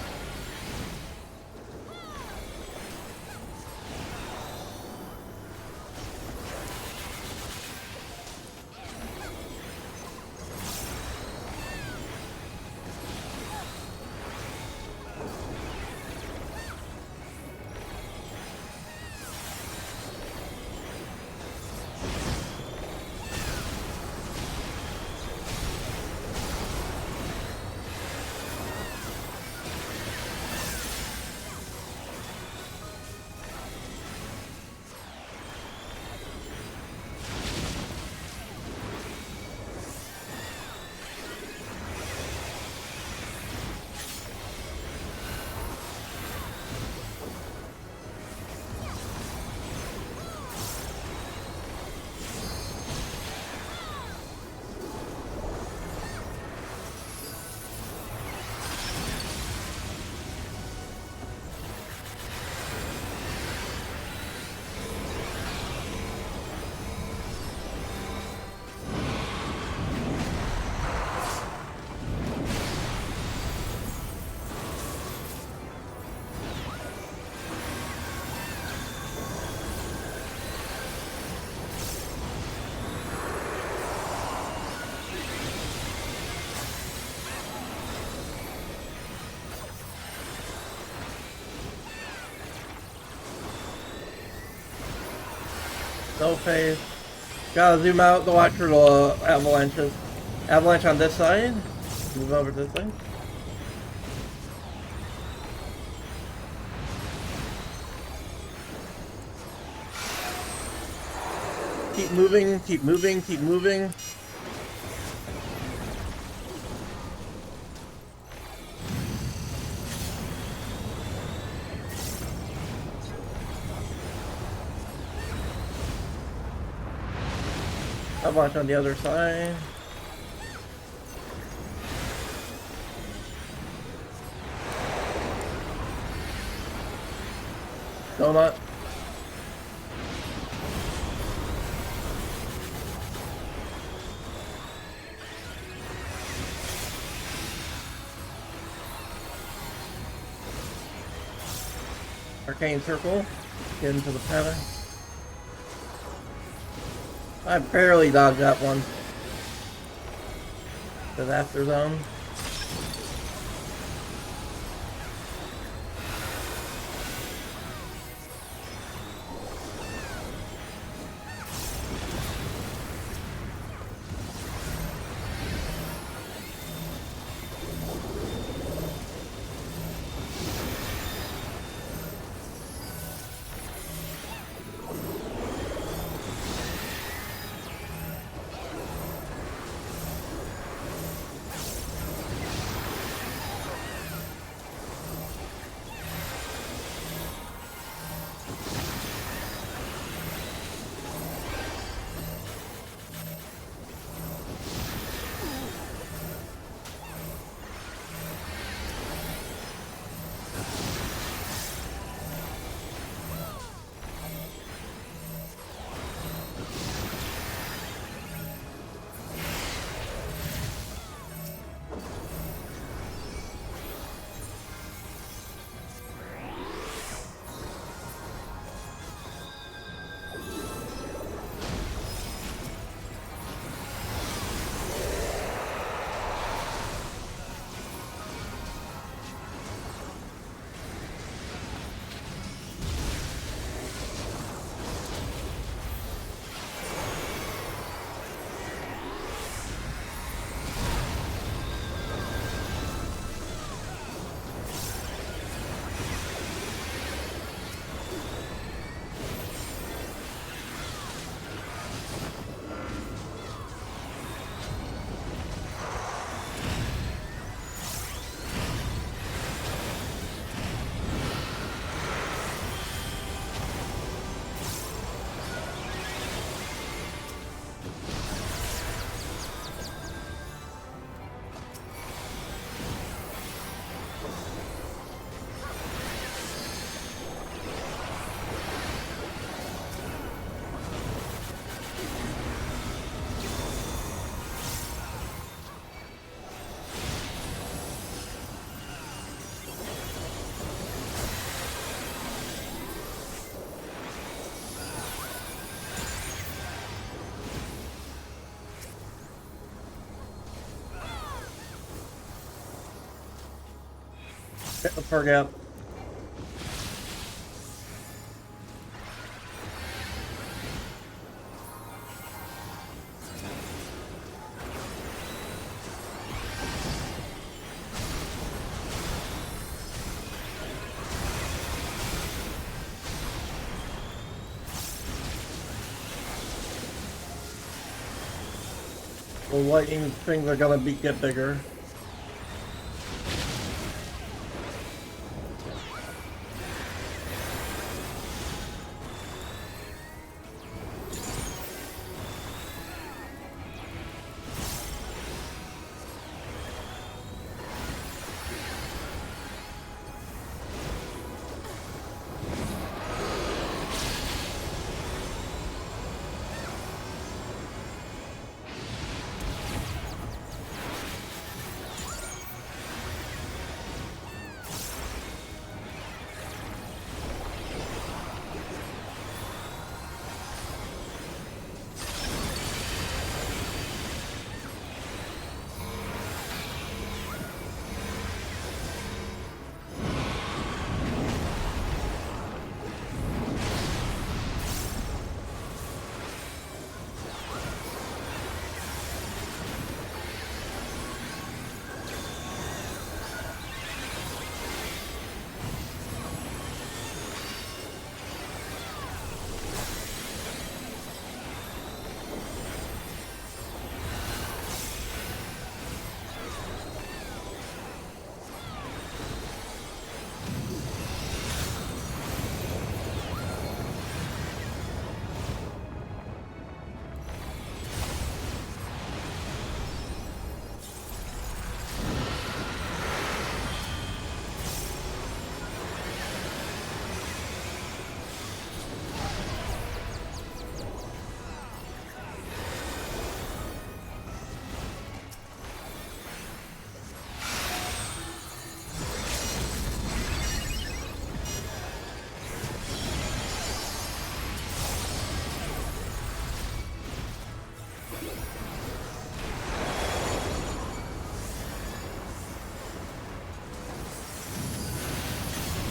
No phase. Gotta zoom out to watch for the avalanches. Avalanche on this side. Move over to this side. Keep moving, keep moving, keep moving. Avalanche on the other side. Donut. Arcane circle. Get into the pattern. I barely dodged that one. Disaster zone. Hit the perk out. The lightning things are gonna get bigger.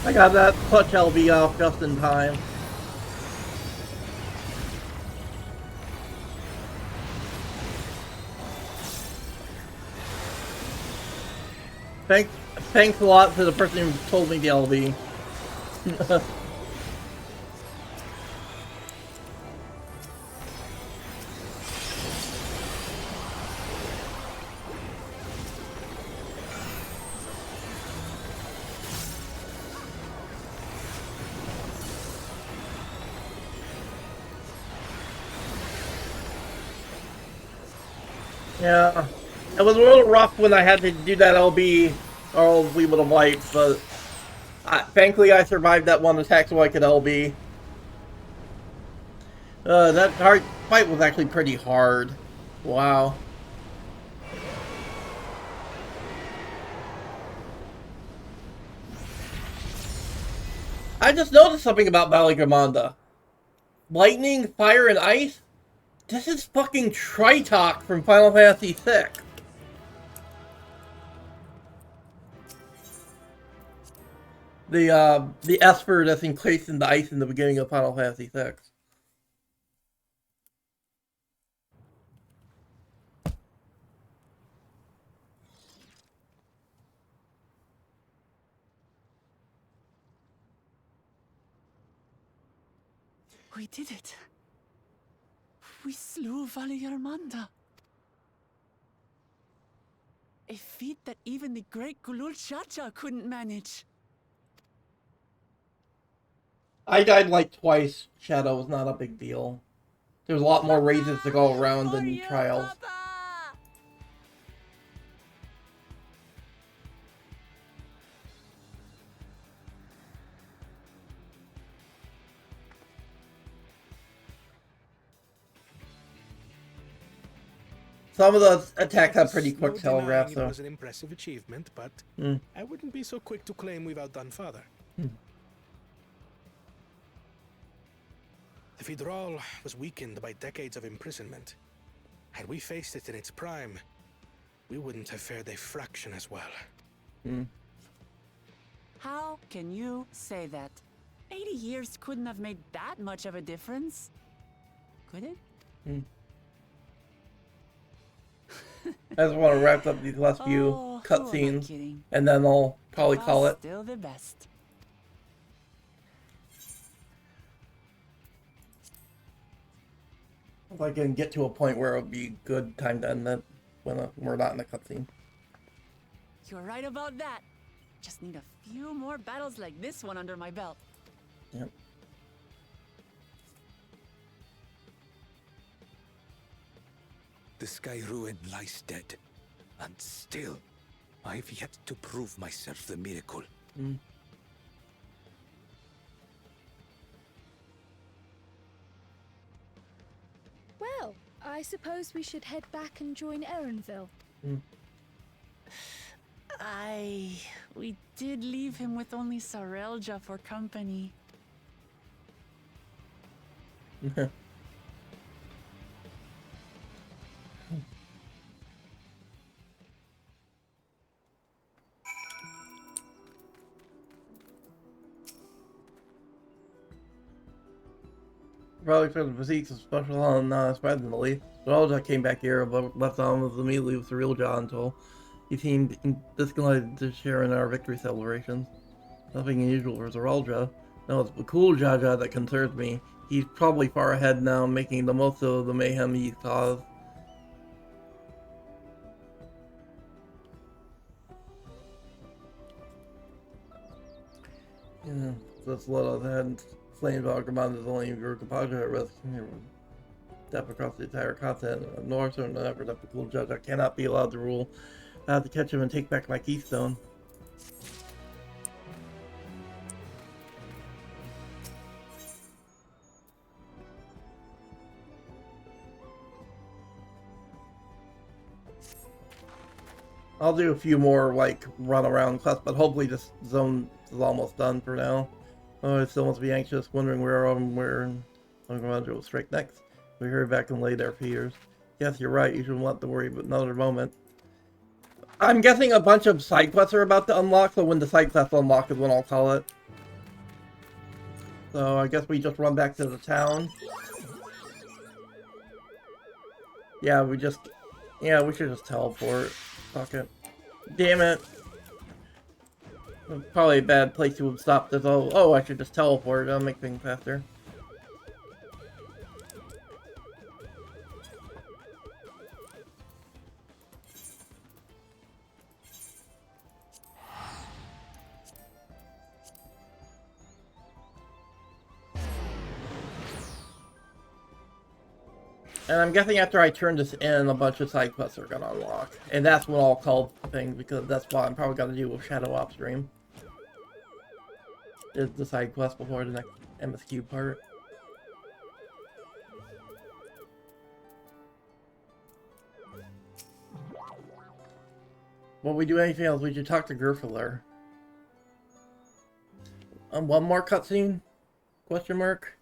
I got that clutch LB off just in time. Thanks a lot to the person who told me the LB. Yeah, it was a little rough when I had to do that LB, or we would have wiped, but thankfully I survived that one attack so I could LB. That hard fight was actually pretty hard. Wow. I just noticed something about Valley-Gramanda. Lightning, fire, and ice? This is fucking Tritok from Final Fantasy VI. The Esper that's encased in the ice in the beginning of Final Fantasy VI. We did it. We slew Valley-Gramanda. A feat that even the great Gulul Chacha couldn't manage. I died like twice. Shadow was not a big deal. There's a lot more raises to go around than trials. Some of the attacks have pretty quick telegraphs, though. It was an impressive achievement, but I wouldn't be so quick to claim we've outdone Father. The Fidral was weakened by decades of imprisonment. Had we faced it in its prime, we wouldn't have fared a fraction as well. How can you say that? 80 years couldn't have made that much of a difference. Could it? I just want to wrap up these last few cutscenes, and then I'll probably call it. Still the best. If I can get to a point where it would be a good time to end it when we're not in the cutscene. You're right about that. Just need a few more battles like this one under my belt. Yep. The Sky Ruin lies dead, and still, I've yet to prove myself the miracle. Well, I suppose we should head back and join Erenville. We did leave him with only Sarelja for company. Probably for the physiques of special on surprisingly. Sarelja came back here, but left on was immediately with Sarelja until he seemed discontented to share in our victory celebrations. Nothing unusual for Sarelja. No, it's the cool Jaja that concerns me. He's probably far ahead now, making the most of the mayhem he's caused. Yeah, that's what I've had. Slain Valley-Gramanda is only your composure at risk. Step across the entire continent of North and never the cool judge. I cannot be allowed to rule. I have to catch him and take back my keystone. I'll do a few more like run around quests, but hopefully this zone is almost done for now. Oh, I still must be anxious, wondering where I'm going to strike next. We heard back and lay there for years. Yes, you're right. You shouldn't want to worry about another moment. I'm guessing a bunch of side quests are about to unlock, so when the side quests unlock is when I'll call it. So I guess we just run back to the town. Yeah, we should just teleport. Fuck it. Damn it. Probably a bad place to have stopped this. Oh, I should just teleport. That'll make things faster. And I'm guessing after I turn this in, a bunch of side quests are gonna unlock. And that's what I'll call things, because that's what I'm probably gonna do with Shadow Op stream. Is the side quest before the next MSQ part. Well, we do anything else, we should talk to Gerfler. One more cutscene? Question mark?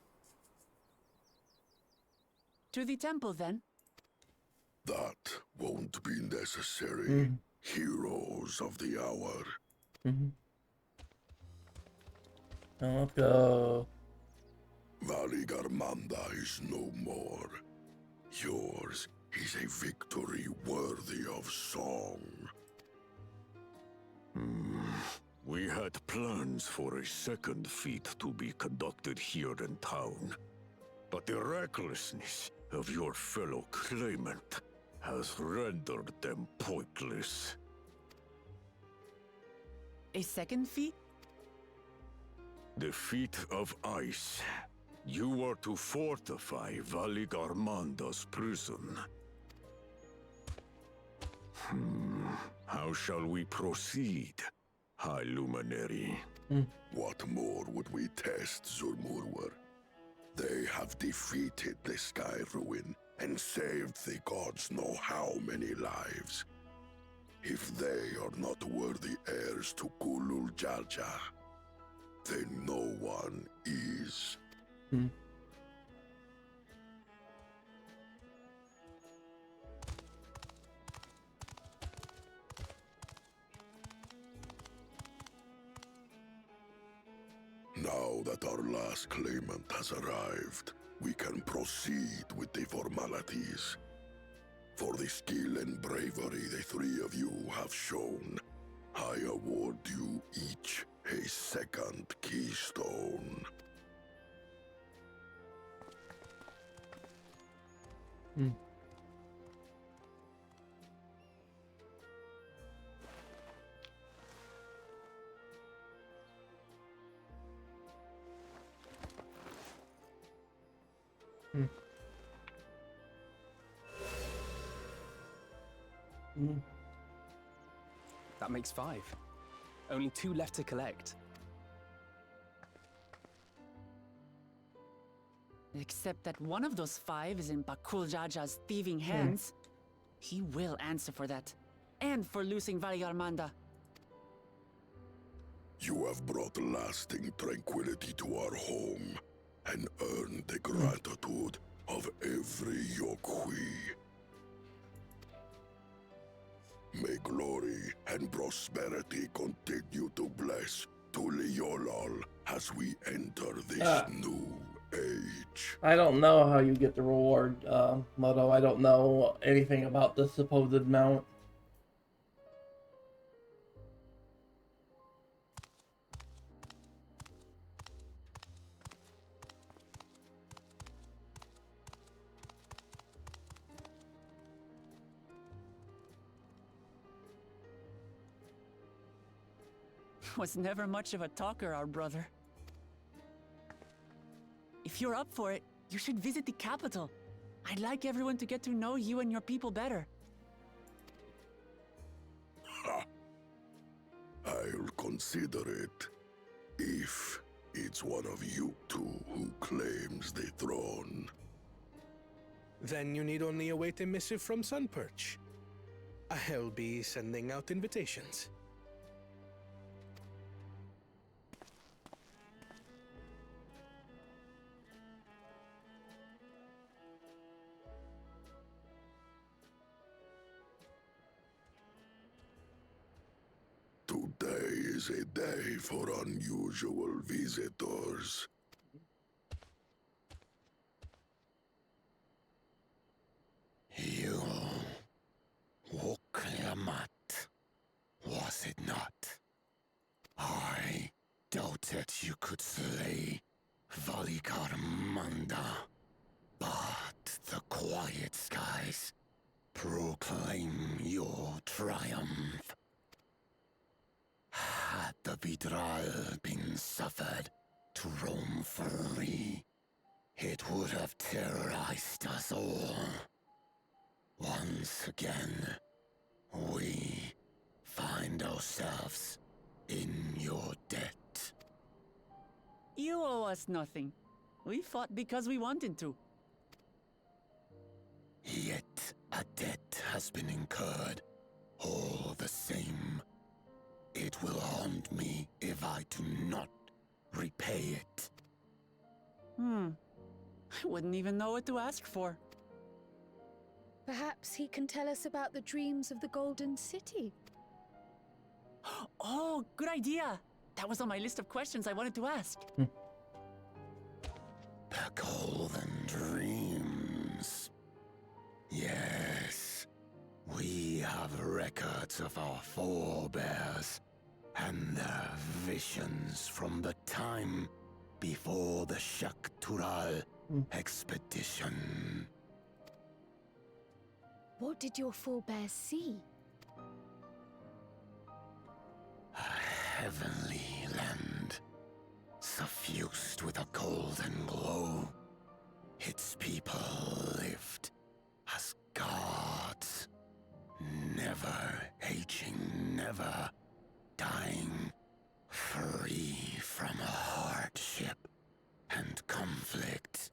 To the temple, then. That won't be necessary. Heroes of the hour. Let's go. Valigarmanda is no more. Yours is a victory worthy of song. We had plans for a second feat to be conducted here in town, but the recklessness of your fellow claimant has rendered them pointless. A second feat? The feat of ice. You were to fortify Valigarmanda's prison. How shall we proceed, High Luminary? What more would we test, Zurmurwer? They have defeated the Sky Ruin and saved the gods know how many lives. If they are not worthy heirs to Kulul Jalja, then no one is. Now that our last claimant has arrived, we can proceed with the formalities. For the skill and bravery the three of you have shown, I award you each a second keystone. That makes 5. Only 2 left to collect. Except that one of those 5 is in Bakul Jaja's thieving hands. He will answer for that. And for losing Valigarmanda. You have brought lasting tranquility to our home and earned the gratitude of every Yok Huy. May glory and prosperity continue to bless Tuliolol as we enter this new age. I don't know how you get the reward, Moto. I don't know anything about the supposed mount. Was never much of a talker, our brother. If you're up for it, you should visit the capital. I'd like everyone to get to know you and your people better. I'll consider it if it's one of you two who claims the throne. Then you need only await a missive from Sunperch. I'll be sending out invitations. Today is a day for unusual visitors. could slay Valikarmanda, but the quiet skies proclaim your triumph. Had the Vidral been suffered to roam free, it would have terrorized us all. Once again, we find ourselves in your debt. You owe us nothing. We fought because we wanted to. Yet a debt has been incurred. All the same, it will haunt me if I do not repay it. I wouldn't even know what to ask for. Perhaps he can tell us about the dreams of the Golden City. Oh, good idea! That was on my list of questions I wanted to ask. The Golden Dreams. Yes, we have records of our forebears and their visions from the time before the Shaktural expedition. What did your forebears see? A heavenly land, suffused with a golden glow. Its people lived as gods, never aging, never dying, free from hardship and conflict.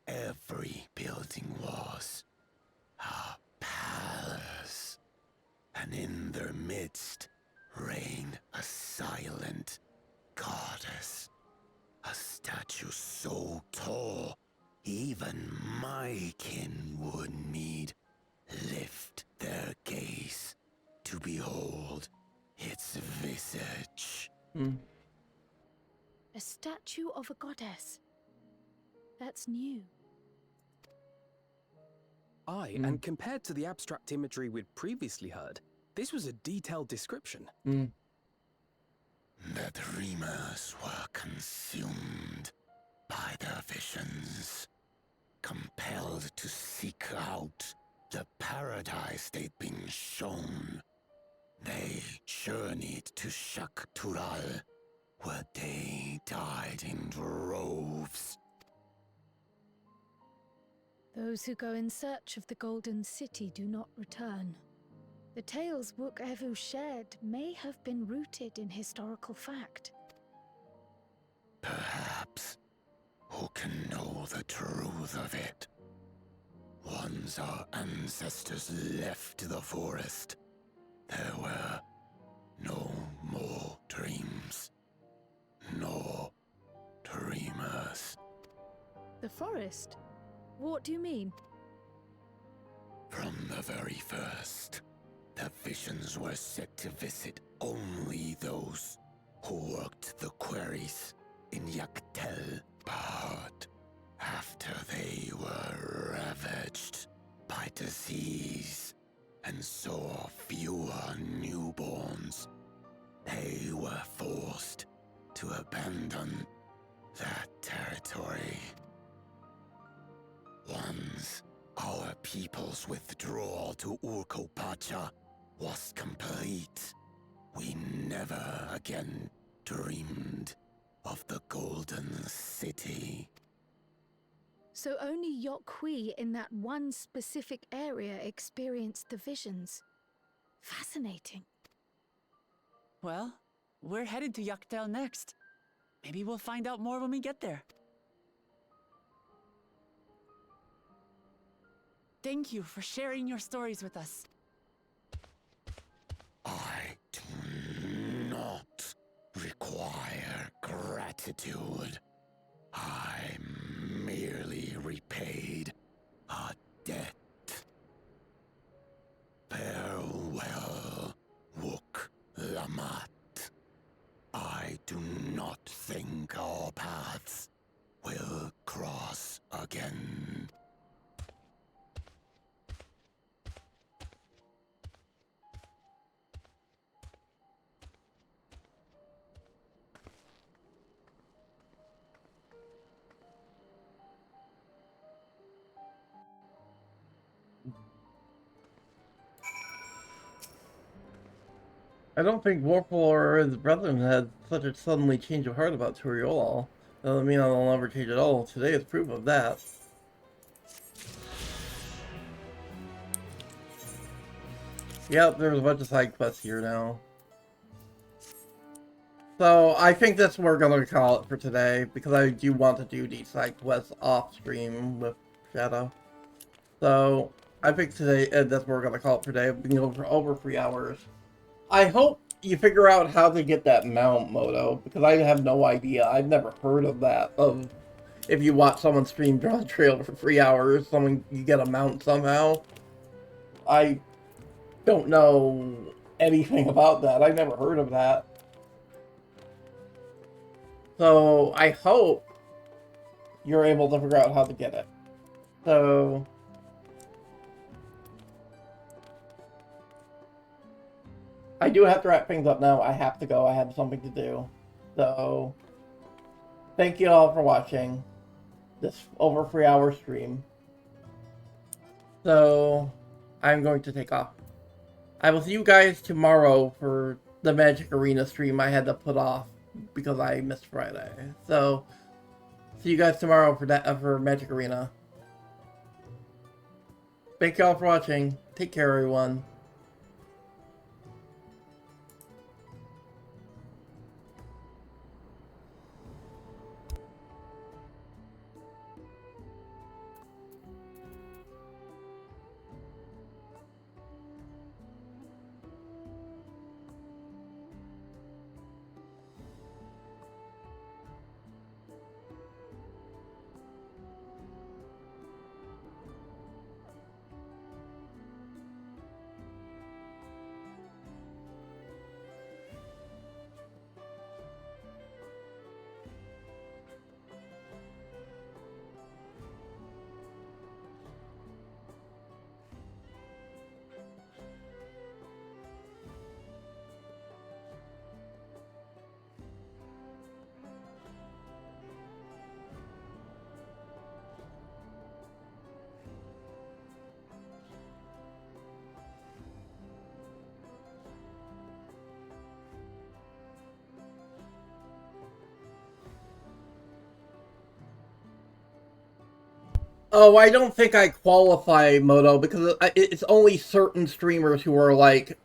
Every building was a palace, and in their midst reigned a silent goddess, a statue so tall even my kin would need lift their gaze to behold its visage. A statue of a goddess. That's new. Aye, and compared to the abstract imagery we'd previously heard, this was a detailed description. The dreamers were consumed by their visions, compelled to seek out the paradise they'd been shown. They journeyed to Shaktural, where they died in droves. Those who go in search of the Golden City do not return. The tales Yok Huy shared may have been rooted in historical fact. Perhaps. Who can know the truth of it? Once our ancestors left the forest, there were no more dreams, nor dreamers. The forest? What do you mean? From the very first, the visions were set to visit only those who worked the quarries in Yaktel. But after they were ravaged by disease and saw fewer newborns, they were forced to abandon that territory. Once our people's withdrawal to Urkopacha was complete, we never again dreamed of the Golden City. So only Yok Huy in that one specific area experienced the visions. Fascinating. Well, we're headed to Yaktel next. Maybe we'll find out more when we get there. Thank you for sharing your stories with us. I do not require gratitude. I merely repaid a debt. Farewell, Wuk Lamat. I do not think our paths will cross again. I don't think Warple or his brethren had such a suddenly change of heart about Turiolal. Doesn't mean I'll never change at all. Today is proof of that. Yep, there's a bunch of side quests here now. So, I think that's what we're going to call it for today, because I do want to do these side quests off-stream with Shadow. So, I think today, that's what we're going to call it for today. We've been going for over 3 hours. I hope you figure out how to get that mount, Moto, because I have no idea. I've never heard of that, if you watch someone stream Dawntrail for 3 hours, you get a mount somehow. I don't know anything about that. I've never heard of that. So, I hope you're able to figure out how to get it. So, I do have to wrap things up now. I have to go. I have something to do. So, thank you all for watching this over 3 hour stream. So, I'm going to take off. I will see you guys tomorrow for the Magic Arena stream I had to put off because I missed Friday. So, see you guys tomorrow for Magic Arena. Thank you all for watching. Take care, everyone. Oh, I don't think I qualify, Moto, because it's only certain streamers who are like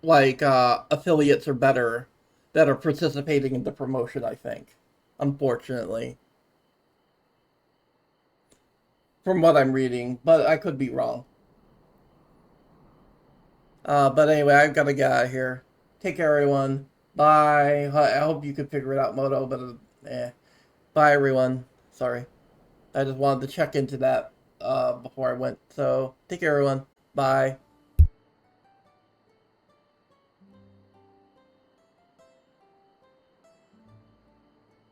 affiliates or better that are participating in the promotion, I think. Unfortunately. From what I'm reading, but I could be wrong. But anyway, I've got to get out of here. Take care, everyone. Bye. I hope you could figure it out, Moto, but Bye, everyone. Sorry. I just wanted to check into that before I went. So, take care, everyone. Bye.